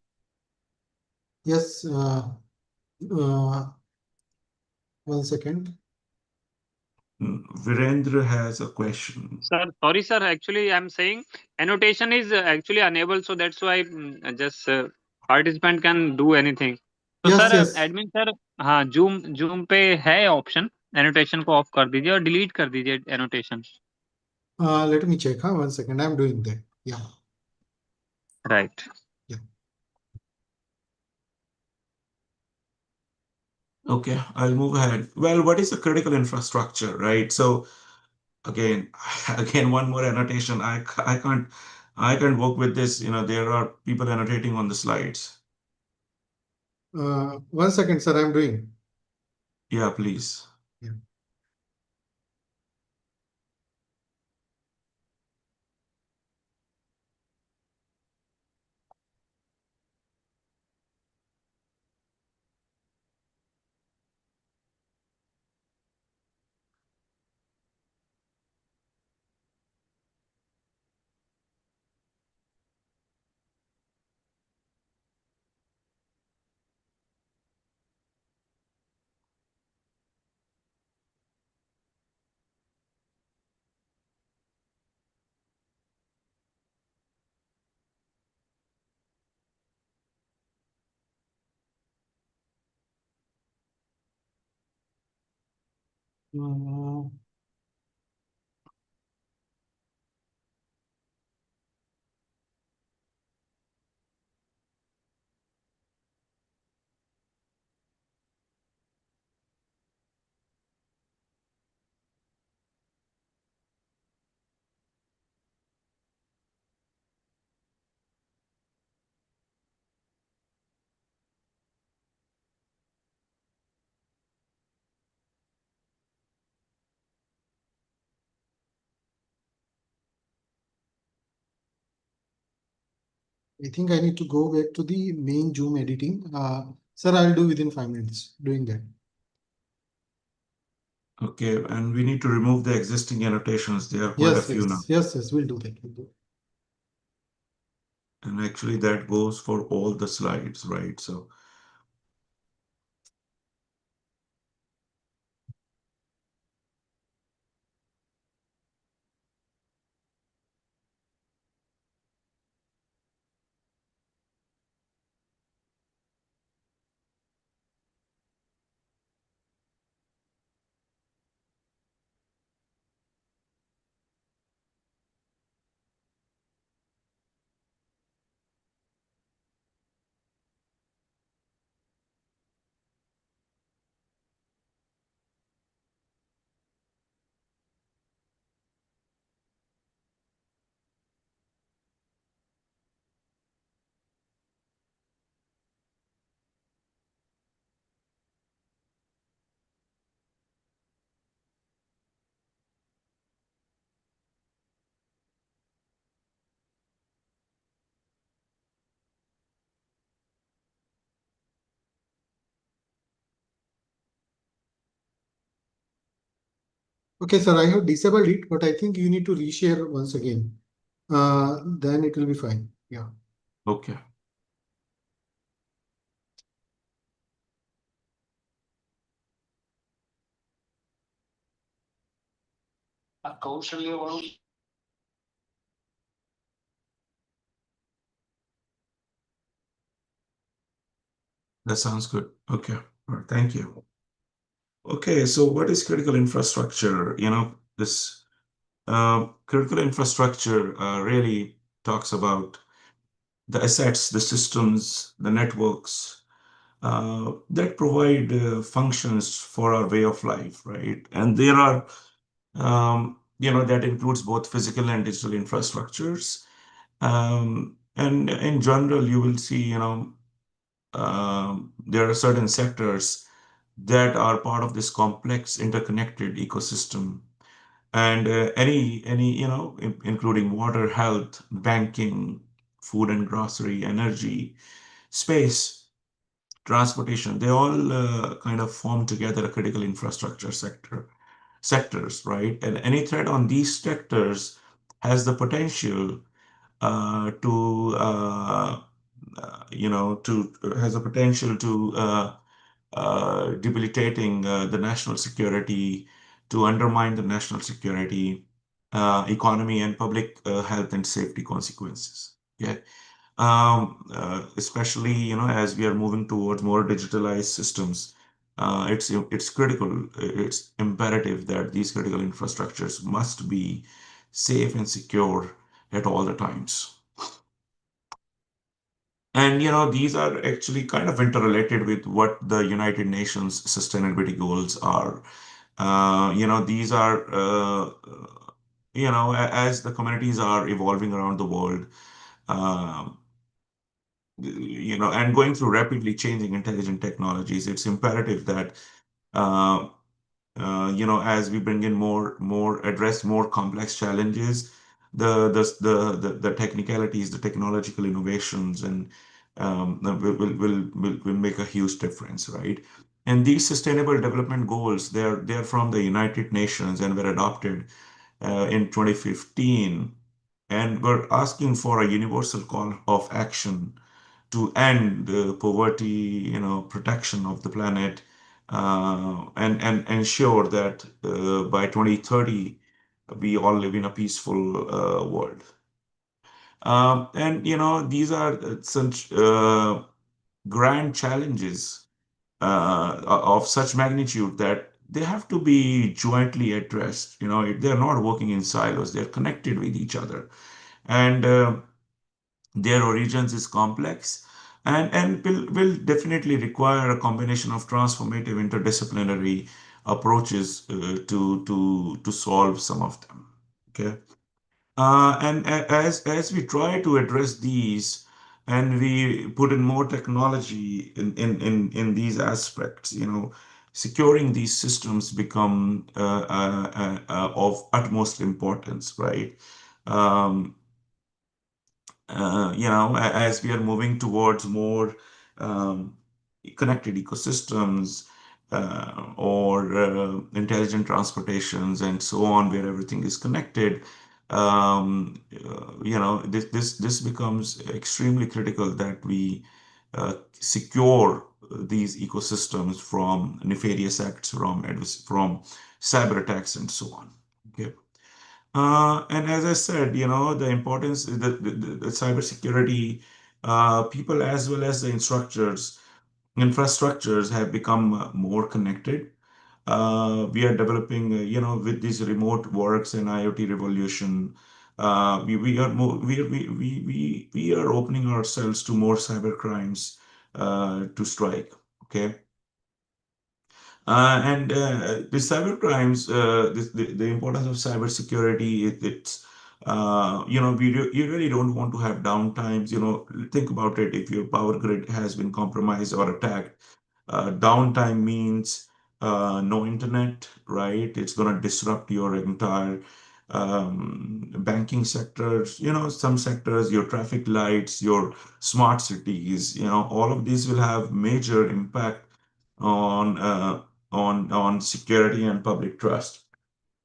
Yes. 1 second. Virendra has a question. Sir, sorry, sir. Actually, I'm saying annotation is actually unable, so that's why just participant can do anything. तो Yes, sir yes. Admin sir हाँ zoom पे है option annotation को of कर दीजिए और delete कर दीजिए annotation Let me check. 1 second. I'm doing that. Yeah. Right Okay, I'll move ahead. Well, what is the critical infrastructure, right? So again, one more annotation. I can't work with this. There are people annotating on the slides. 1 second, sir. I'm doing. Yeah, please. Yeah. Uh, I think I need to go back to the main Zoom editing. Sir, I'll do within 5 minutes doing that. Okay, and we need to remove the existing annotations. There are quite a Yes, few now. yes, we'll do that. We'll do. And actually that goes for all the slides, right? So Okay, sir, I have disabled it, but I think you need to reshare once again. Then it will be fine. Yeah. okay. That sounds good. Okay. All right. Thank you. Okay, so what is critical infrastructure? This critical infrastructure really talks about the assets, the systems, the networks that provide functions for our way of life, right? And there are, that includes both physical and digital infrastructures. And in general, you will see, there are certain sectors that are part of this complex interconnected ecosystem. And any including water, health, banking, food and grocery, energy, space, transportation, they all kind of form together a critical infrastructure sectors, right? And any threat on these sectors has the potential to has a potential to debilitating the national security, to undermine the national security, economy, and public health and safety consequences. Yeah. Especially as we are moving towards more digitalized systems, it's critical, it's imperative that these critical infrastructures must be safe and secure at all the times. And these are actually kind of interrelated with what the United Nations sustainability goals are. These are as the communities are evolving around the world, um, and going through rapidly changing intelligent technologies, it's imperative that uh, as we bring in address more complex challenges, the technicalities, the technological innovations, and will make a huge difference, right? And these sustainable development goals, they're from the United Nations and were adopted in 2015, and we're asking for a universal call of action to end poverty, protection of the planet, and ensure that by 2030 we all live in a peaceful world. And these are such grand challenges of such magnitude that they have to be jointly addressed. They're not working in silos; they're connected with each other, and their origins is complex, and will definitely require a combination of transformative interdisciplinary approaches to solve some of them. Okay. And as we try to address these, and we put in more technology in these aspects, securing these systems become of utmost importance, right? Um, as we are moving towards more connected ecosystems, or intelligent transportations and so on, where everything is connected. This becomes extremely critical that we secure these ecosystems from nefarious acts, from cyber attacks, and so on. Okay. And as I said, the importance, the cybersecurity people as well as the infrastructures have become more connected. We are developing, with these remote works and IoT revolution, we are more, we are opening ourselves to more cyber crimes to strike. Okay. The cyber crimes, the importance of cybersecurity, you really don't want to have downtimes. Think about it. If your power grid has been compromised or attacked, downtime means no internet, right? It's going to disrupt your entire banking sectors, some sectors, your traffic lights, your smart cities, all of these will have major impact on on security and public trust.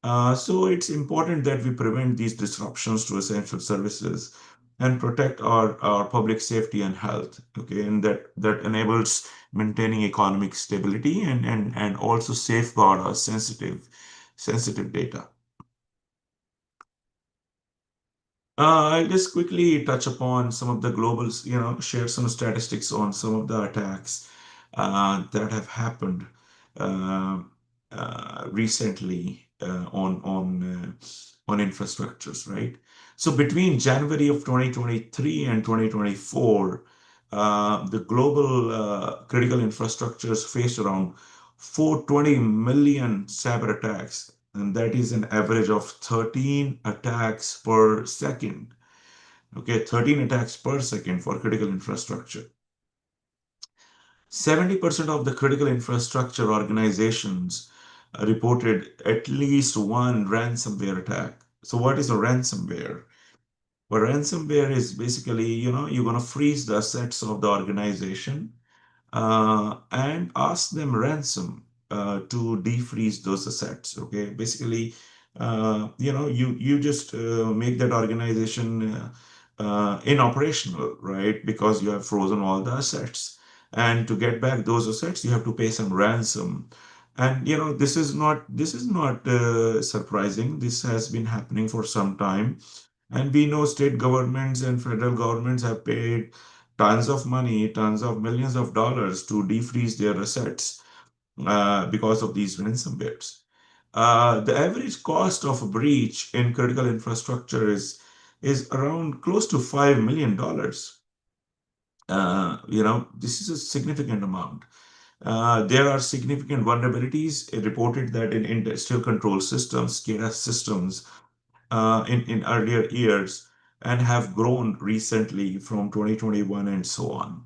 So it's important that we prevent these disruptions to essential services and protect our public safety and health. Okay, and that enables maintaining economic stability and also safeguard our sensitive data. I'll just quickly touch upon some of the global, share some statistics on some of the attacks that have happened uh, recently on infrastructures, right? So between January of 2023 and 2024, the global critical infrastructures faced around 420 million cyber attacks, and that is an average of 13 attacks per second. Okay, 13 attacks per second for critical infrastructure. 70% of the critical infrastructure organizations reported at least one ransomware attack. So what is a ransomware? Well, ransomware is basically, you're going to freeze the assets of the organization and ask them ransom to defreeze those assets. Okay, basically, you just make that organization inoperational, right? Because you have frozen all the assets, and to get back those assets, you have to pay some ransom. And this is not surprising. This has been happening for some time, and we know state governments and federal governments have paid tons of money, tons of millions of dollars to defreeze their assets because of these ransomwares. The average cost of a breach in critical infrastructure is around close to $5 million. This is a significant amount. There are significant vulnerabilities reported that in industrial control systems, SCADA systems, in earlier years, and have grown recently from 2021 and so on.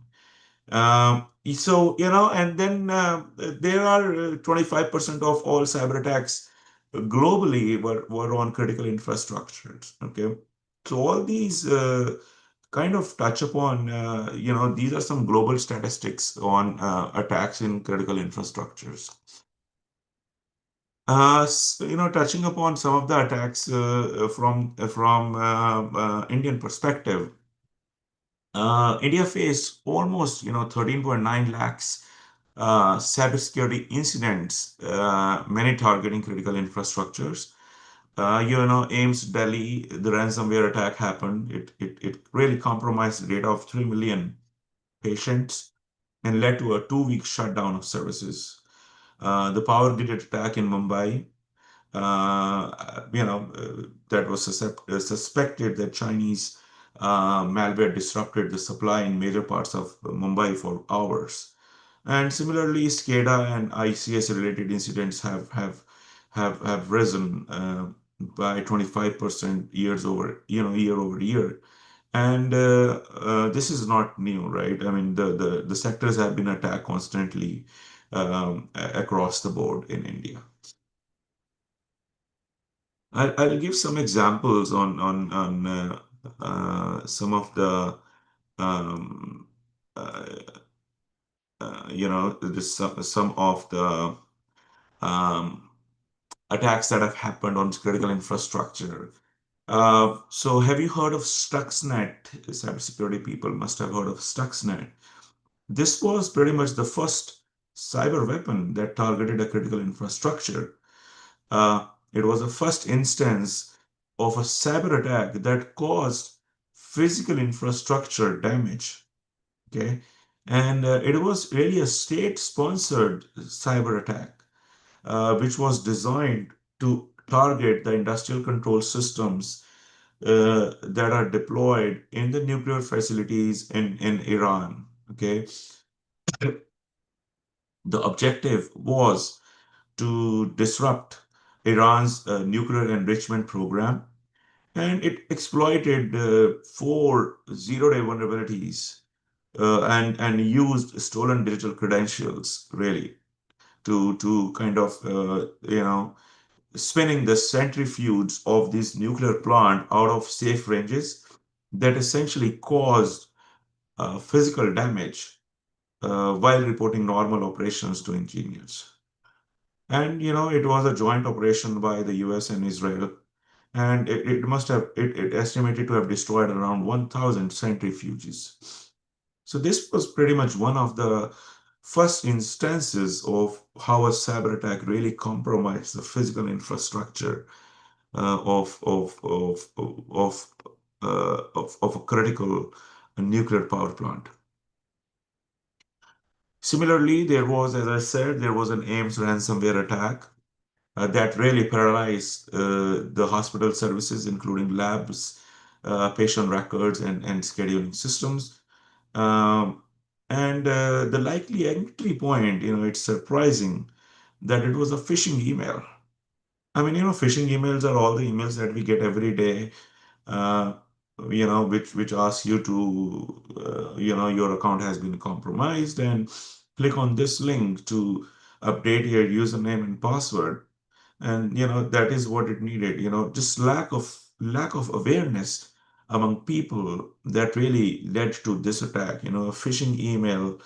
And then there are 25% of all cyber attacks globally were on critical infrastructures. Okay. So all these kind of touch upon, these are some global statistics on attacks in critical infrastructures. Touching upon some of the attacks from Indian perspective, India faced almost 13.9 lakhs cybersecurity incidents, many targeting critical infrastructures. AIMS Delhi, the ransomware attack happened. It really compromised the data of 3 million patients and led to a 2-week shutdown of services. The power grid attack in Mumbai, that was suspected that Chinese malware disrupted the supply in major parts of Mumbai for hours. And similarly, SCADA and ICS related incidents have risen by 25% year over year. And this is not new, right? I mean, the sectors have been attacked constantly across the board in India. I'll give some examples on some of the um, uh, some of the um, attacks that have happened on critical infrastructure. So have you heard of Stuxnet? Cybersecurity people must have heard of Stuxnet. This was pretty much the first cyber weapon that targeted a critical infrastructure. It was the first instance of a cyber attack that caused physical infrastructure damage. Okay, and it was really a state-sponsored cyber attack, which was designed to target the industrial control systems that are deployed in the nuclear facilities in Iran. Okay, the objective was to disrupt Iran's nuclear enrichment program, and it exploited four zero-day vulnerabilities and used stolen digital credentials really to kind of spinning the centrifuge of this nuclear plant out of safe ranges that essentially caused physical damage while reporting normal operations to engineers. And it was a joint operation by the US and Israel, and it estimated to have destroyed around 1,000 centrifuges. So this was pretty much one of the first instances of how a cyber attack really compromised the physical infrastructure of a critical nuclear power plant. Similarly, as I said, there was an Ames ransomware attack that really paralyzed the hospital services, including labs, patient records, and scheduling systems. And the likely entry point, it's surprising that it was a phishing email. I mean, phishing emails are all the emails that we get every day, uh, which asks you to, your account has been compromised, and click on this link to update your username and password. And that is what it needed. Just lack of awareness among people that really led to this attack. A phishing email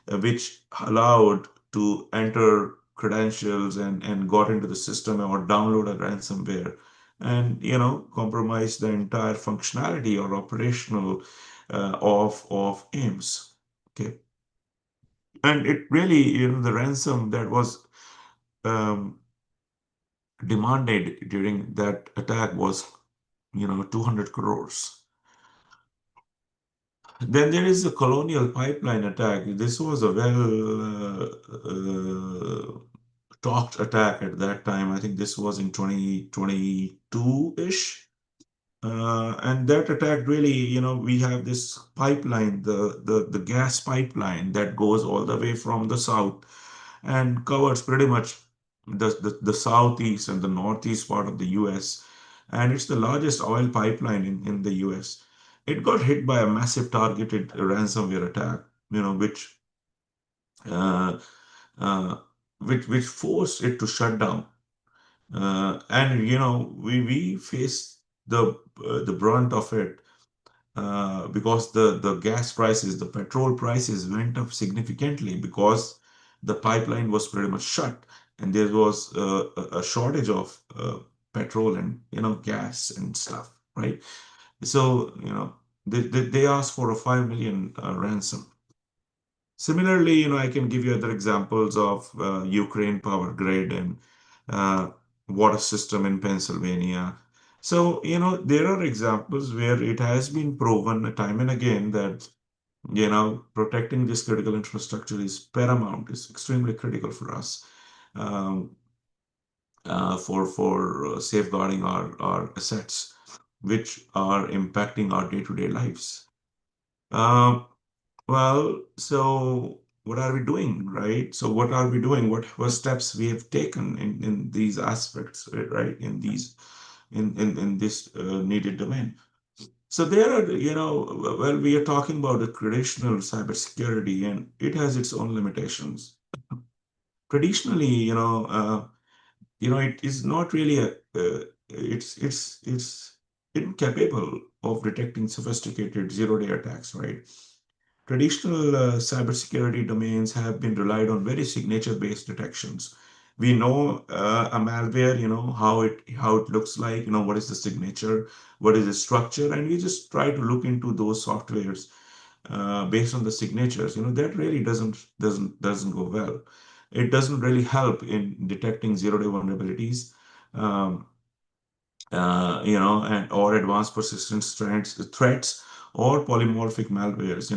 which allowed to enter credentials and got into the system or download a ransomware and compromise the entire functionality or operational of Ames. Okay, and it really the ransom that was um, demanded during that attack was 200 crores. Then there is the colonial pipeline attack. This was a talked attack at that time. I think this was in 2022-ish. And that attack really, we have this pipeline, the gas pipeline that goes all the way from the south and covers pretty much the southeast and the northeast part of the US. And it's the largest oil pipeline in the US. It got hit by a massive targeted ransomware attack, uh, uh, which forced it to shut down. And we faced the brunt of it because the gas prices, the petrol prices went up significantly because the pipeline was pretty much shut, and there was a shortage of petrol and gas and stuff, right? So they asked for a 5 million ransom. Similarly, I can give you other examples of Ukraine power grid and uh, water system in Pennsylvania. So, there are examples where it has been proven time and again that, protecting this critical infrastructure is paramount, is extremely critical for us um, for safeguarding our assets, which are impacting our day-to-day lives. Um, Well, so what are we doing, right? So what are we doing? What steps we have taken in these aspects, right? In this needed domain. So there are, well, we are talking about the traditional cybersecurity, and it has its own limitations. Traditionally, it is not really it's incapable of detecting sophisticated zero-day attacks, right? traditional cybersecurity domains have been relied on very signature-based detections. We know a malware, how it looks like, what is the signature, what is the structure, and we just try to look into those softwares based on the signatures. That really doesn't go well. It doesn't really help in detecting zero-day vulnerabilities. Um, and or advanced persistent threats or polymorphic malwares.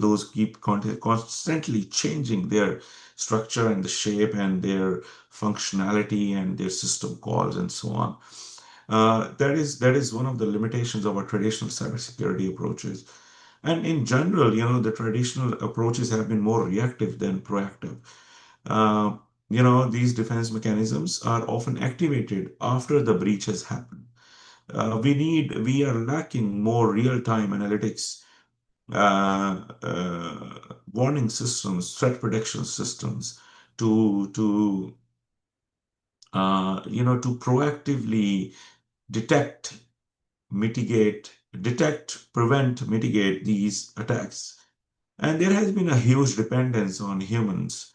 Those keep constantly changing their structure and the shape and their functionality and their system calls and so on. That is one of the limitations of our traditional cybersecurity approaches. And in general, the traditional approaches have been more reactive than proactive. Uh, these defense mechanisms are often activated after the breach has happened. We are lacking more real-time analytics, warning systems, threat prediction systems to proactively detect, prevent, mitigate these attacks. And there has been a huge dependence on humans.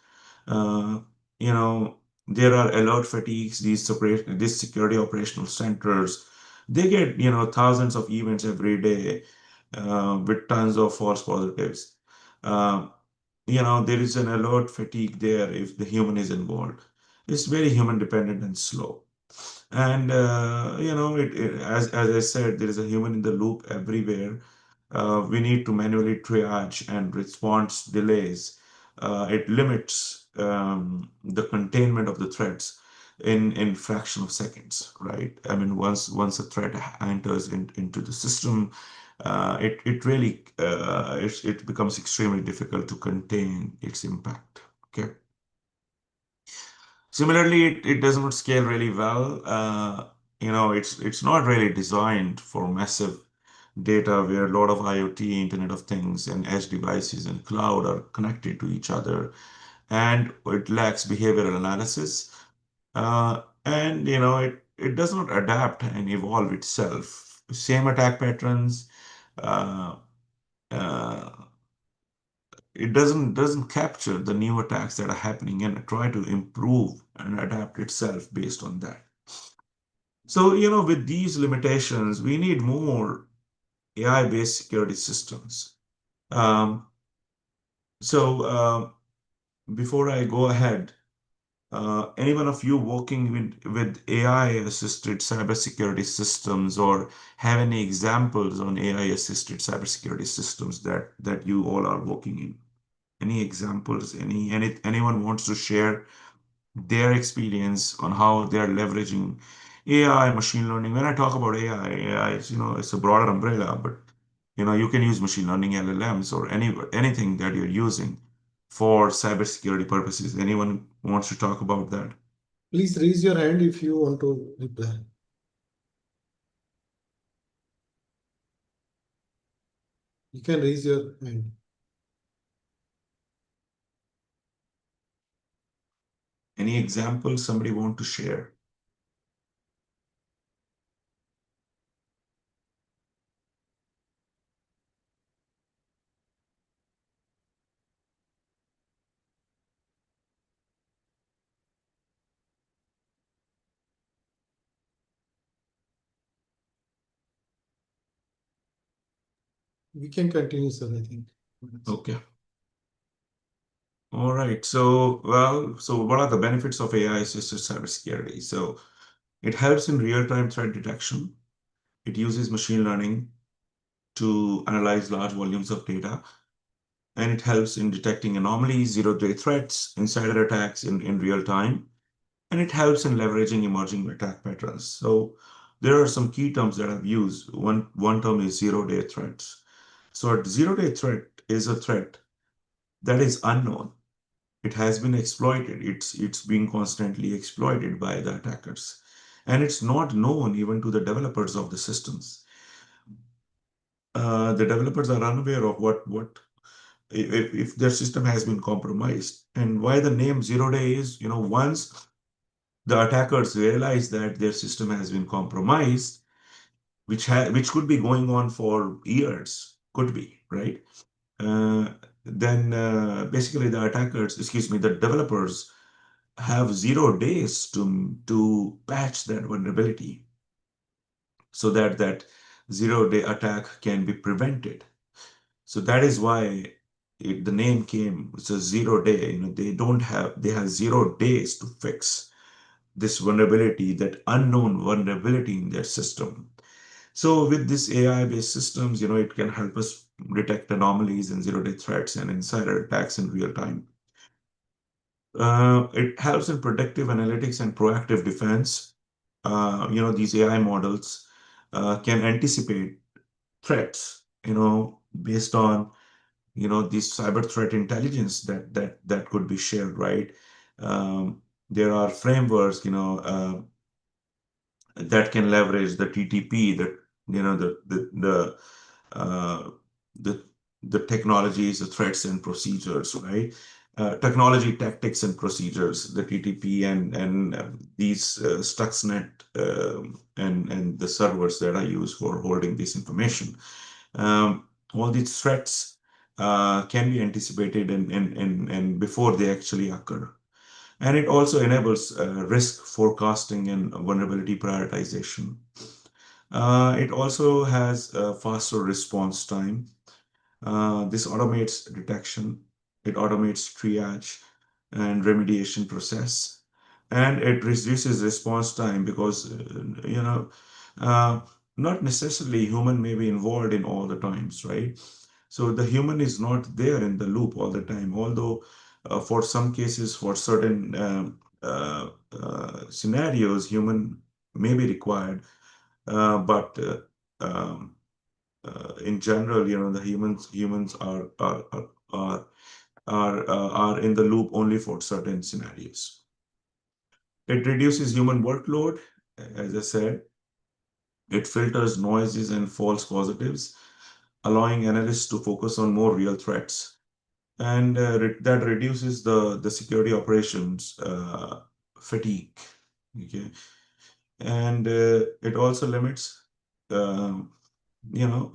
Uh, you know, there are alert fatigues, these security operational centers, they get, thousands of events every day with tons of false positives. Uh, there is an alert fatigue there if the human is involved. It's very human dependent and slow. And as I said, there is a human in the loop everywhere. We need to manually triage and response delays. It limits the containment of the threats in fraction of seconds, right? I mean, once a threat enters into the system, it really it becomes extremely difficult to contain its impact. Okay. Similarly, it does not scale really well. It's not really designed for massive data where a lot of IoT, Internet of Things, and edge devices and cloud are connected to each other, and it lacks behavioral analysis. And it does not adapt and evolve itself. Same attack patterns. Uh, uh, it doesn't capture the new attacks that are happening and try to improve and adapt itself based on that. So, with these limitations, we need more AI-based security systems. Um, so, before I go ahead, any one of you working with AI-assisted cybersecurity systems or have any examples on AI-assisted cybersecurity systems that you all are working in? Any examples? Anyone wants to share their experience on how they're leveraging AI, machine learning? When I talk about AI is, it's a broader umbrella, but you can use machine learning, LLMs, or anything that you're using for cybersecurity purposes. Anyone wants to talk about that? Please raise your hand if you want to reply. You can raise your hand. Any examples somebody want to share? We can continue, sir, I think. Okay. All right. So what are the benefits of AI-assisted cybersecurity? So it helps in real-time threat detection. It uses machine learning to analyze large volumes of data, and it helps in detecting anomalies, zero-day threats, insider attacks in real time, and it helps in leveraging emerging attack patterns. So there are some key terms that I've used. One term is zero-day threats. So a zero-day threat is a threat that is unknown. It has been exploited. It's being constantly exploited by the attackers, and it's not known even to the developers of the systems. The developers are unaware of what if their system has been compromised. And why the name zero day is, once the attackers realize that their system has been compromised, which could be going on for years, could be, right? then basically the attackers, excuse me, the developers have 0 days to patch that vulnerability so that that 0 day attack can be prevented. So that is why the name came. It's a 0 day. They have 0 days to fix this vulnerability, that unknown vulnerability in their system. So with this AI-based systems, it can help us detect anomalies and 0 day threats and insider attacks in real time. It helps in predictive analytics and proactive defense. These AI models can anticipate threats, based on, these cyber threat intelligence that could be shared, right? There are frameworks, that can leverage the TTP, uh, the the technologies, the threats and procedures, right? Technology, tactics, and procedures, the TTP and these Stuxnet and the servers that are used for holding this information. All these threats can be anticipated and before they actually occur. And it also enables risk forecasting and vulnerability prioritization. It also has a faster response time. This automates detection, it automates triage and remediation process, and it reduces response time because, not necessarily human may be involved in all the times, right? So the human is not there in the loop all the time, although for some cases, for certain scenarios, human may be required, but in general, the humans are in the loop only for certain scenarios. It reduces human workload, as I said. It filters noises and false positives, allowing analysts to focus on more real threats. And that reduces the security operations fatigue. Okay, and it also limits, you know,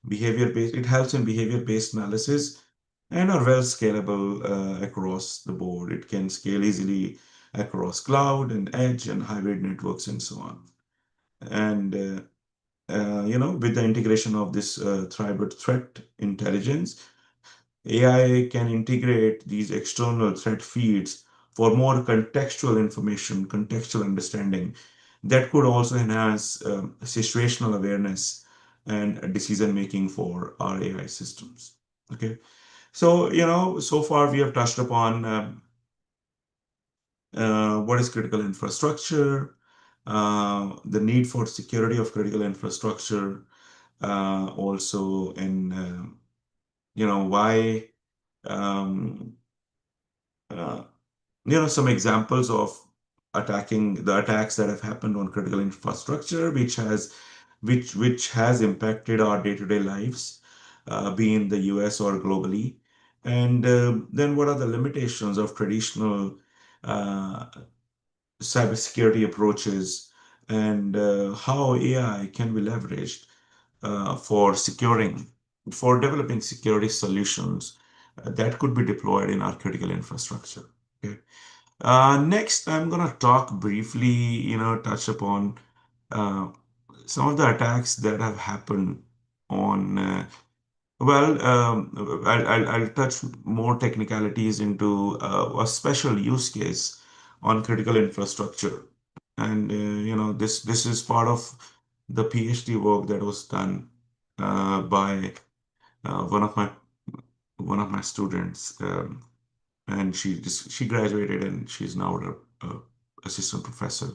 behavior-based. It helps in behavior-based analysis and are well scalable across the board. It can scale easily across cloud and edge and hybrid networks and so on. And with the integration of this cyber threat intelligence, AI can integrate these external threat feeds for more contextual information, contextual understanding that could also enhance situational awareness and decision making for our AI systems. Okay, so so far we have touched upon what is critical infrastructure, the need for security of critical infrastructure, also in why um, uh, some examples of the attacks that have happened on critical infrastructure, which has impacted our day-to-day lives, be in the US or globally. And then what are the limitations of traditional uh, cybersecurity approaches, and how AI can be leveraged for developing security solutions that could be deployed in our critical infrastructure. Okay. Next, I'm going to talk briefly, touch upon uh, some of the attacks that have happened on. I'll touch more technicalities into a special use case on critical infrastructure, and this is part of the PhD work that was done by one of my students, and she graduated and she's now a assistant professor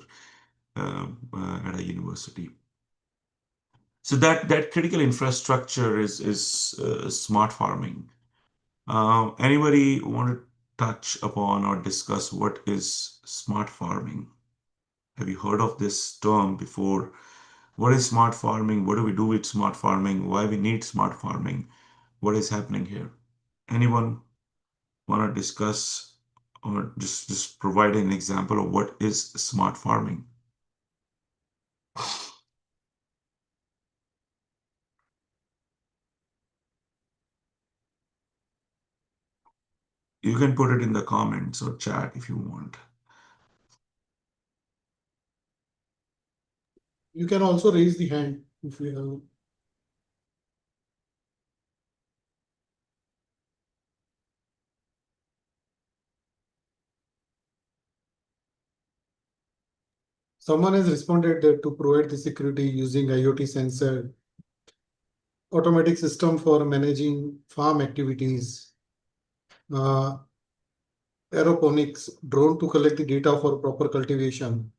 at a university. So that critical infrastructure is smart farming. Anybody want to touch upon or discuss what is smart farming? Have you heard of this term before? What is smart farming? What do we do with smart farming? Why we need smart farming? What is happening here? Anyone want to discuss or just provide an example of what is smart farming? You can put it in the comments or chat if you want. You can also raise the hand if you have. Someone has responded that to provide the security using IoT sensor, automatic system for managing farm activities, aeroponics, drone to collect the data for proper cultivation,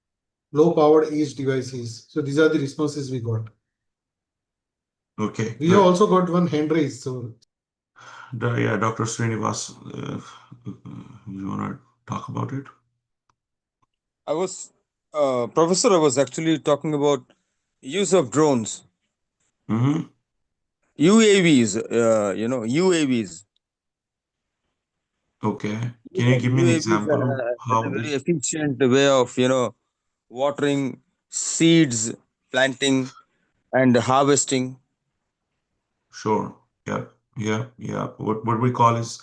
low powered edge devices. So these are the responses we got. Okay, We have good. also got one hand raised. So Yeah, Dr. Srinivas, you want to talk about it? I was, Professor, I was actually talking about use of drones, Mm-hmm. UAVs, UAVs. Okay. Use Can you of give me an UAVs example of as how a very this? efficient way of, watering seeds, planting, and harvesting. Sure. Yeah. Yeah. Yeah. What we call is,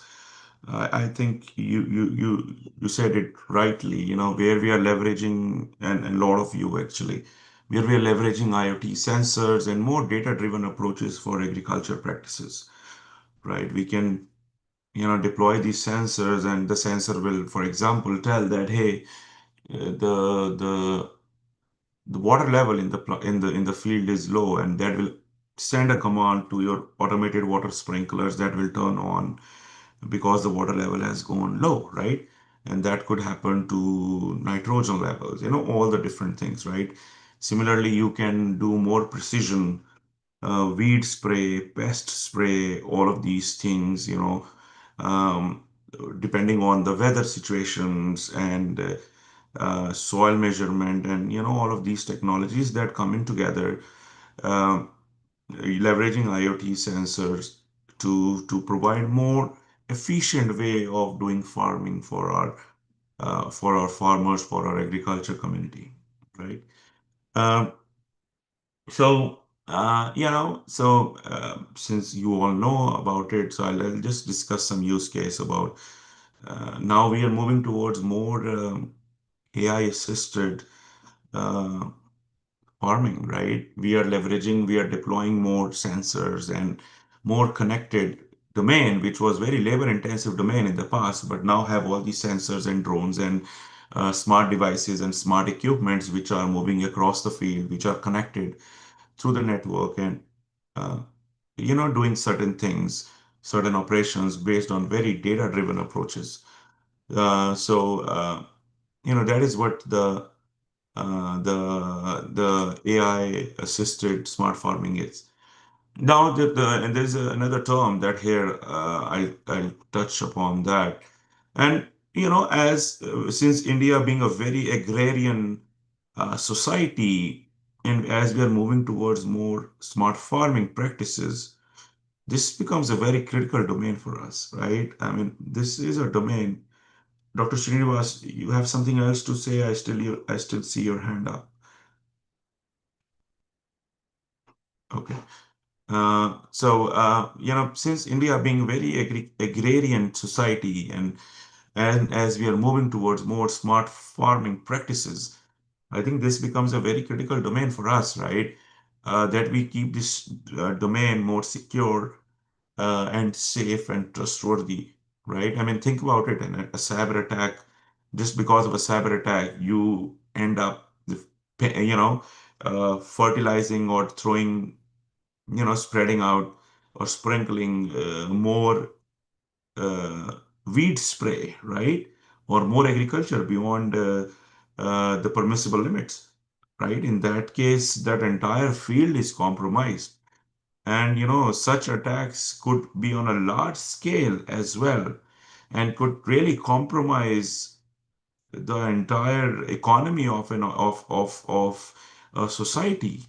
I think you said it rightly. Where we are leveraging, and a lot of you actually, where we are leveraging IoT sensors and more data-driven approaches for agriculture practices. Right? We can deploy these sensors, and the sensor will, for example, tell that, hey, the water level in the field is low, and that will send a command to your automated water sprinklers that will turn on because the water level has gone low, right? And that could happen to nitrogen levels, all the different things, right? Similarly, you can do more precision weed spray, pest spray, all of these things, um, depending on the weather situations and soil measurement, and all of these technologies that come in together, um, leveraging IoT sensors to provide more efficient way of doing farming for our farmers, for our agriculture community, right? Um, since you all know about it, so I'll just discuss some use case about. Now we are moving towards more AI assisted uh, farming, right? We are deploying more sensors and more connected domain, which was very labor intensive domain in the past, but now have all these sensors and drones and smart devices and smart equipments which are moving across the field, which are connected through the network, and uh, doing certain things, certain operations based on very data driven approaches. That is what the AI assisted smart farming is. Now, and there's another term that here I'll touch upon that. And, as since India being a very agrarian society, and as we are moving towards more smart farming practices, this becomes a very critical domain for us, right? I mean, this is a domain. Dr. Srinivas, you have something else to say? I still see your hand up. Okay. Since India being a very agrarian society, and as we are moving towards more smart farming practices, I think this becomes a very critical domain for us, right? That we keep this domain more secure and safe and trustworthy, right? I mean, think about it, in a cyber attack, just because of a cyber attack, you end up, fertilizing or throwing, spreading out or sprinkling more weed spray, right? Or more agriculture beyond the permissible limits, right? In that case, that entire field is compromised. And such attacks could be on a large scale as well, and could really compromise the entire economy of a society.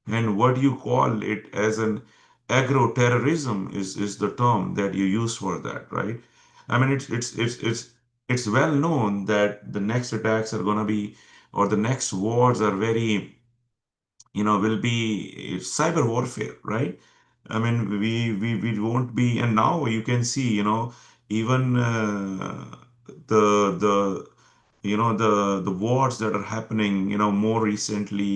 And what you call it as an agro-terrorism is the term that you use for that, right? I mean, it's well known that the next attacks are going to be, or the next wars are very, will be cyber warfare, right? I mean, we won't be, and now you can see, even the the wars that are happening, more recently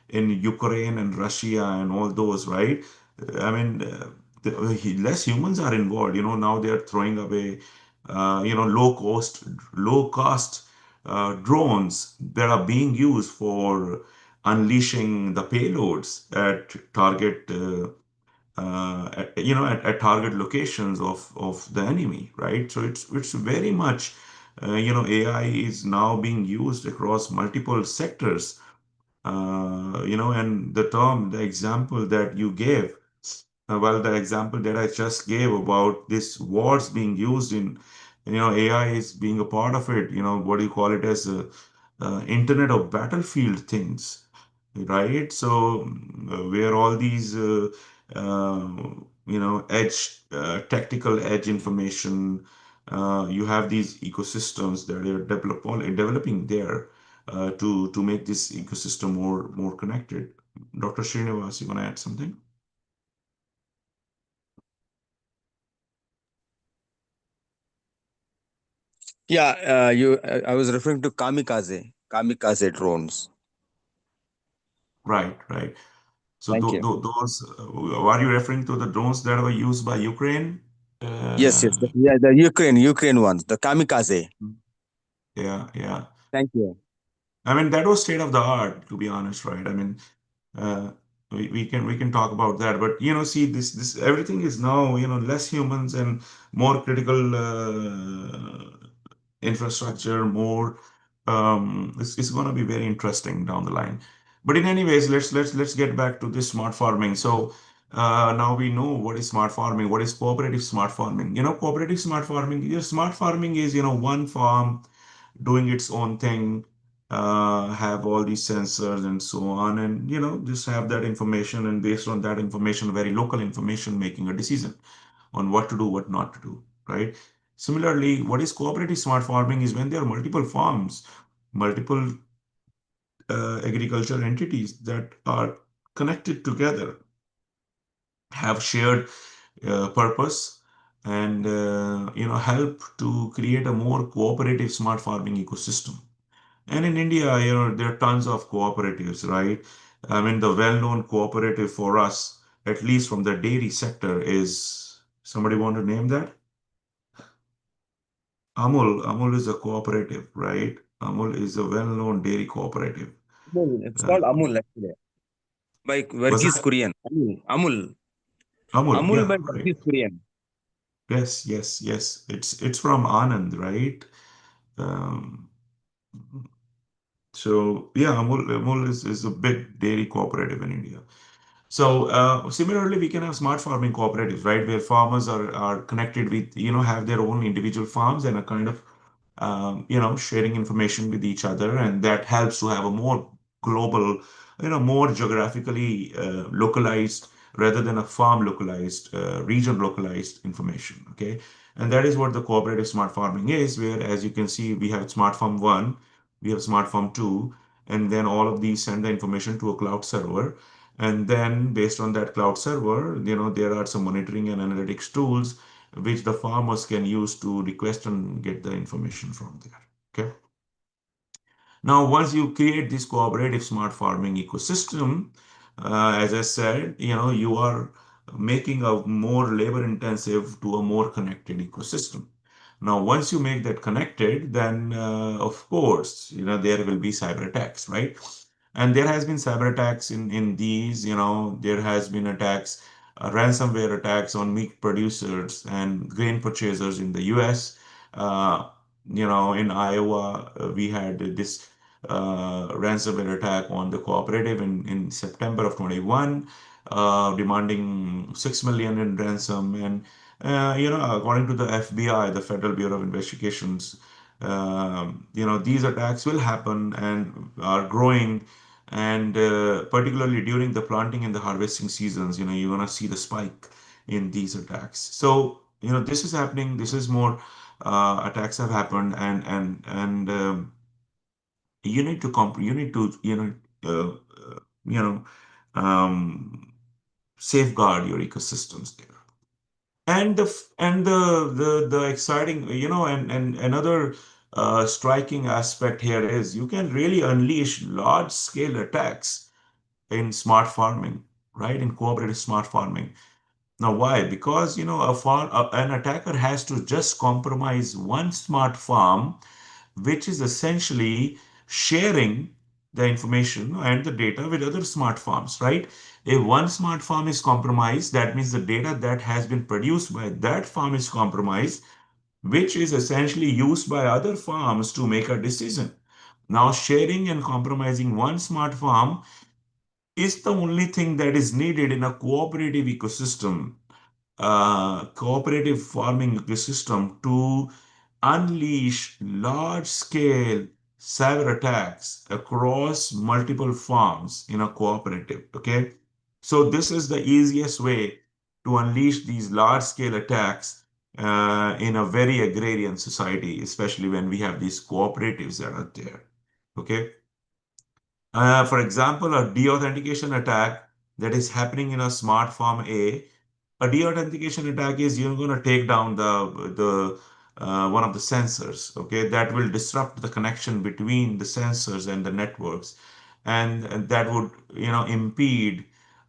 in Ukraine and Russia and all those, right? I mean, less humans are involved. Now they are throwing away, low cost drones that are being used for unleashing the payloads at target. At target locations of the enemy, right? So it's very much, AI is now being used across multiple sectors, and the example that you gave, well, the example that I just gave about this wars being used in, AI is being a part of it, what do you call it, as a, Internet of Battlefield things, right? So where all these, uh, tactical edge information, you have these ecosystems that are developing there, to make this ecosystem more connected. Dr. Srinivas, you want to add something? Yeah, I was referring to kamikaze drones. Right, right. So Thank you. those, are you referring to the drones that were used by Ukraine? Yes, Uh, yeah, the Ukraine ones, the kamikaze. yeah, yeah. Thank you. I mean, that was state of the art, to be honest, right? I mean, uh, we can talk about that, but see, this everything is now, less humans and more critical infrastructure, more. It's going to be very interesting down the line. But in any ways, let's get back to this smart farming. So now we know what is smart farming, what is cooperative smart farming. Cooperative smart farming. Smart farming is one farm doing its own thing, have all these sensors and so on, and just have that information, and based on that information, very local information, making a decision on what to do, what not to do, right? Similarly, what is cooperative smart farming is when there are multiple farms, multiple agriculture entities that are connected together, have shared purpose, and help to create a more cooperative smart farming ecosystem. And in India, there are tons of cooperatives, right? I mean, the well-known cooperative for us, at least from the dairy sector, is, somebody want to name that? Amul. Amul is a cooperative, right? Amul is a well-known dairy cooperative. It's Uh, called Amul actually, by was Verghese that Kurian. Amul. Amul? Amul Yeah, by right. Verghese Kurian. Yes, yes, yes. It's from Anand, right? Um, so yeah, Amul is a big dairy cooperative in India. So similarly, we can have smart farming cooperatives, right, where farmers are connected with, have their own individual farms and a kind of, sharing information with each other, and that helps to have a more global, more geographically localized rather than a farm localized, region localized information. Okay, and that is what the cooperative smart farming is, where, as you can see, we have Smart Farm 1, we have Smart Farm 2, and then all of these send the information to a cloud server, and then based on that cloud server, there are some monitoring and analytics tools which the farmers can use to request and get the information from there. Okay. Now, once you create this cooperative smart farming ecosystem, as I said, you are making a more labor intensive to a more connected ecosystem. Now, once you make that connected, then of course, there will be cyber attacks, right? And there has been cyber attacks in these, there has been attacks, ransomware attacks on meat producers and grain purchasers in the US. In Iowa, we had this ransomware attack on the cooperative in September of 21, demanding 6 million in ransom. And, according to the FBI, the Federal Bureau of Investigations, these attacks will happen and are growing. And particularly during the planting and the harvesting seasons, you're going to see the spike in these attacks. So, this is happening. This is more attacks have happened, and you need to you know um, safeguard your ecosystems there. And the exciting, and another striking aspect here is you can really unleash large scale attacks in smart farming, right? In cooperative smart farming. Now, why? Because, an attacker has to just compromise one smart farm, which is essentially sharing the information and the data with other smart farms, right? If one smart farm is compromised, that means the data that has been produced by that farm is compromised, which is essentially used by other farms to make a decision. Now, sharing and compromising one smart farm is the only thing that is needed in a cooperative ecosystem, cooperative farming ecosystem, to unleash large scale cyber attacks across multiple farms in a cooperative. Okay. So, this is the easiest way to unleash these large scale attacks in a very agrarian society, especially when we have these cooperatives that are there. Okay. For example, a deauthentication attack that is happening in a smart farm A deauthentication attack is you're going to take down the one of the sensors, okay, that will disrupt the connection between the sensors and the networks, and that would impede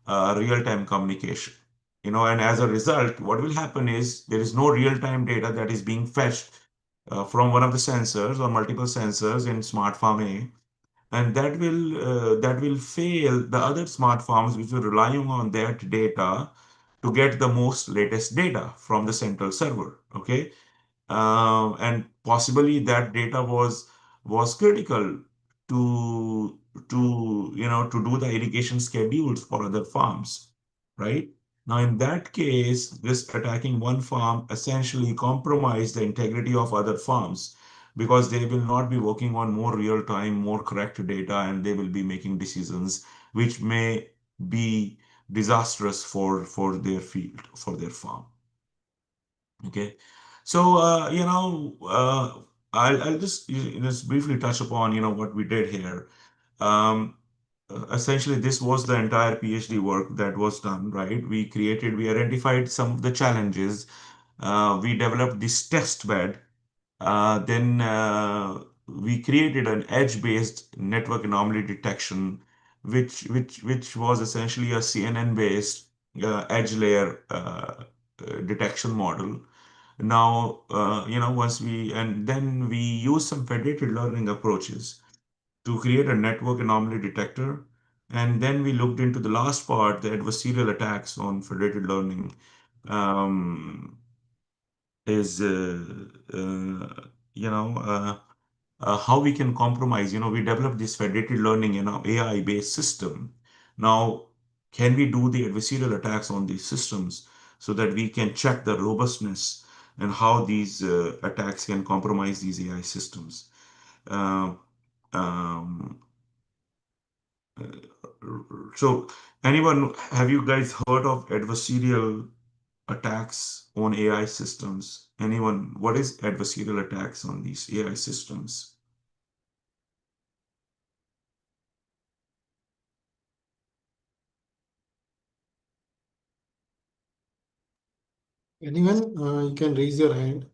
real-time communication. And as a result, what will happen is there is no real-time data that is being fetched from one of the sensors or multiple sensors in smart farm A, and that will fail the other smart farms which were relying on that data to get the most latest data from the central server. Okay. And possibly that data was critical to do the irrigation schedules for other farms, right? Now, in that case, this attacking one farm essentially compromised the integrity of other farms, because they will not be working on more real-time, more correct data, and they will be making decisions which may be disastrous for their field, for their farm. Okay. So, I'll just briefly touch upon, what we did here. Um, Essentially, this was the entire PhD work that was done, right? We identified some of the challenges. We developed this test bed. Then we created an edge-based network anomaly detection, which was essentially a CNN-based edge layer detection model. Now, and then we use some federated learning approaches to create a network anomaly detector. And then we looked into the last part, the adversarial attacks on federated learning. Um, is you know How we can compromise. We developed this federated learning, AI based system. Now, can we do the adversarial attacks on these systems so that we can check the robustness and how these attacks can compromise these AI systems? uh, um, so have you guys heard of adversarial attacks on AI systems? Anyone, what is adversarial attacks on these AI systems? Anyone, you can raise your hand.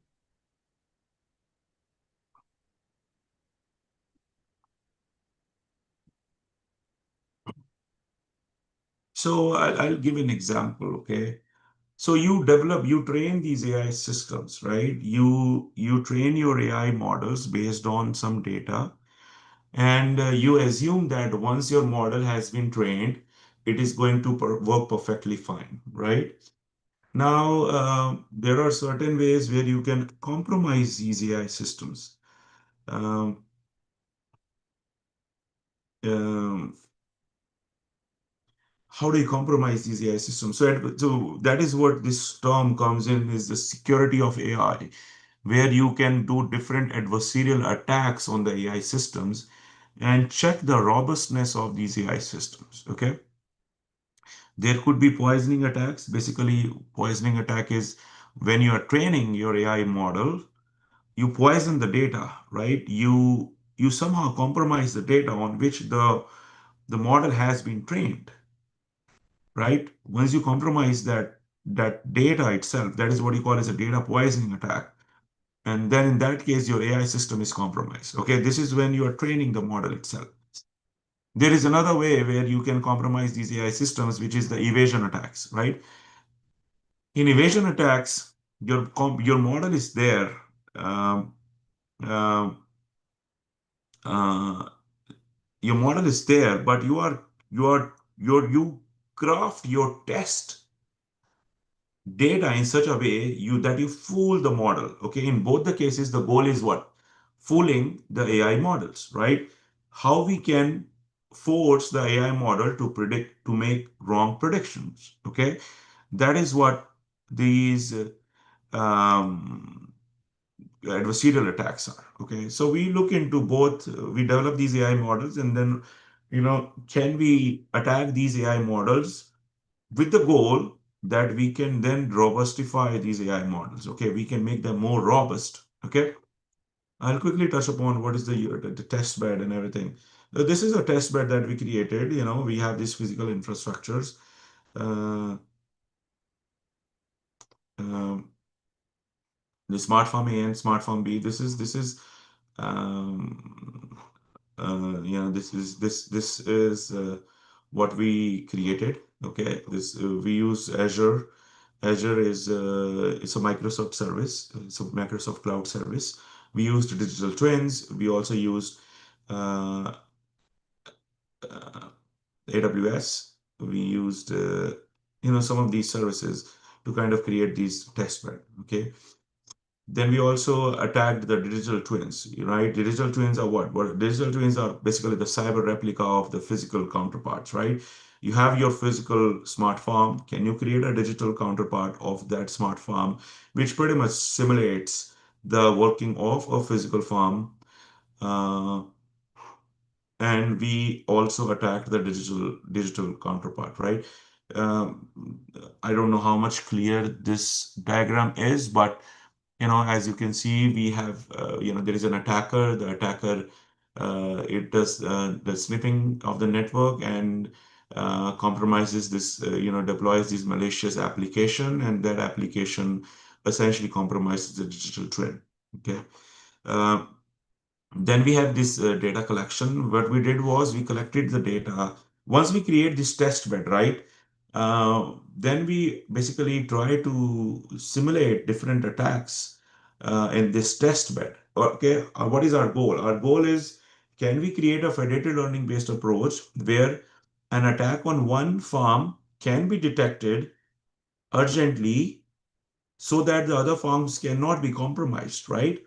So I'll give an example, okay? So you train these AI systems, right? You train your AI models based on some data, and you assume that once your model has been trained, it is going to work perfectly fine, right? Now, there are certain ways where you can compromise these AI systems. Um, um, how do you compromise these AI systems? So that is what this term comes in, is the security of AI, where you can do different adversarial attacks on the AI systems and check the robustness of these AI systems. Okay. There could be poisoning attacks. Basically, poisoning attack is when you are training your AI model, you poison the data, right? You somehow compromise the data on which the model has been trained, right? Once you compromise that data itself. That is what you call as a data poisoning attack. And then in that case, your AI system is compromised. Okay, this is when you are training the model itself. There is another way where you can compromise these AI systems, which is the evasion attacks, right? In evasion attacks, your model is there. Um, um, your model is there, but you craft your test data in such a way that you fool the model. Okay, in both the cases, the goal is what? Fooling the AI models, right? How we can force the AI model to make wrong predictions. Okay, that is what these adversarial attacks are. Okay, so we look into both. We develop these AI models, and then can we attack these AI models with the goal that we can then robustify these AI models. Okay, we can make them more robust. Okay, I'll quickly touch upon what is the test bed and everything. This is a test bed that we created. We have these physical infrastructures. The smart farm A and smart farm B. This is this is what we created. Okay, we use Azure. Azure is it's a Microsoft service. It's a Microsoft cloud service. We used digital twins. We also used AWS. We used some of these services to kind of create these test bed. Okay. Then we also attacked the digital twins, right? Digital twins are what? Digital twins are basically the cyber replica of the physical counterparts, right? You have your physical smart farm. Can you create a digital counterpart of that smart farm, which pretty much simulates the working of a physical farm? And we also attacked the digital counterpart, right? I don't know how much clear this diagram is, but as you can see, we have, there is an attacker. The attacker, it does the sniffing of the network and compromises this, deploys this malicious application, and that application essentially compromises the digital twin. Okay. Then we have this data collection. What we did was we collected the data. Once we create this test bed, right? Then we basically try to simulate different attacks in this test bed. Okay, what is our goal? Our goal is, can we create a federated learning based approach where an attack on one farm can be detected urgently so that the other farms cannot be compromised, right?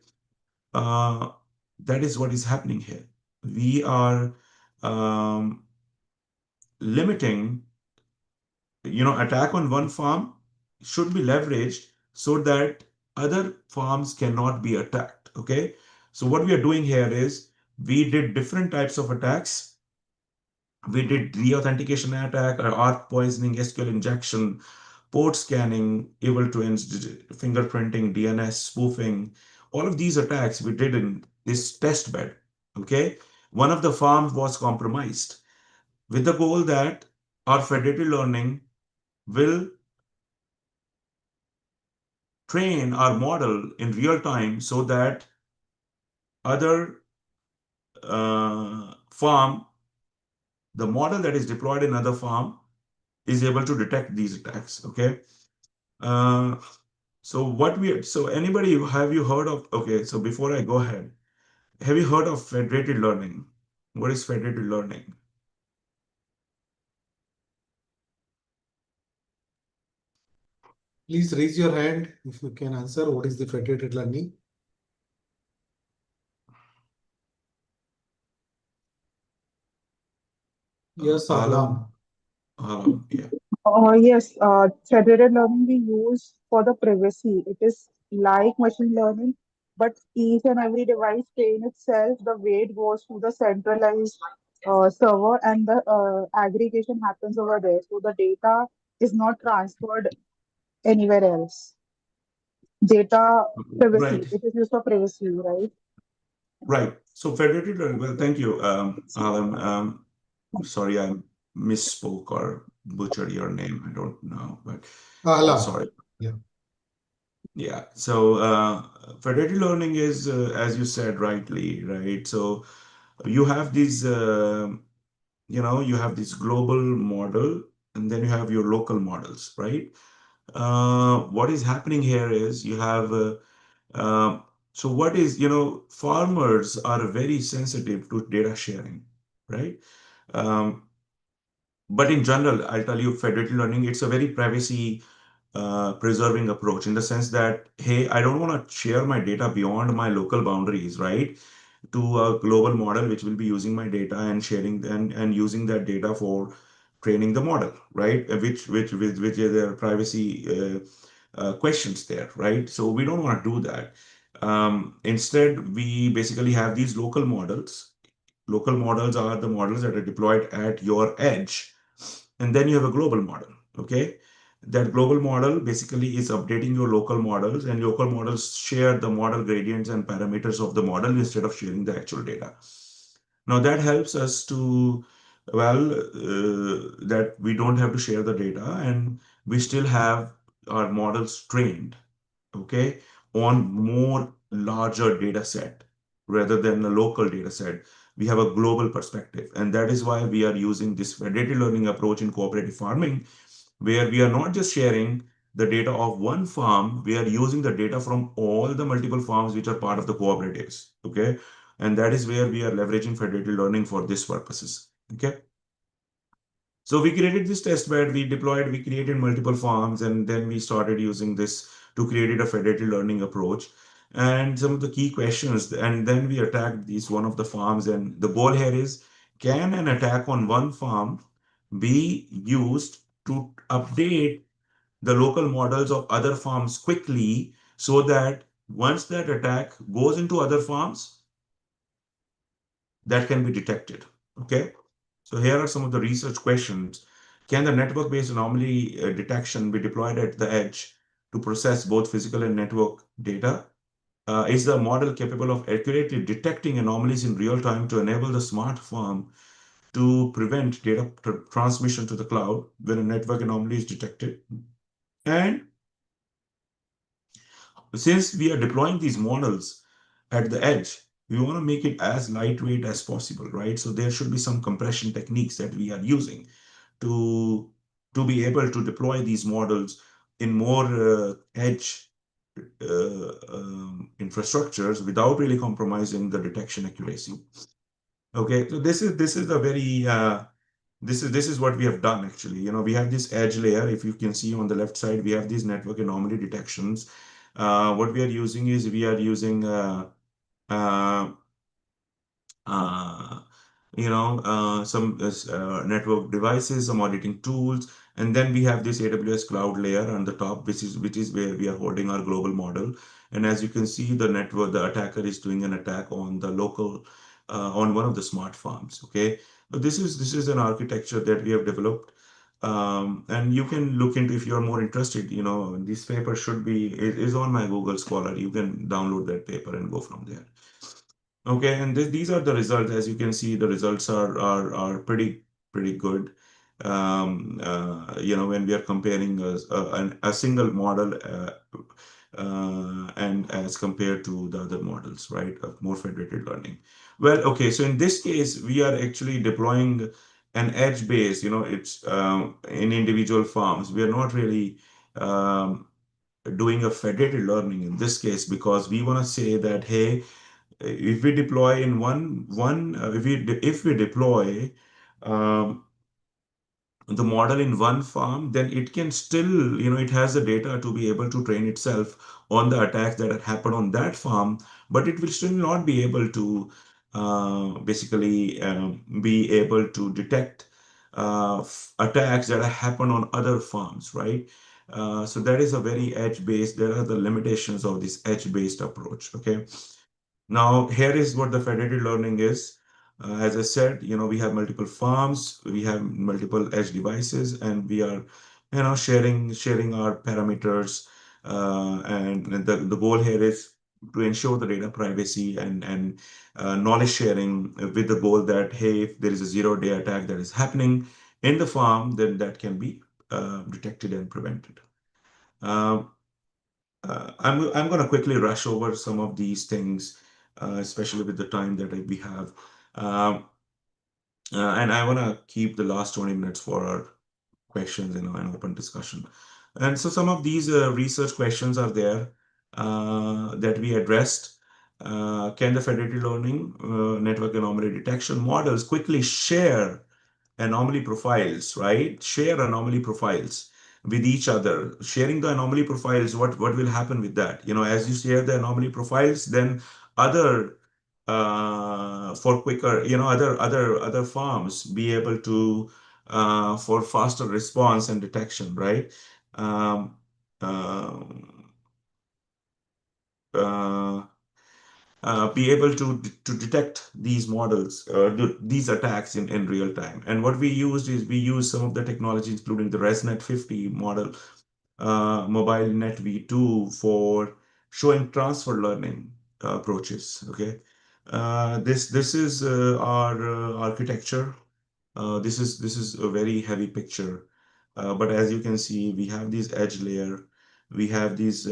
That is what is happening here. We are limiting, attack on one farm should be leveraged so that other farms cannot be attacked. Okay. So what we are doing here is we did different types of attacks. We did re-authentication attack, auth poisoning, SQL injection, port scanning, evil twins, fingerprinting, DNS spoofing. All of these attacks we did in this test bed. Okay. One of the farms was compromised with the goal that our federated learning will train our model in real time so that other farm, the model that is deployed in other farm is able to detect these attacks. Okay. So anybody, have you heard of, okay, so before I go ahead, have you heard of federated learning? What is federated learning? Please raise your hand if you can answer what is the federated learning. Yes, Alam. Yeah. Yes, federated learning we use for the privacy. It is like machine learning, but each and every device train itself, the weight goes to the centralized server and the aggregation happens over there. So the data is not transferred anywhere else. Data privacy, Right. it is used for privacy, right? Right. So federated learning, well, thank you, Alan. Sorry, I misspoke or butcher your name. I don't know, but Ahla. sorry. Yeah. Yeah. So federated learning is, as you said rightly, right? So you have these, you have this global model, and then you have your local models, right? What is happening here is you have, so what is, farmers are very sensitive to data sharing, right? Um, but in general, I'll tell you, federated learning, it's a very privacy preserving approach in the sense that, hey, I don't want to share my data beyond my local boundaries, right? To a global model which will be using my data and sharing and using that data for training the model, right? Which is their privacy questions there, right? So we don't want to do that. Instead, we basically have these local models. Local models are the models that are deployed at your edge, and then you have a global model. Okay, that global model basically is updating your local models, and local models share the model gradients and parameters of the model instead of sharing the actual data. Now that helps us to, well, that we don't have to share the data, and we still have our models trained, okay, on more larger data set rather than a local data set. We have a global perspective, and that is why we are using this federated learning approach in cooperative farming, where we are not just sharing the data of one farm, we are using the data from all the multiple farms which are part of the cooperatives, okay? And that is where we are leveraging federated learning for this purposes, okay? So we created this test bed, we created multiple farms, and then we started using this to create a federated learning approach. And some of the key questions, and then we attacked one of the farms, and the goal here is, can an attack on one farm be used to update the local models of other farms quickly so that once that attack goes into other farms, that can be detected, okay? So here are some of the research questions. Can the network-based anomaly detection be deployed at the edge to process both physical and network data? Is the model capable of accurately detecting anomalies in real time to enable the smart farm to prevent data transmission to the cloud when a network anomaly is detected? And since we are deploying these models at the edge, we want to make it as lightweight as possible, right? So there should be some compression techniques that we are using to be able to deploy these models in more edge infrastructures without really compromising the detection accuracy. Okay, so this is a very this is what we have done actually. We have this edge layer. If you can see on the left side, we have these network anomaly detections. What we are using is we are using uh, some network devices, some auditing tools, and then we have this AWS cloud layer on the top, which is where we are holding our global model. And as you can see, the attacker is doing an attack on the local, on one of the smart farms. Okay, so this is an architecture that we have developed. And you can look into, if you are more interested, this paper is on my Google Scholar. You can download that paper and go from there. Okay, and these are the results. As you can see, the results are pretty good. When we are comparing a single model and as compared to the other models, right, of more federated learning. Well, okay, so in this case, we are actually deploying an edge base. It's in individual farms. We are not really doing a federated learning in this case, because we want to say that, hey, if we deploy in if we deploy um, the model in one farm, then it can still, it has the data to be able to train itself on the attacks that have happened on that farm, but it will still not be able to basically be able to detect attacks that have happened on other farms, right? So that is a very edge-based. There are the limitations of this edge-based approach. Okay. Now, here is what the federated learning is. As I said, we have multiple farms, we have multiple edge devices, and we are, sharing our parameters. And the goal here is to ensure the data privacy and knowledge sharing with the goal that, hey, if there is a zero-day attack that is happening, in the farm, then that can be detected and prevented. I'm going to quickly rush over some of these things, especially with the time that we have. And I want to keep the last 20 minutes for our questions, an open discussion. And so some of these research questions are there that we addressed. Can the federated learning network anomaly detection models quickly share anomaly profiles, right? Share anomaly profiles with each other. Sharing the anomaly profiles, what will happen with that? As you share the anomaly profiles, then other for quicker, other farms be able to for faster response and detection, right? Um, um, uh, be able to detect these models, these attacks in real time. And what we used is we used some of the technology, including the ResNet 50 model, mobile net v2 for showing transfer learning approaches. Okay, this is our architecture. This is a very heavy picture, but as you can see, we have these edge layer, we have these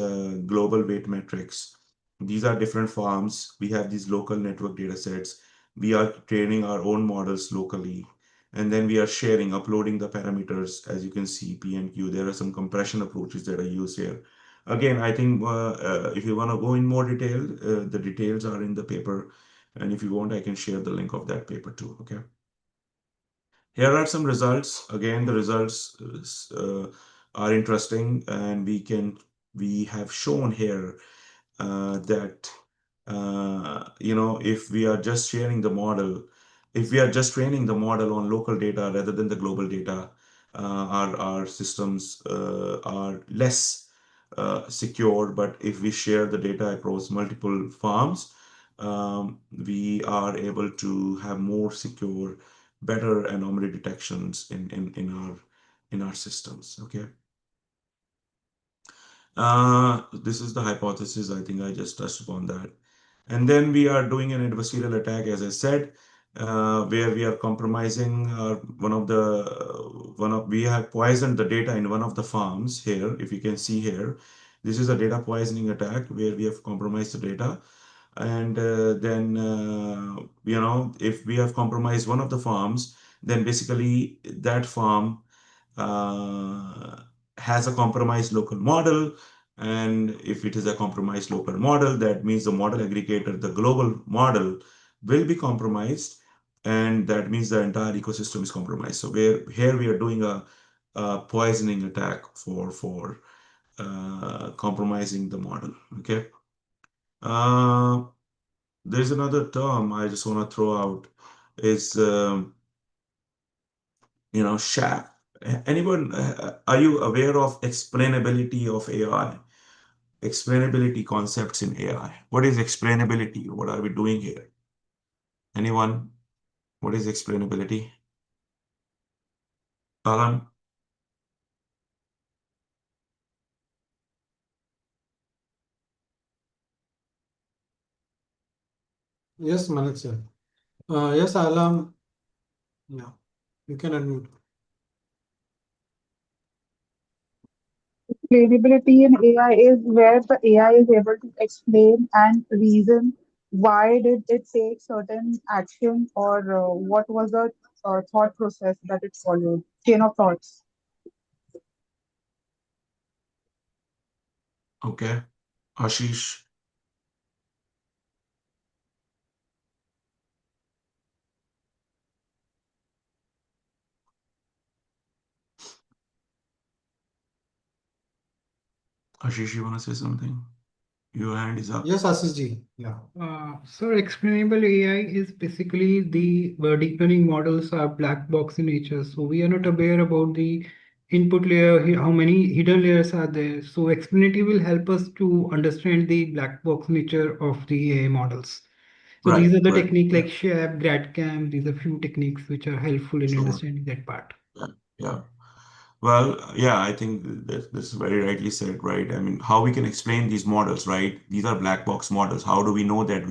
global weight metrics. These are different farms. We have these local network data sets. We are training our own models locally, and then we are sharing, uploading the parameters. As you can see, P and Q. There are some compression approaches that are used here. Again, I think if you want to go in more detail, the details are in the paper, and if you want, I can share the link of that paper too. Okay. Here are some results. Again, the results are interesting, and we have shown here that if we are just sharing the model, if we are just training the model on local data rather than the global data, our systems are less secure. But if we share the data across multiple farms, we are able to have more secure, better anomaly detections in our systems. Okay. This is the hypothesis. I think I just touched upon that. And then we are doing an adversarial attack, as I said, where we are compromising we have poisoned the data in one of the farms here. If you can see here, this is a data poisoning attack where we have compromised the data. And then, if we have compromised one of the farms, then basically that farm has a compromised local model. And if it is a compromised local model, that means the model aggregator, the global model, will be compromised. And that means the entire ecosystem is compromised. So here we are doing a poisoning attack for compromising the model. Okay. There's another term I just want to throw out is, SHAP. Anyone, are you aware of explainability of AI? Explainability concepts in AI. What is explainability? What are we doing here? Anyone? What is explainability? Alan? Yes, Manoj sir. Yes, Alam. Yeah, you can unmute. Explainability in AI is where the AI is able to explain and reason why did it take certain action or what was the thought process that it followed, chain of thoughts. Okay. Ashish? Ashish, you want to say something? Your hand is up. Yes, Ashish ji. Yeah. So explainable AI is basically the deep learning models are black box in nature. So we are not aware about the input layer, how many hidden layers are there. So explainability will help us to understand the black box nature of the AI models. So these Right, are the right. technique like SHAP, GradCam. These are few techniques which are helpful in Sure. understanding that part. Yeah. Yeah. Well, yeah, I think this is very rightly said, right? I mean, how we can explain these models, right? These are black box models. How do we know that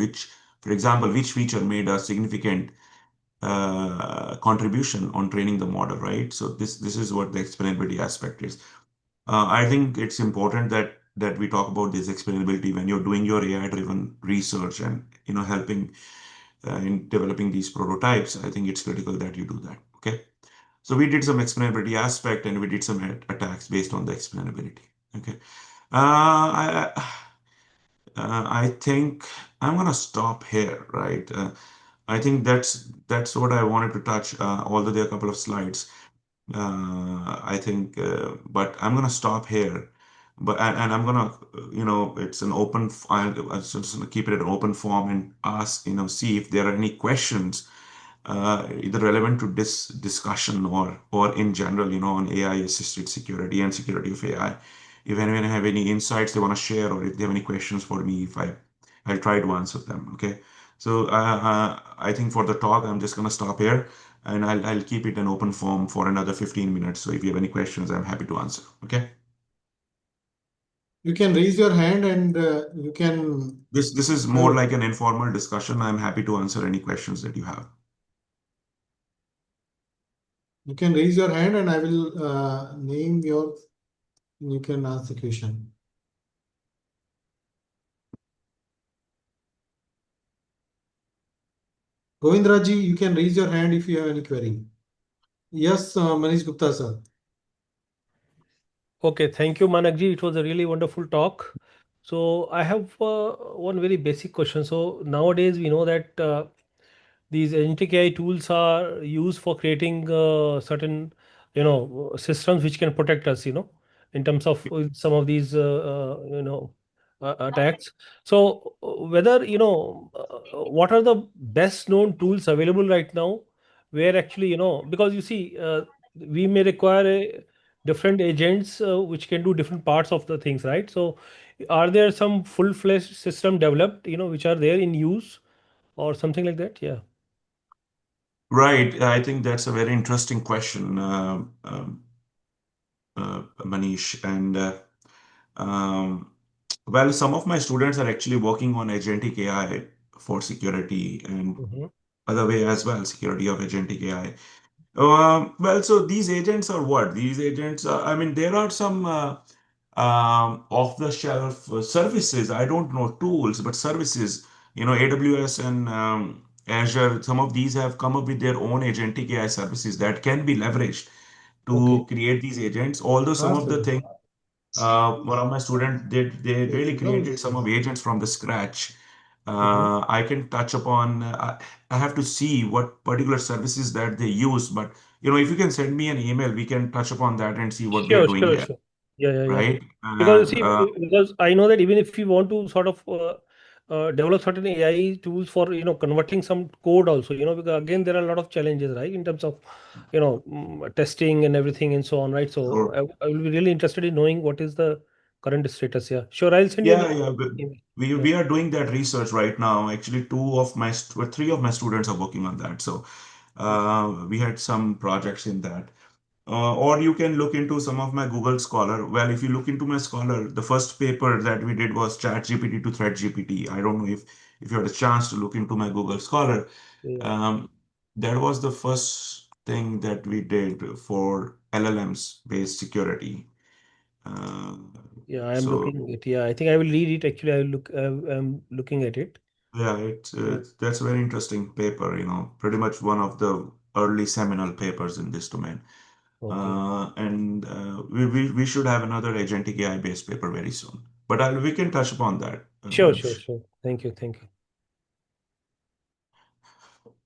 for example, which feature made a significant contribution on training the model, right? So this is what the explainability aspect is. I think it's important that we talk about this explainability when you're doing your AI-driven research and helping in developing these prototypes. I think it's critical that you do that. Okay. So we did some explainability aspect and we did some attacks based on the explainability. Okay. I think I'm gonna stop here, right? I think that's what I wanted to touch. Although there are a couple of slides, I think, but I'm gonna stop here. But and I'm gonna, it's an open. I'm just gonna keep it an open form and ask, see if there are any questions either relevant to this discussion or in general, on AI assisted security and security of AI. If anyone have any insights they want to share, or if they have any questions for me, I'll try to answer them. Okay. So I think for the talk, I'm just gonna stop here, and I'll keep it an open form for another 15 minutes. So if you have any questions, I'm happy to answer. Okay. You can raise your hand and you can. This is more like an informal discussion. I'm happy to answer any questions that you have. You can raise your hand and I will name your. You can ask the question. Govindraji, you can raise your hand if you have any query. Yes, Manish Gupta sir. Okay, thank you, Manakji. It was a really wonderful talk. So I have one very basic question. So nowadays we know that these agentic AI tools are used for creating certain, systems which can protect us, in terms of some of these, attacks. So whether, what are the best known tools available right now, where actually, because you see, we may require different agents which can do different parts of the things, right? So are there some full-fledged system developed, which are there in use or something like that? Yeah. Right. I think that's a very interesting question, Manish. And well, some of my students are actually working on agentic AI for security and Mhm. other way as well, security of agentic AI. Well, so these agents are what? These agents, I mean, there are some off-the-shelf services. I don't know tools, but services. AWS and Azure, some of these have come up with their own agentic AI services that can be leveraged to Okay. create these agents. Although some of the things, one of my students, they really created some of agents from the scratch. I can touch upon. I have to see what particular services that they use, but if you can send me an email, we can touch upon that and see what we are Sure, doing sure, there, sure. Yeah, yeah, yeah. right? Because And see, because I know that even if you want to sort of develop certain AI tools for converting some code also, because again there are a lot of challenges, right, in terms of testing and everything and so on, right? So sure. I will be really interested in knowing what is the current status. Yeah, sure. I'll send you an Yeah, email. Yeah. we are doing that research right now. Actually, three of my students are working on that. So we had some projects in that. Or you can look into some of my Google Scholar. Well, if you look into my Scholar, the first paper that we did was ChatGPT to ThreatGPT. I don't know if you had a chance to look into my Google Scholar. Yeah, Um, that was the first thing that we did for LLMs based security. Uh, yeah. I'm so looking at it. Yeah, I think I will read it. Actually, I will look. I'm looking at it. yeah, Yeah. that's a very interesting paper. Pretty much one of the early seminal papers in this domain. Okay. And we should have another agentic AI based paper very soon. But we can touch upon that, Sure, sure, Manish. sure. Thank you. Thank you.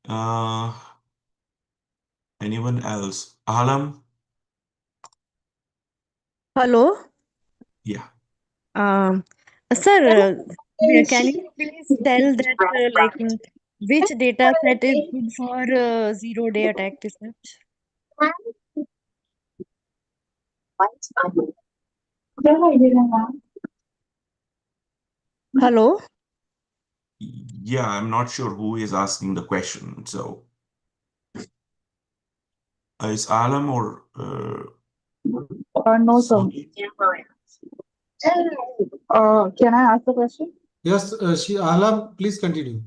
Uh, Anyone else? Alam? Hello, Yeah. um, sir. Can you please tell that which data set is good for zero-day attack research? Hello. Yeah, I'm not sure who is asking the question. So is Alam or No, sir. Sony? Can I ask the question? Yes, Alam, please continue.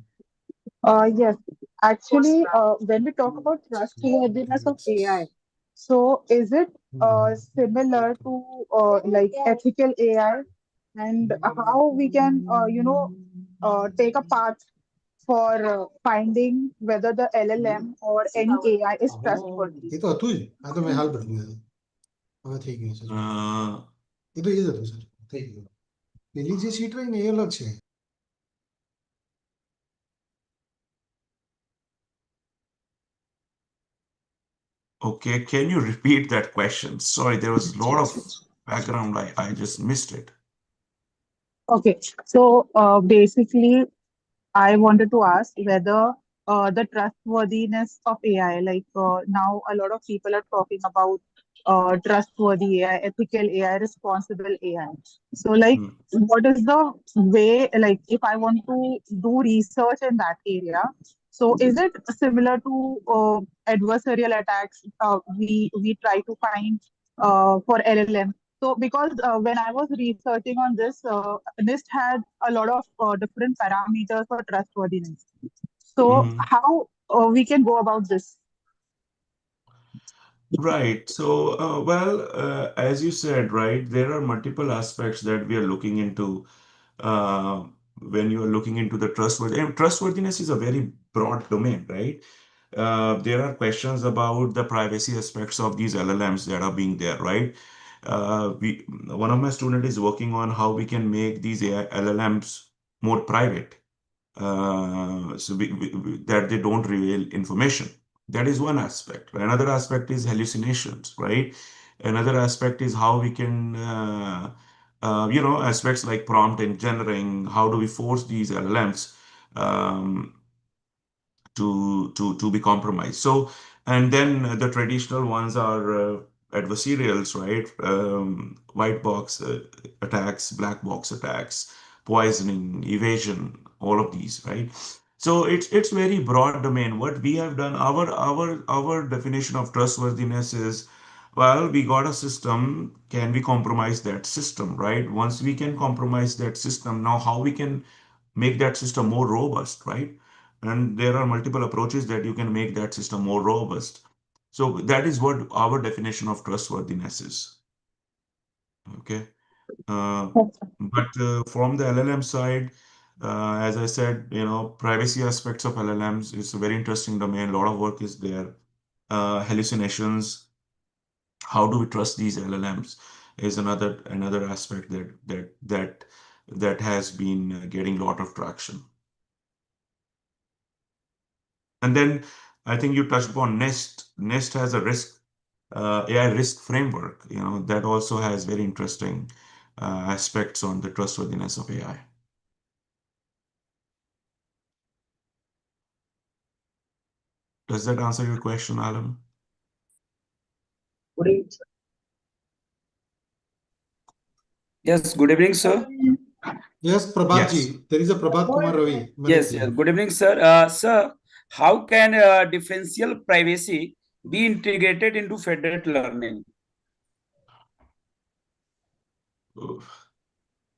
Yes. Actually, when we talk about trustworthiness of AI, so is it similar to like ethical AI, and how we can take a path for finding whether the LLM or any AI is trustworthy? એ તો હતું જ આ તો મેં હાલ બદલ્યું હવે થઈ ગયું છે એ તો એ જ હતું સર થઈ ગયું પેલી જે સીટ રહી ને એ અલગ છે. Okay, can you repeat that question? Sorry, there was a lot of background. I just missed it. Okay, so basically, I wanted to ask whether the trustworthiness of AI, like now a lot of people are talking about trustworthy AI, ethical AI, responsible AI. So, like, what is the way, like, if I want to do research in that area, so is it similar to adversarial attacks we try to find for LLM? So, because when I was researching on this, NIST had a lot of different parameters for trustworthiness. So, how we can go about this? Right. So, as you said, right, there are multiple aspects that we are looking into when you are looking into the trustworthiness. And trustworthiness is a very broad domain, right? There are questions about the privacy aspects of these LLMs that are being there, right? One of my students is working on how we can make these LLMs more private, so that they don't reveal information. That is one aspect. Another aspect is hallucinations, right? Another aspect is how we can, aspects like prompt engineering. How do we force these LLMs to be compromised? So, and then the traditional ones are adversarials, right? White box attacks, black box attacks, poisoning, evasion, all of these, right? So it's very broad domain. What we have done, our definition of trustworthiness is, well, we got a system. Can we compromise that system, right? Once we can compromise that system, now how we can make that system more robust, right? And there are multiple approaches that you can make that system more robust. So that is what our definition of trustworthiness is. Okay. But from the LLM side, as I said, privacy aspects of LLMs is a very interesting domain. A lot of work is there. Hallucinations. How do we trust these LLMs is another aspect that has been getting a lot of traction. And then I think you touched upon NIST. NIST has a AI risk framework, that also has very interesting aspects on the trustworthiness of AI. Does that answer your question, Alam? Yes, good evening, sir. Yes, Prabhat ji. Yes. There is a Prabhat Kumar Ravi. Yes, good evening, sir. Sir, how can differential privacy be integrated into federated learning?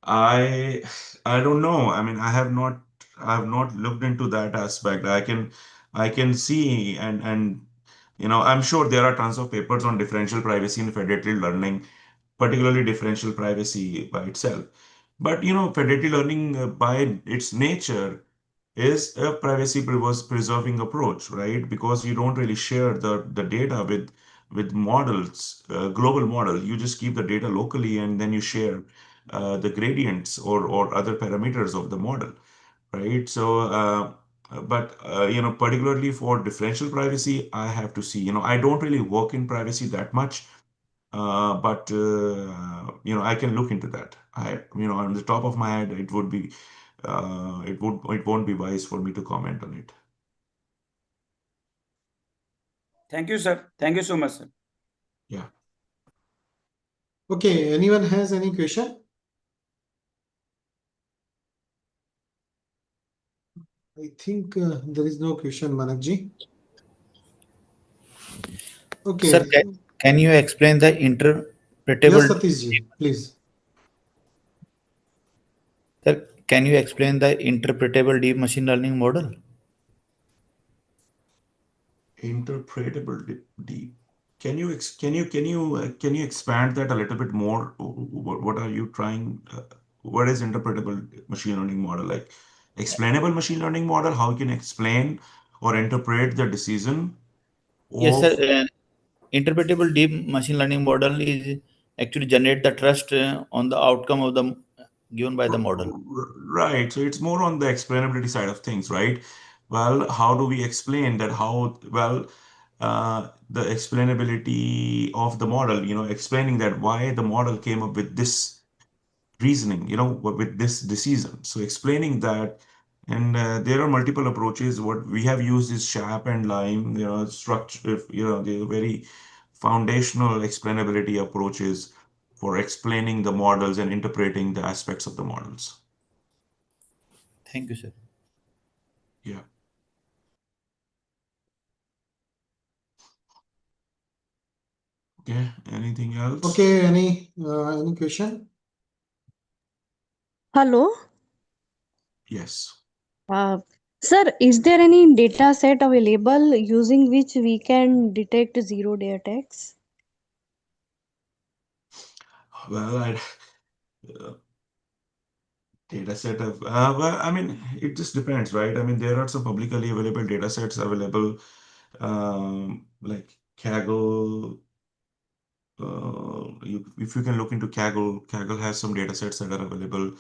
I don't know. I mean, I have not looked into that aspect. I can see and I'm sure there are tons of papers on differential privacy in federated learning, particularly differential privacy by itself. But federated learning by its nature is a privacy preserving approach, right? Because you don't really share the data with models, global model. You just keep the data locally and then you share the gradients or other parameters of the model, right? So, particularly for differential privacy, I have to see. I don't really work in privacy that much, but I can look into that. On the top of my head, it would be, it won't be wise for me to comment on it. Thank you, sir. Thank you so much, sir. Yeah. Okay, anyone has any question? I think there is no question, Manakji. Okay. Sir, can you explain the interpretable? Yes, Satishji, please. Sir, can you explain the interpretable deep machine learning model? Interpretable deep. Can you expand that a little bit more? What are you trying? What is interpretable machine learning model like? Explainable machine learning model? How you can explain or interpret the decision Yes, of. sir. Interpretable deep machine learning model is actually generate the trust on the outcome of the given by the model. Right. So it's more on the explainability side of things, right? Well, how do we explain that? The explainability of the model, explaining that why the model came up with this reasoning, with this decision. So explaining that, and there are multiple approaches. What we have used is SHAP and LIME, structure, the very foundational explainability approaches for explaining the models and interpreting the aspects of the models. Thank you, sir. Yeah. Okay. Anything else? Okay, any question? Hello. Yes. Sir, is there any data set available using which we can detect zero-day attacks? Well, data set of I mean, it just depends, right? I mean, there are some publicly available data sets available, like Kaggle. If you can look into Kaggle has some data sets that are available.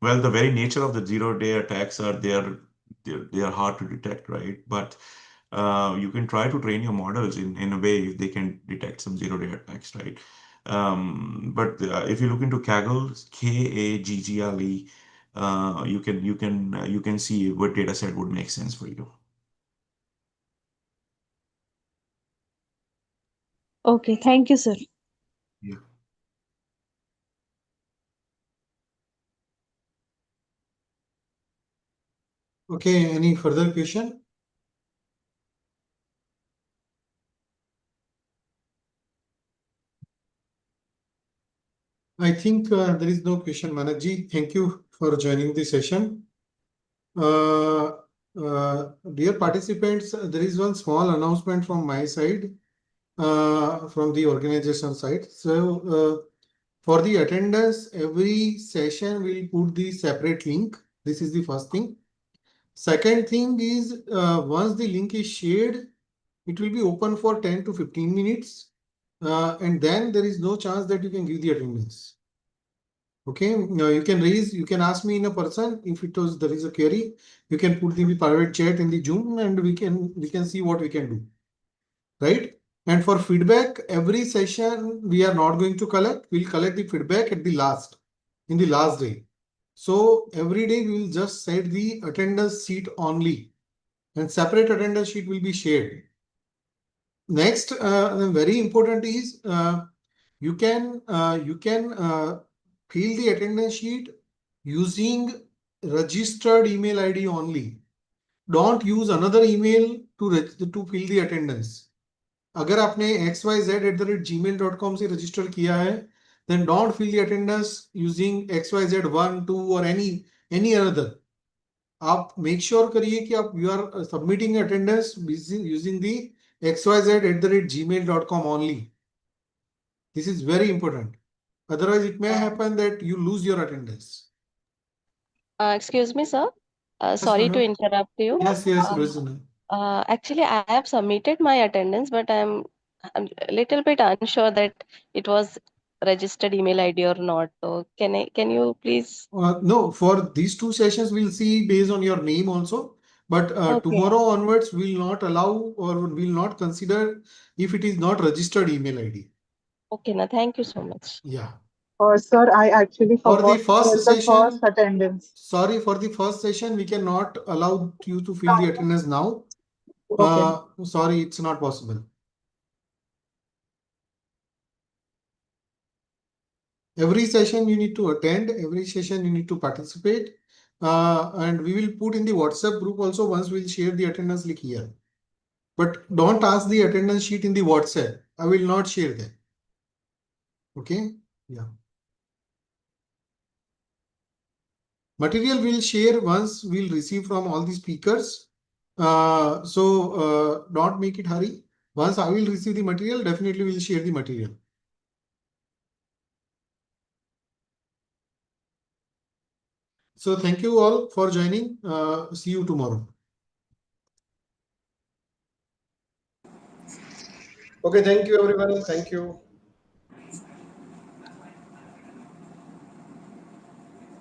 Well, the very nature of the zero-day attacks are they are hard to detect, right? But you can try to train your models in a way if they can detect some zero-day attacks, right? But if you look into Kaggle, Kaggle, you can see what data set would make sense for you. Okay, thank you, sir. Yeah. Okay, any further question? I think there is no question, Manakji. Thank you for joining the session. Dear participants, there is one small announcement from my side, from the organization side. So, for the attendance, every session will put the separate link. This is the first thing. Second thing is, once the link is shared, it will be open for 10 to 15 minutes. And then there is no chance that you can give the attendance. Okay, now you can ask me in a person if there is a query. You can put the private chat in the Zoom and we can see what we can do. Right? And for feedback, every session we are not going to collect. We'll collect the feedback in the last day. So every day we will just set the attendance sheet only, and separate attendance sheet will be shared. Next, very important is you can fill the attendance sheet using registered email ID only. Don't use another email to fill the attendance. अगर आपने xyz@gmail.com से register किया है, then don't fill the attendance using xyz1, 2 or any other. आप make sure करिए कि आप you are submitting attendance using the xyz@gmail.com only. This is very important. Otherwise, it may happen that you lose your attendance. Excuse me, sir. Yes, Sorry to madam. interrupt you. Yes, listen. Actually, I have submitted my attendance, but I'm a little bit unsure that it was registered email ID or not. So can you please? No, for these two sessions, we'll see based on your name also. But Okay. tomorrow onwards, we'll not allow or will not consider if it is not registered email ID. Okay, now thank you so much. Yeah. Sir, I actually For the forgot to first get the first session, attendance. sorry, for the first session, we cannot allow you to fill the attendance now. Okay. Sorry, it's not possible. Every session you need to attend, every session you need to participate. And we will put in the WhatsApp group also once we'll share the attendance link here. But don't ask the attendance sheet in the WhatsApp. I will not share that. Okay? Yeah. Material we'll share once we'll receive from all the speakers. Don't make it hurry. Once I will receive the material, definitely we'll share the material. So thank you all for joining. See you tomorrow. Okay, thank you everyone. Thank you.